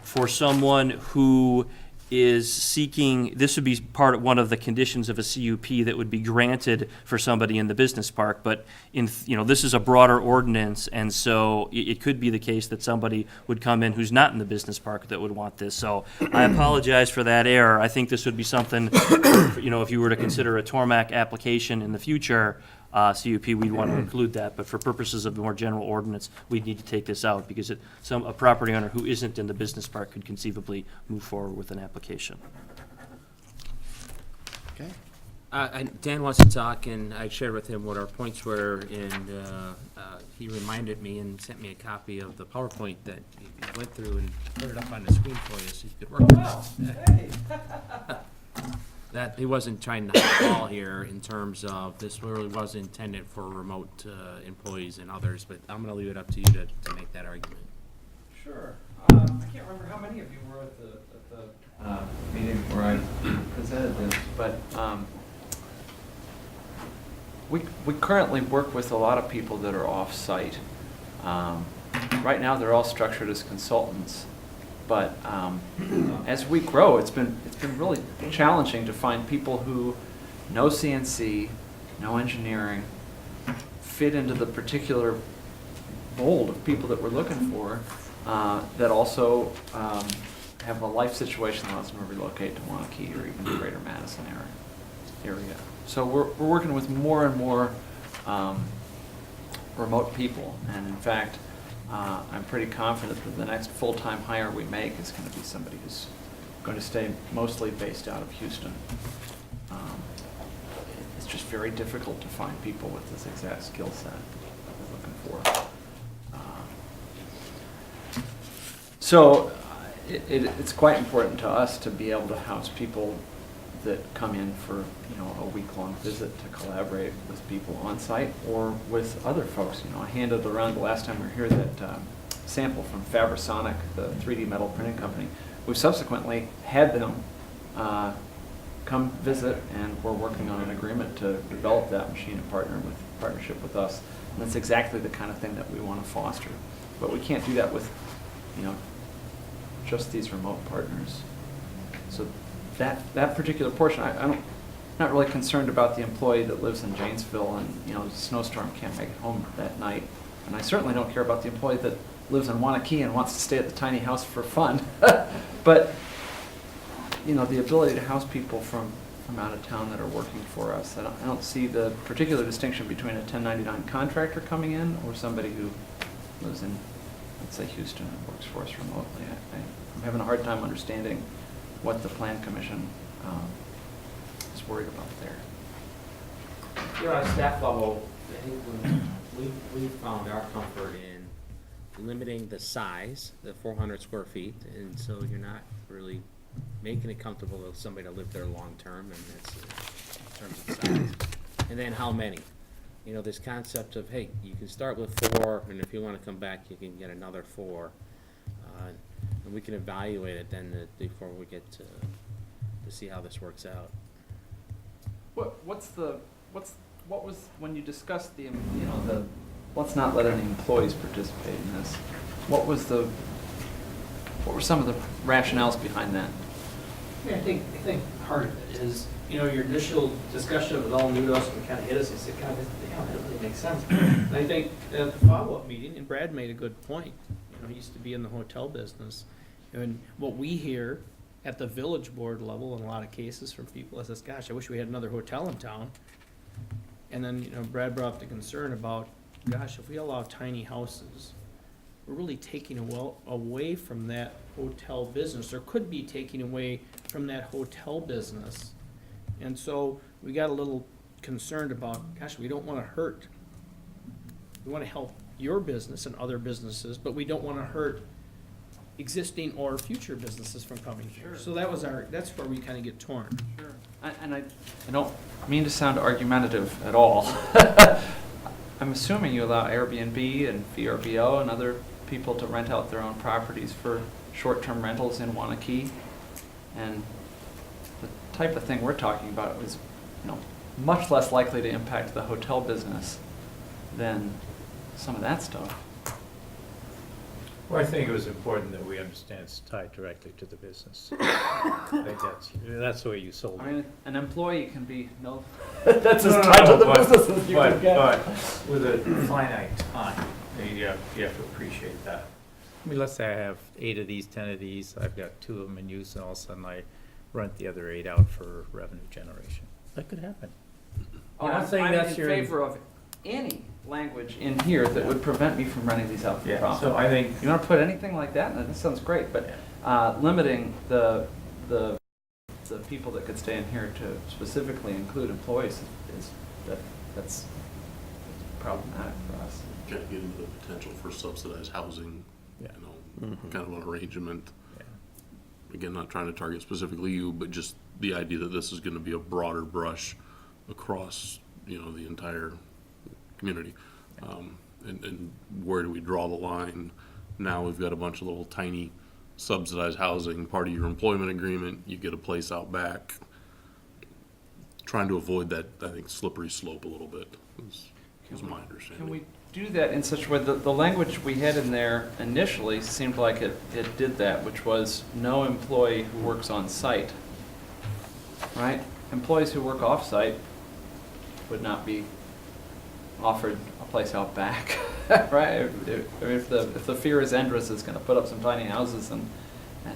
for someone who is seeking, this would be one of the conditions of a CUP that would be granted for somebody in the business park, but this is a broader ordinance, and so it could be the case that somebody would come in who's not in the business park that would want this. So I apologize for that error. I think this would be something, if you were to consider a Tormach application in the future, CUP, we'd want to include that, but for purposes of the more general ordinance, we'd need to take this out, because a property owner who isn't in the business park could conceivably move forward with an application. Okay. Dan wants to talk, and I shared with him what our points were, and he reminded me and sent me a copy of the PowerPoint that he went through and put it up on the screen for you so you could work with it. That he wasn't trying to hide the ball here in terms of this really was intended for remote employees and others, but I'm going to leave it up to you to make that argument. Sure. I can't remember how many of you were at the meeting where I presented this, but we currently work with a lot of people that are off-site. Right now, they're all structured as consultants, but as we grow, it's been really challenging to find people who know CNC, know engineering, fit into the particular mold of people that we're looking for, that also have a life situation that allows them to relocate to Waunakee or even the greater Madison area. So we're working with more and more remote people, and in fact, I'm pretty confident that the next full-time hire we make is going to be somebody who's going to stay mostly based out of Houston. It's just very difficult to find people with this exact skill set that we're looking for. So it's quite important to us to be able to house people that come in for a week-long visit to collaborate with people on site or with other folks. I handed around the last time we were here that sample from Fabrisonic, the 3D metal printing company. We've subsequently had them come visit, and we're working on an agreement to develop that machine in partnership with us. And that's exactly the kind of thing that we want to foster. But we can't do that with just these remote partners. So that particular portion, I'm not really concerned about the employee that lives in Janesville and a snowstorm can't make it home that night. And I certainly don't care about the employee that lives in Waunakee and wants to stay at the tiny house for fun. But the ability to house people from out of town that are working for us, I don't see the particular distinction between a 1099 contractor coming in or somebody who lives in, let's say, Houston and works for us remotely. I'm having a hard time understanding what the Plan Commission is worried about there. On a staff level, I think we've found our comfort in limiting the size, the 400 square feet, and so you're not really making it comfortable with somebody to live there long term, and that's in terms of size. And then how many? This concept of, hey, you can start with 4, and if you want to come back, you can get another 4. And we can evaluate it then before we get to see how this works out. What was when you discussed the let's not let any employees participate in this? What were some of the rationales behind that? I think part of it is, your initial discussion of it all new to us and kind of hit us and said, God, that really makes sense. And I think at the follow-up meeting, and Brad made a good point, he used to be in the hotel business, and what we hear at the village board level in a lot of cases from people is, gosh, I wish we had another hotel in town. And then, Brad brought up the concern about, gosh, if we allow tiny houses, we're really taking away from that hotel business, or could be taking away from that hotel business. And so we got a little concerned about, gosh, we don't want to hurt. We want to help your business and other businesses, but we don't want to hurt existing or future businesses from coming here. So that's where we kind of get torn. Sure. And I don't mean to sound argumentative at all. I'm assuming you allow Airbnb and VRBO and other people to rent out their own properties for short-term rentals in Waunakee. And the type of thing we're talking about is, much less likely to impact the hotel business than some of that stuff. Well, I think it was important that we understand it's tied directly to the business. I think that's the way you sold it. I mean, an employee can be that's as tied to the business as you can get. But with a finite time, you have to appreciate that. I mean, let's say I have 8 of these, 10 of these, I've got 2 of them in use, and all of a sudden I rent the other 8 out for revenue generation. That could happen. I'm in favor of any language in here that would prevent me from renting these out for profit. So I think you want to put anything like that, that sounds great, but limiting the the people that could stay in here to specifically include employees that's problematic for us. Kind of get into the potential for subsidized housing, you know, kind of an arrangement. Again, not trying to target specifically you, but just the idea that this is gonna be a broader brush across, you know, the entire community. And where do we draw the line? Now we've got a bunch of little tiny subsidized housing, part of your employment agreement, you get a place out back. Trying to avoid that, I think, slippery slope a little bit, is my understanding. Can we do that in such a way, the language we had in there initially seemed like it did that, which was no employee who works on site, right? Employees who work off-site would not be offered a place out back, right? If the fear is Endress is gonna put up some tiny houses and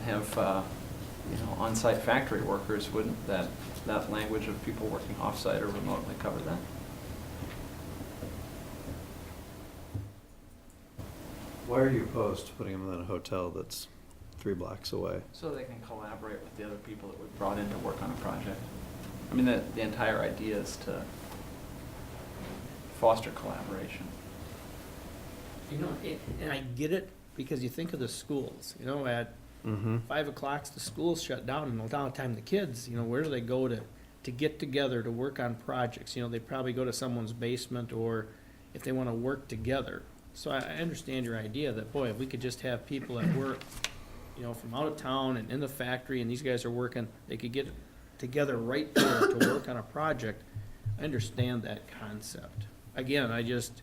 have, you know, on-site factory workers, wouldn't that language of people working off-site or remotely cover that? Why are you opposed to putting them in a hotel that's 3 blocks away? So they can collaborate with the other people that we've brought in to work on a project. I mean, the entire idea is to foster collaboration. You know, and I get it, because you think of the schools, you know, at 5 o'clock, the schools shut down, and a lot of time the kids, you know, where do they go to get together to work on projects? You know, they probably go to someone's basement, or if they want to work together. So I understand your idea that, boy, if we could just have people at work, you know, from out of town and in the factory, and these guys are working, they could get together right there to work on a project. I understand that concept. Again, I just,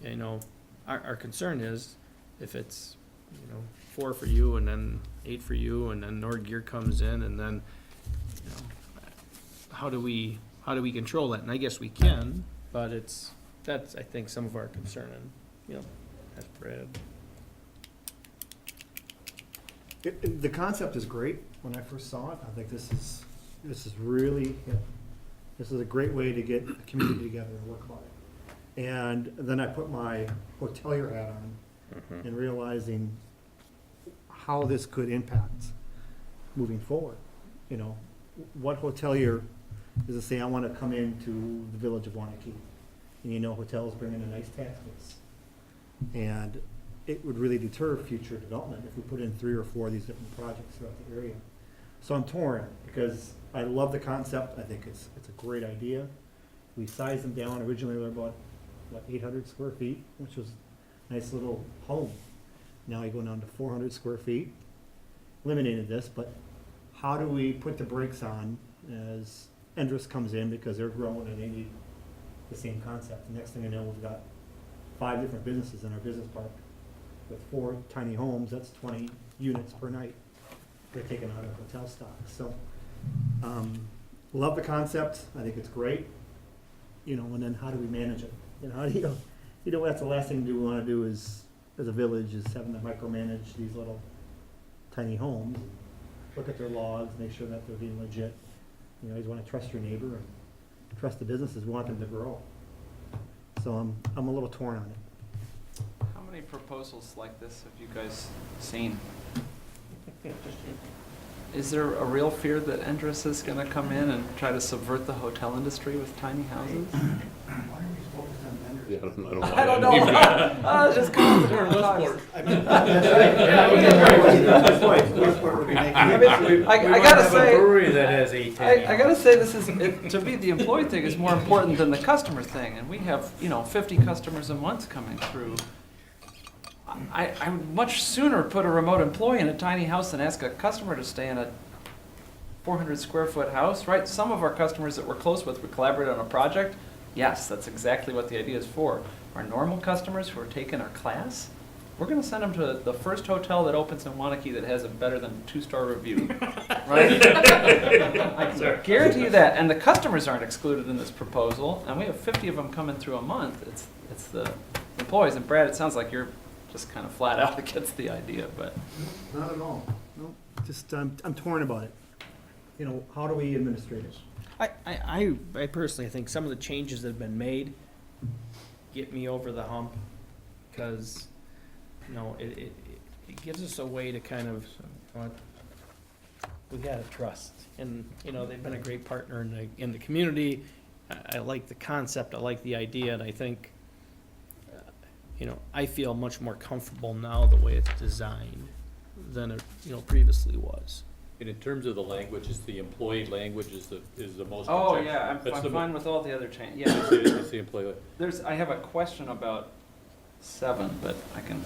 you know, our concern is if it's, you know, 4 for you and then 8 for you, and then Nordgear comes in, and then, you know, how do we control that? And I guess we can, but that's I think some of our concern, and, you know, that's Brad. The concept is great. When I first saw it, I think this is really, this is a great way to get the community together and work on it. And then I put my hotelier hat on and realizing how this could impact moving forward. You know, what hotelier is to say, I want to come into the village of Waunakee? And you know, hotels bring in a nice tax base. And it would really deter future development if we put in 3 or 4 of these different projects throughout the area. So I'm torn, because I love the concept. I think it's a great idea. We sized them down. Originally, they were about, 800 square feet, which was a nice little home. Now you're going down to 400 square feet. Eliminated this, but how do we put the brakes on as Endress comes in, because they're growing and they need the same concept. The next thing I know, we've got 5 different businesses in our business park with 4 tiny homes. That's 20 units per night. They're taking out of hotel stock. So, love the concept. I think it's great. You know, and then how do we manage it? You know, how do you know, that's the last thing we want to do is, as a village, is having to micromanage these little tiny homes. Look at their logs, make sure that they're being legit. You know, you want to trust your neighbor and trust the businesses. We want them to grow. So I'm a little torn on it. How many proposals like this have you guys seen? Is there a real fear that Endress is going to come in and try to subvert the hotel industry with tiny houses? Yeah, I don't know. I was just calling the I gotta say, brewery that has 8 I gotta say, this is, to me, the employee thing is more important than the customer thing, and we have, you know, 50 customers a month coming through. I would much sooner put a remote employee in a tiny house than ask a customer to stay in a 400 square foot house, right? Some of our customers that we're close with, we collaborate on a project. Yes, that's exactly what the idea is for. Our normal customers who are taking our class, we're going to send them to the first hotel that opens in Waunakee that has a better than 2-star review. Right? I guarantee you that. And the customers aren't excluded in this proposal. And we have 50 of them coming through a month. It's the employees. And Brad, it sounds like you're just kind of flat out against the idea, but. Not at all. No, just I'm torn about it. You know, how do we administrate it? I personally think some of the changes that have been made get me over the hump, because, you know, it gives us a way to kind of, we gotta trust. And, you know, they've been a great partner in the community. I like the concept, I like the idea, and I think, you know, I feel much more comfortable now the way it's designed than it, you know, previously was. And in terms of the language, is the employee language is the most. Oh, objective. yeah, That's I'm fine with all the other changes. It's Yeah. it's the employee. I have a question about 7, but I can.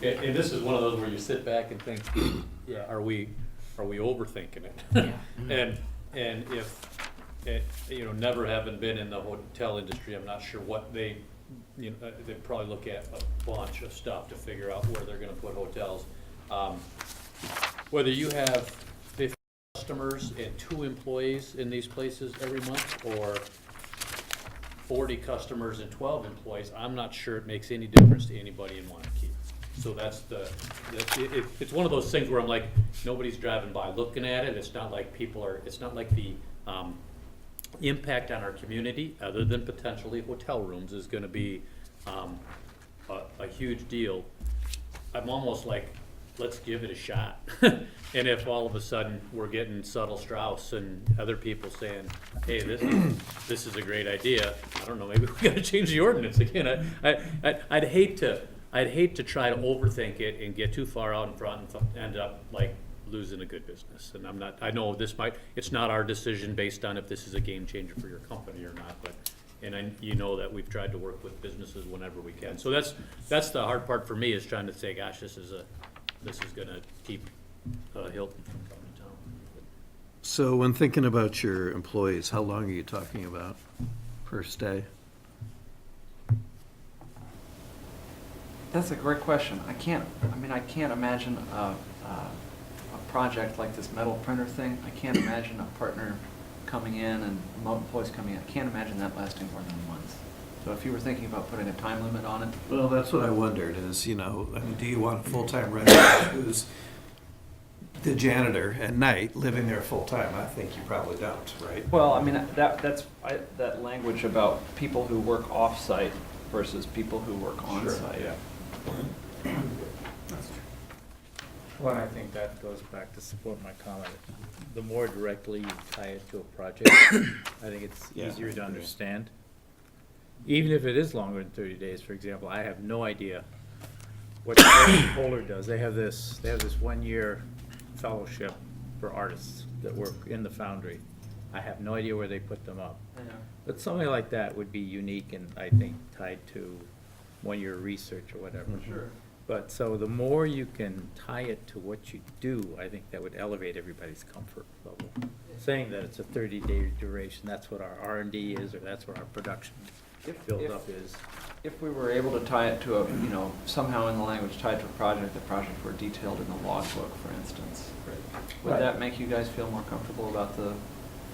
And this is one of those where you sit back and think, yeah, are we overthinking it? And if, you know, never having been in the hotel industry, I'm not sure what they probably look at a bunch of stuff to figure out where they're gonna put hotels. Whether you have 50 customers and 2 employees in these places every month, or 40 customers and 12 employees, I'm not sure it makes any difference to anybody in Waunakee. So that's it's one of those things where I'm like, nobody's driving by looking at it. It's not like it's not like the impact on our community, other than potentially hotel rooms, is gonna be a huge deal. I'm almost like, let's give it a shot. And if all of a sudden we're getting Subtle Strauss and other people saying, hey, this is a great idea, I don't know, maybe we gotta change the ordinance again. I'd hate to try to overthink it and get too far out in front and end up like losing a good business. And I know it's not our decision based on if this is a game changer for your company or not, but, you know that we've tried to work with businesses whenever we can. So that's the hard part for me, is trying to say, gosh, this is gonna keep Hilton from coming to town. So when thinking about your employees, how long are you talking about per stay? That's a great question. I can't imagine a project like this metal printer thing. I can't imagine a partner coming in and remote employees coming in. I can't imagine that lasting more than a month. So if you were thinking about putting a time limit on it. Well, that's what I wondered is, you know, I mean, do you want a full-time resident who's the janitor at night living there full-time? I think you probably don't, right? Well, I mean, that language about people who work off-site versus people who work on-site. Yeah. Well, I think that goes back to support my comment. The more directly you tie it to a project, I think it's easier to understand. Even if it is longer than 30 days, for example, I have no idea what Polar does. They have this 1-year fellowship for artists that work in the foundry. I have no idea where they put them up. Yeah. But something like that would be unique and I think tied to 1-year research or whatever. Sure. But so the more you can tie it to what you do, I think that would elevate everybody's comfort level. Saying that it's a 30-day duration, that's what our R&D is, or that's what our production build-up is. If we were able to tie it to somehow in the language tied to a project, the project were detailed in the logbook, for instance. Would that make you guys feel more comfortable about the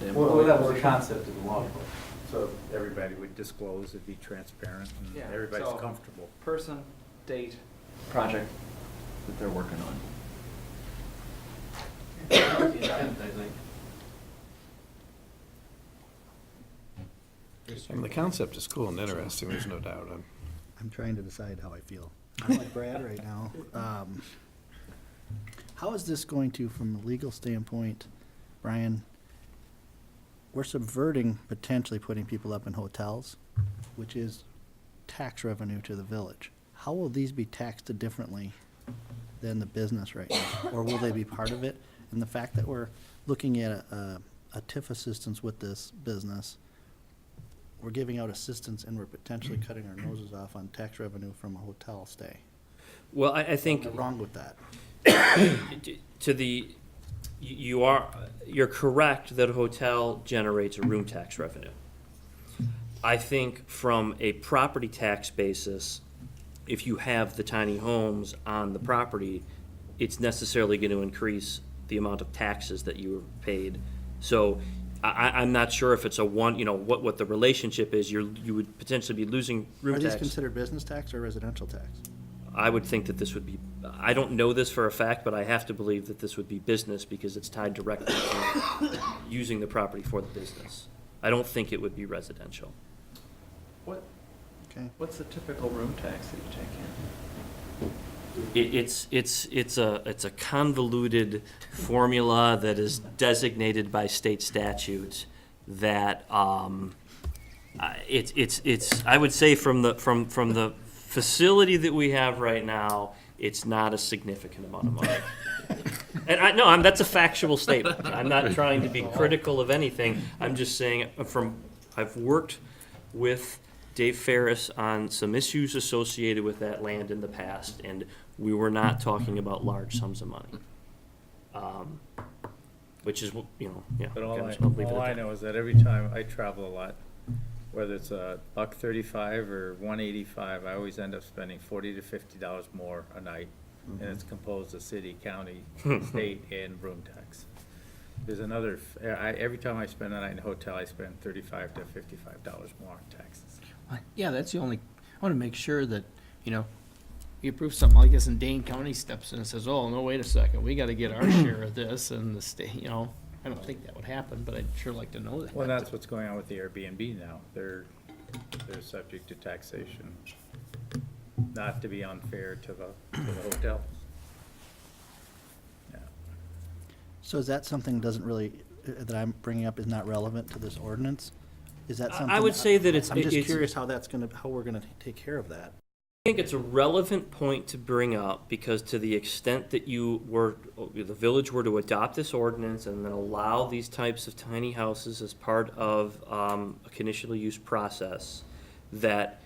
employee? Well, that was the concept of the logbook. So everybody would disclose, it'd be transparent, and everybody's so comfortable. Person, date, project that they're working on. I mean, the concept is cool and interesting, there's no doubt. I'm trying to decide how I feel. I'm like Brad right now. How is this going to, from a legal standpoint, Brian, we're subverting potentially putting people up in hotels, which is tax revenue to the village. How will these be taxed differently than the business right now? Or will they be part of it? And the fact that we're looking at a TIF assistance with this business, we're giving out assistance and we're potentially cutting our noses off on tax revenue from a hotel stay. Well, I think What's wrong with that? You're correct that a hotel generates a room tax revenue. I think from a property tax basis, if you have the tiny homes on the property, it's necessarily going to increase the amount of taxes that you are paid. So I'm not sure if it's what the relationship is. You would potentially be losing room Are tax. these considered business tax or residential tax? I would think that this would be, I don't know this for a fact, but I have to believe that this would be business because it's tied directly to using the property for the business. I don't think it would be residential. What's the typical room tax that you take in? It's a convoluted formula that is designated by state statute that, it's, I would say from the facility that we have right now, it's not a significant amount of money. And that's a factual statement. I'm not trying to be critical of anything. I'm just saying I've worked with Dave Ferris on some issues associated with that land in the past, and we were not talking about large sums of money. Which is, yeah. But I'll leave it all at I that. know is that every time I travel a lot, whether it's $1.35 or $1.85, I always end up spending $40 to $50 more a night. And it's composed of city, county, state, and room tax. There's another, every time I spend a night in a hotel, I spend $35 to $55 more on taxes. Yeah, that's the only, I want to make sure that, you approve something like this and Dane County steps in and says, oh, no, wait a second, we got to get our share of this, and the state, I don't think that would happen, but I'd sure like to know that. Well, that's what's going on with the Airbnb now. They're subject to taxation, not to be unfair to the hotels. Yeah. So is that something doesn't really, that I'm bringing up is not relevant to this ordinance? Is that something? I would say that I'm just curious how how we're gonna take care of that. I think it's a relevant point to bring up, because to the extent that the village were to adopt this ordinance and then allow these types of tiny houses as part of a conditional use process, that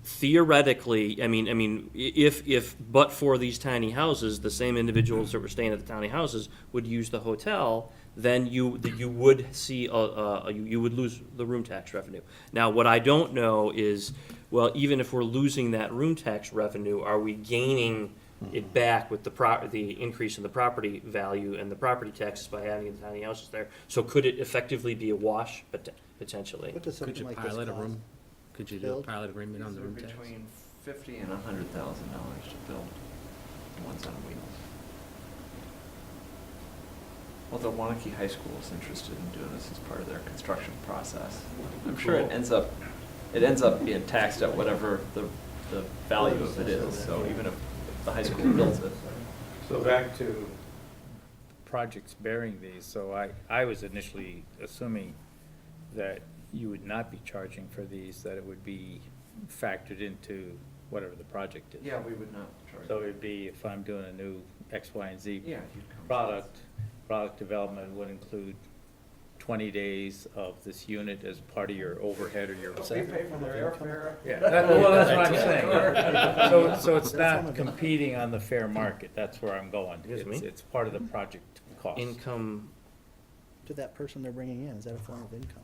theoretically, if but for these tiny houses, the same individuals that were staying at the tiny houses would use the hotel, then you would see you would lose the room tax revenue. Now, what I don't know is, well, even if we're losing that room tax revenue, are we gaining it back with the increase in the property value and the property taxes by having the tiny houses there? So could it effectively be a wash, potentially? What does Could something you like this pilot a cost? room? Could you do a Build? pilot agreement on the room tax? Between $50,000 and $100,000 to build ones on wheels. Well, the Waunakee High School is interested in doing this as part of their construction process. I'm sure it ends up being taxed at whatever the value of it is, so even if the high school builds it. So back to projects bearing these, so I was initially assuming that you would not be charging for these, that it would be factored into whatever the project is. Yeah, we would not charge. So it'd be, if I'm doing a new X, Y, and Z Yeah, you'd come. product development would include 20 days of this unit as part of your overhead or your. We pay for their airfare. Yeah, well, that's what I'm saying. So it's not competing on the fair market, that's where I'm going. It's part of the project cost. Income, To that person they're bringing in, is that a form of income?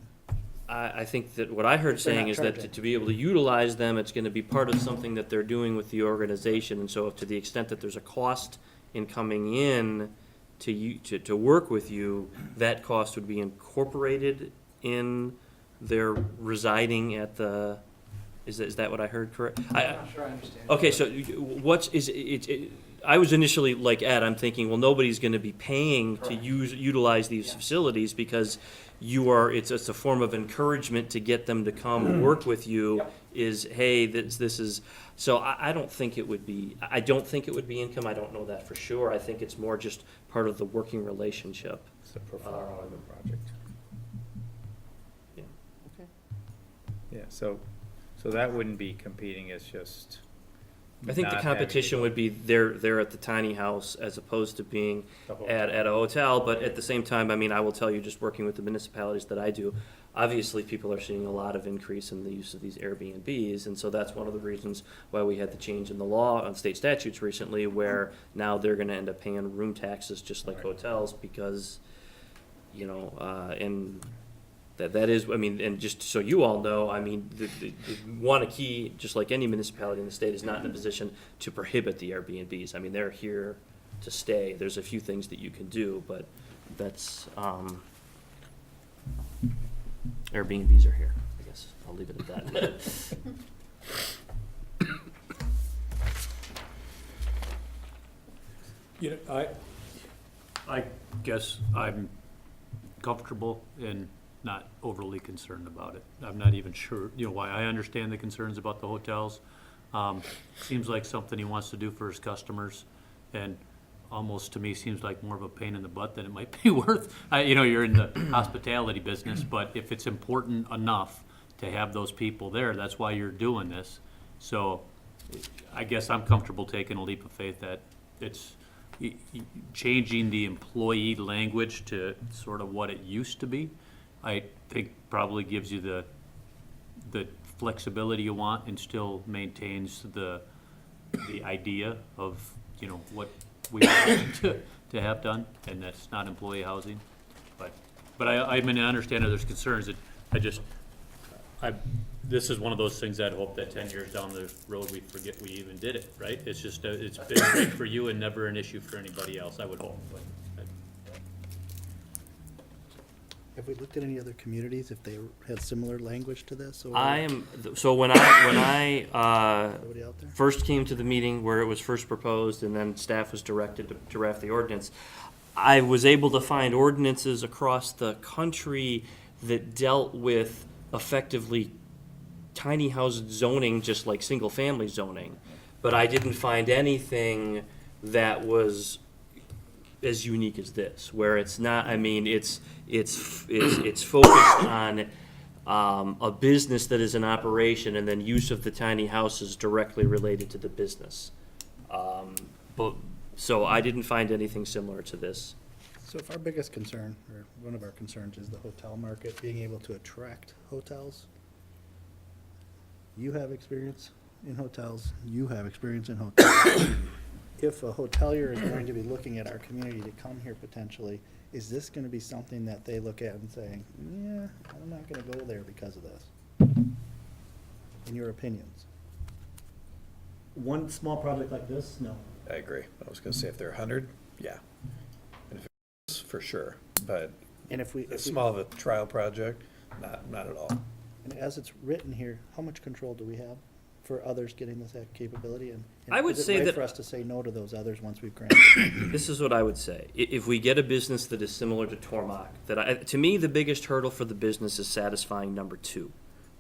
I think that what I heard They're saying not is that charging. to be able to utilize them, it's gonna be part of something that they're doing with the organization, and so if to the extent that there's a cost in coming in to work with you, that cost would be incorporated in their residing at the, is that what I heard correct? I'm not sure I understand. Okay, so I was initially like Ed, I'm thinking, well, nobody's gonna be paying to utilize these facilities because it's a form of encouragement to get them to come work with you, is, hey, this is, so I don't think it would be income, I don't know that for sure. I think it's more just part of the working relationship. It's a pro forma of the project. Yeah. Okay. Yeah, so that wouldn't be competing, it's just. I think the not having competition to- would be they're at the tiny house as opposed to being The hotel. at a hotel, but at the same time, I will tell you, just working with the municipalities that I do, obviously people are seeing a lot of increase in the use of these Airbnbs, and so that's one of the reasons why we had the change in the law on state statutes recently, where now they're gonna end up paying room taxes just like hotels, because, and that is, and just so you all know, the Waunakee, just like any municipality in the state, is not in a position to prohibit the Airbnbs. They're here to stay. There's a few things that you can do, but that's, Airbnbs are here, I guess. I'll leave it at that. I guess I'm comfortable and not overly concerned about it. I'm not even sure, why I understand the concerns about the hotels. Seems like something he wants to do for his customers, and almost to me seems like more of a pain in the butt than it might be worth. You're in the hospitality business, but if it's important enough to have those people there, that's why you're doing this. So I guess I'm comfortable taking a leap of faith that it's changing the employee language to sort of what it used to be. I think probably gives you the flexibility you want and still maintains the idea of, what we want to have done, and that's not employee housing. But I mean, I understand that there's concerns. This is one of those things I'd hope that 10 years down the road, we forget we even did it, right? It's just, it's been great for you and never an issue for anybody else, I would hope, but. Have we looked at any other communities if they had similar language to this? Or So when I Nobody out there? first came to the meeting where it was first proposed and then staff was directed to draft the ordinance, I was able to find ordinances across the country that dealt with effectively tiny house zoning, just like single-family zoning. But I didn't find anything that was as unique as this, where it's not, I mean, it's focused on a business that is in operation, and then use of the tiny house is directly related to the business. So I didn't find anything similar to this. So if our biggest concern, or one of our concerns, is the hotel market, being able to attract hotels, you have experience in hotels, you have experience in hotels. If a hotelier is going to be looking at our community to come here potentially, is this gonna be something that they look at and say, yeah, I'm not gonna go there because of this? In your opinions? One small project like this, no. I agree. I was gonna say if they're 100, yeah. And if it's for sure, but And if we, it's small of a trial project, not at all. and as it's written here, how much control do we have for others getting this capability? And I would is it say right that- for us to say no to those others once we've granted? This is what I would say. If we get a business that is similar to Tormach, to me, the biggest hurdle for the business is satisfying number 2,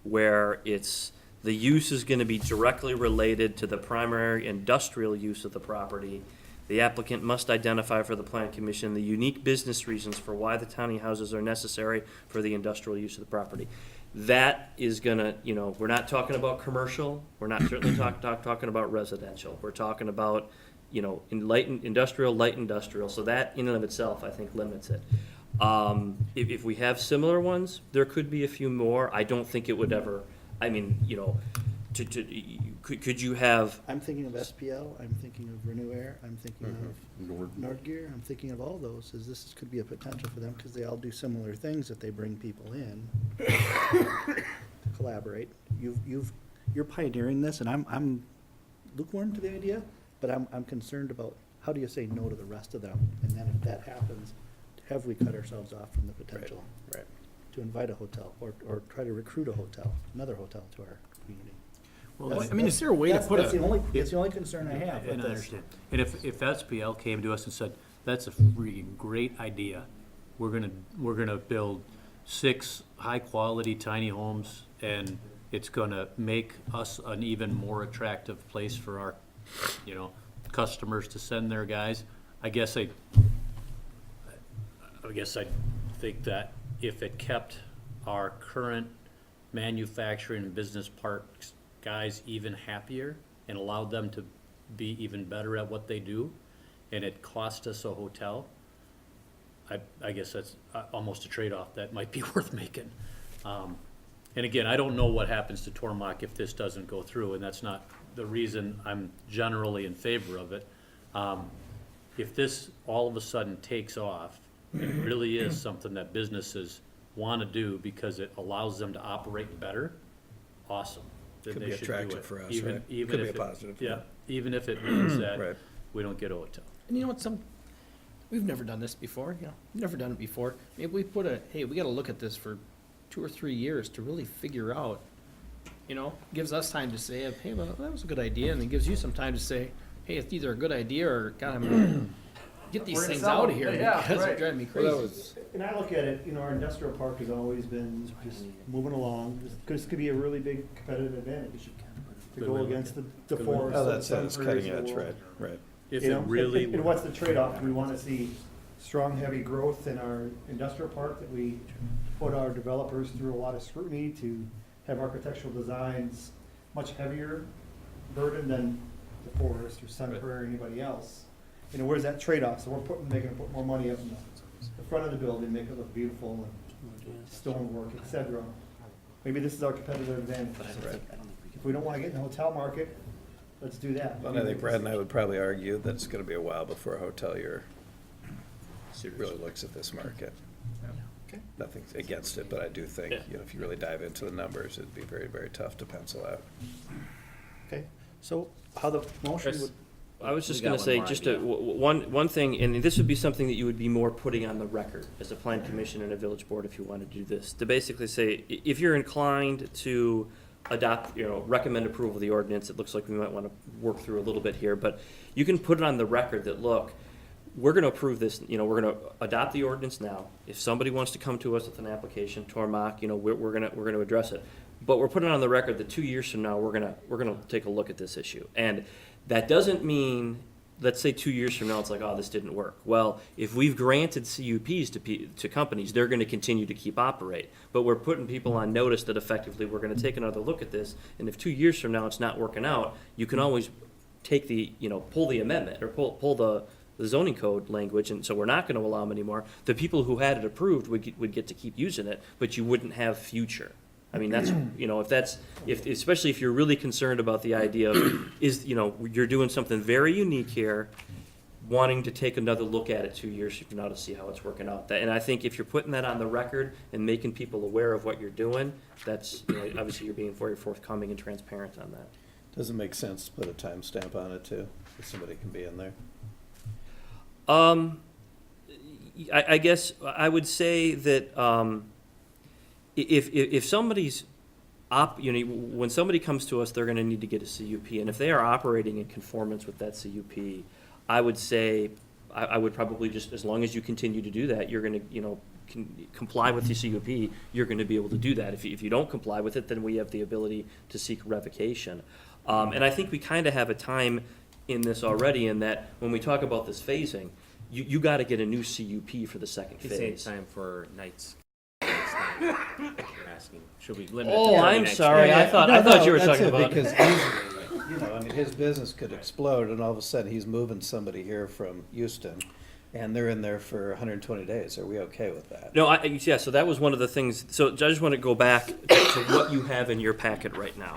where the use is going to be directly related to the primary industrial use of the property. The applicant must identify for the Plan Commission the unique business reasons for why the tiny houses are necessary for the industrial use of the property. That is gonna, we're not talking about commercial, we're not certainly talking about residential. We're talking about, light industrial, so that in and of itself, I think, limits it. If we have similar ones, there could be a few more. I don't think it would ever, could you have, I'm thinking of SPL, I'm thinking of Renew Air, I'm thinking of Nordgear, I'm thinking of all those, as this could be a potential for them, because they all do similar things that they bring people in to collaborate. You're pioneering this, and I'm lukewarm to the idea, but I'm concerned about, how do you say no to the rest of them? And then if that happens, have we cut ourselves off from the potential Right. to invite a hotel, or try to recruit another hotel to our community? Well, I mean, is there a way to put That's a? the only concern I have with And I this. understand. And if SPL came to us and said, that's a freaking great idea, we're gonna build 6 high-quality tiny homes, and it's gonna make us an even more attractive place for our, customers to send their guys, I guess I think that if it kept our current manufacturing and business parks guys even happier and allowed them to be even better at what they do, and it cost us a hotel, I guess that's almost a trade-off that might be worth making. And again, I don't know what happens to Tormach if this doesn't go through, and that's not the reason I'm generally in favor of it. If this all of a sudden takes off, it really is something that businesses want to do because it allows them to operate better, awesome. Then Could they be should do attractive it. for us, Even- right? even Could be if a it- positive, Yeah, yeah. even if it means that Right. we don't get a hotel. And you know what, we've never done this before, we've never done it before. Maybe we hey, we gotta look at this for 2 or 3 years to really figure out, gives us time to say, hey, well, that was a good idea, and it gives you some time to say, hey, it's either a good idea or, God, I'm gonna get these We're gonna things sell out of them. here Yeah, because right. they're driving me crazy. And I look at it, our industrial park has always been just moving along. This could be a really big competitive advantage. to go against the forest. Oh, and that's it, it's sun cutting prairies of the edge, world. right. If You it know, really and were. what's the trade-off? We want to see strong, heavy growth in our industrial park, that we put our developers through a lot of scrutiny to have architectural designs much heavier burden than the forest or Sun Prairie or anybody else. You know, where's that trade-off? So we're making them put more money up in the front of the building, make it look beautiful and stonework, et cetera. Maybe this is our competitive advantage. If we don't want to get in the hotel market, let's do that. And I think Brad and I would probably argue that it's gonna be a while before a hotelier really looks at this market. Nothing against it, but I do think, you know, if you really dive into the numbers, it'd be very, very tough to pencil out. Okay, so how the motion Chris? would, I was just We got gonna one say, more just idea. one thing, and this would be something that you would be more putting on the record as a plan commission and a village board if you wanted to do this, to basically say, if you're inclined to adopt, recommend approval of the ordinance, it looks like we might wanna work through a little bit here, but you can put it on the record that, look, we're gonna approve this, we're gonna adopt the ordinance now. If somebody wants to come to us with an application, Tormach, we're gonna address it. But we're putting on the record that 2 years from now, we're gonna take a look at this issue. And that doesn't mean, let's say 2 years from now, it's like, oh, this didn't work. Well, if we've granted CUPs to companies, they're gonna continue to keep operate. But we're putting people on notice that effectively, we're gonna take another look at this. And if 2 years from now, it's not working out, you can always take the, pull the amendment, or pull the zoning code language, and so we're not gonna allow them anymore. The people who had it approved would get to keep using it, but you wouldn't have future. I mean, that's, especially if you're really concerned about the idea of, you're doing something very unique here, wanting to take another look at it 2 years from now to see how it's working out. And I think if you're putting that on the record and making people aware of what you're doing, that's, obviously you're being very forthcoming and transparent on that. Does it make sense to put a timestamp on it too, if somebody can be in there? I guess I would say that if somebody's when somebody comes to us, they're going to need to get a CUP, and if they are operating in conformance with that CUP, I would say I would probably just, as long as you continue to do that, you're going to comply with the CUP. You're going to be able to do that. If you don't comply with it, then we have the ability to seek revocation. And I think we kind of have a time in this already, in that when we talk about this phasing, you got to get a new CUP for the second He's saying phase. time for nights. You're asking, should we limit it to Oh, 30 I'm nights? sorry. I thought you were talking about. Because easily, his business could explode, and all of a sudden, he's moving somebody here from Houston, and they're in there for 120 days. Are we okay with that? No, yeah, so that was one of the things, so I just want to go back to what you have in your packet right now.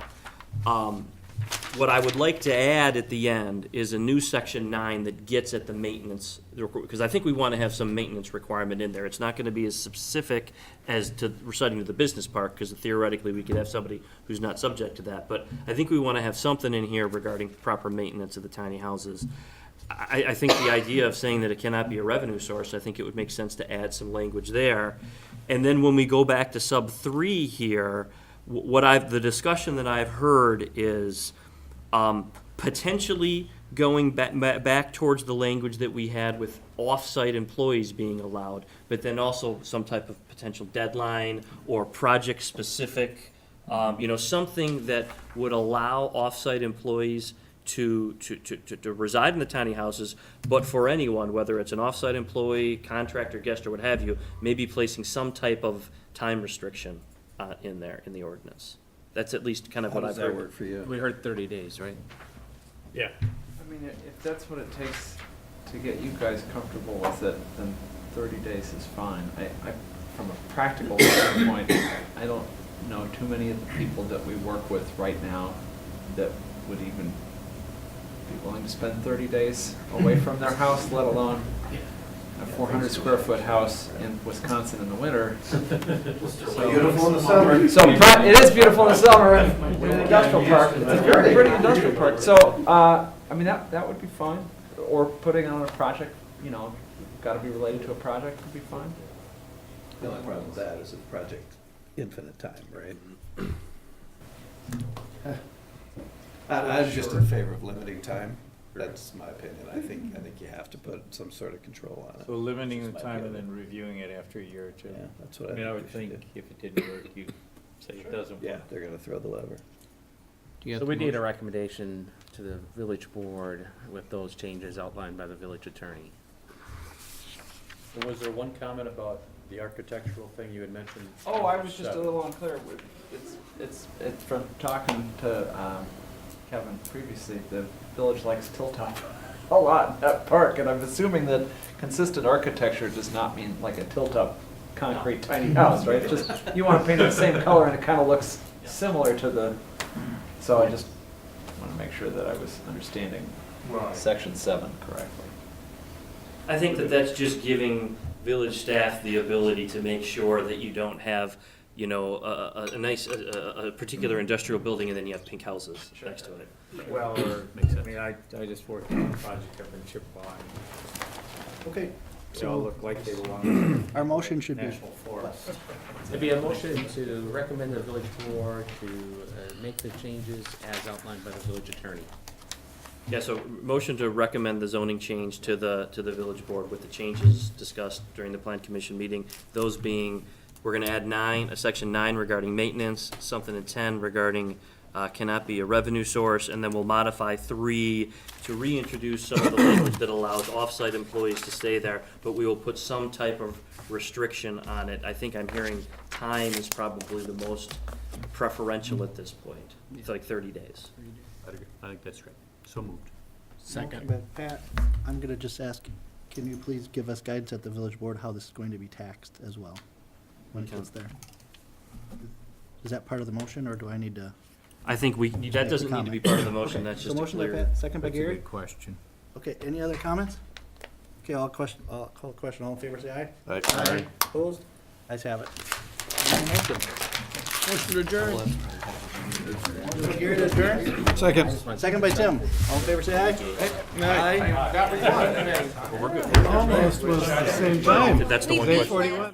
What I would like to add at the end is a new section 9 that gets at the maintenance, because I think we want to have some maintenance requirement in there. It's not going to be as specific as to reciting to the business park, because theoretically we could have somebody who's not subject to that. But I think we want to have something in here regarding proper maintenance of the tiny houses. I think the idea of saying that it cannot be a revenue source, I think it would make sense to add some language there. And then when we go back to sub 3 here, the discussion that I've heard is potentially going back towards the language that we had with off-site employees being allowed, but then also some type of potential deadline or project-specific, something that would allow off-site employees to reside in the tiny houses, but for anyone, whether it's an off-site employee, contractor, guest, or what have you, maybe placing some type of time restriction in there, in the ordinance. That's at least kind of what I've heard. How does that work for you? We heard 30 days, right? Yeah. I mean, if that's what it takes to get you guys comfortable with it, then 30 days is fine. From a practical standpoint, I don't know too many of the people that we work with right now that would even be willing to spend 30 days away from their house, let alone a 400 square foot house in Wisconsin in the winter. Beautiful in the summer. So it is beautiful in the summer in an industrial park. It's a very pretty industrial park. So, I mean, that would be fine. Or putting on a project, got to be related to a project would be fine. The only problem with that is a project infinite time, right? I'm just in favor of limiting time. That's my opinion. I think you have to put some sort of control on it. So limiting the Just my time and opinion. then reviewing it after a year or two. Yeah, that's what I mean, I would we should think do. if it didn't work, you say it doesn't work. Yeah, they're gonna throw the lever. Do you have So the we need a motion? recommendation to the village board with those changes outlined by the village attorney. Was there one comment about the architectural thing you had mentioned? Oh, I was just a little unclear. It's from talking to Kevin previously, the village likes tilt-top a lot in that park, and I'm assuming that consistent architecture does not mean like a tilt-up concrete tiny house, right? It's just, you want to paint it the same color and it kind of looks similar to the, so I just want to make sure that I was understanding section 7 correctly. I think that that's just giving village staff the ability to make sure that you don't have, you know, a nice, a particular industrial building and then you have pink houses next to it. Well, or, I mean, I just worked on a project up in Chippewa. Okay, They all so look like they belong our motion in should be, national forest. It'd be a motion to recommend the village board to make the changes as outlined by the village attorney. Yeah, so motion to recommend the zoning change to the village board with the changes discussed during the plan commission meeting. Those being, we're gonna add section 9 regarding maintenance, something in 10 regarding cannot be a revenue source, and then we'll modify 3 to reintroduce some of the language that allows off-site employees to stay there, but we will put some type of restriction on it. I think I'm hearing time is probably the most preferential at this point. It's like 30 days. I think that's great. So moved. okay, but Pat, I'm gonna just ask, can you please give us guidance at the village board how this is going to be taxed as well when it gets there? Is that part of the motion, or do I need to? I think that doesn't need to be part of the motion, that's So just a motion by clear. Pat, second by That's a Gary? good question. Okay, any other comments? Okay, I'll call the question, all in favor, say aye. Aye. Opposed? Ayes have it. Motion to adjourn. Motion by Gary to adjourn? Second. Second by Tim, all in favor, say aye. Aye. Aye. Almost was the same time. That's the one question. 8:41.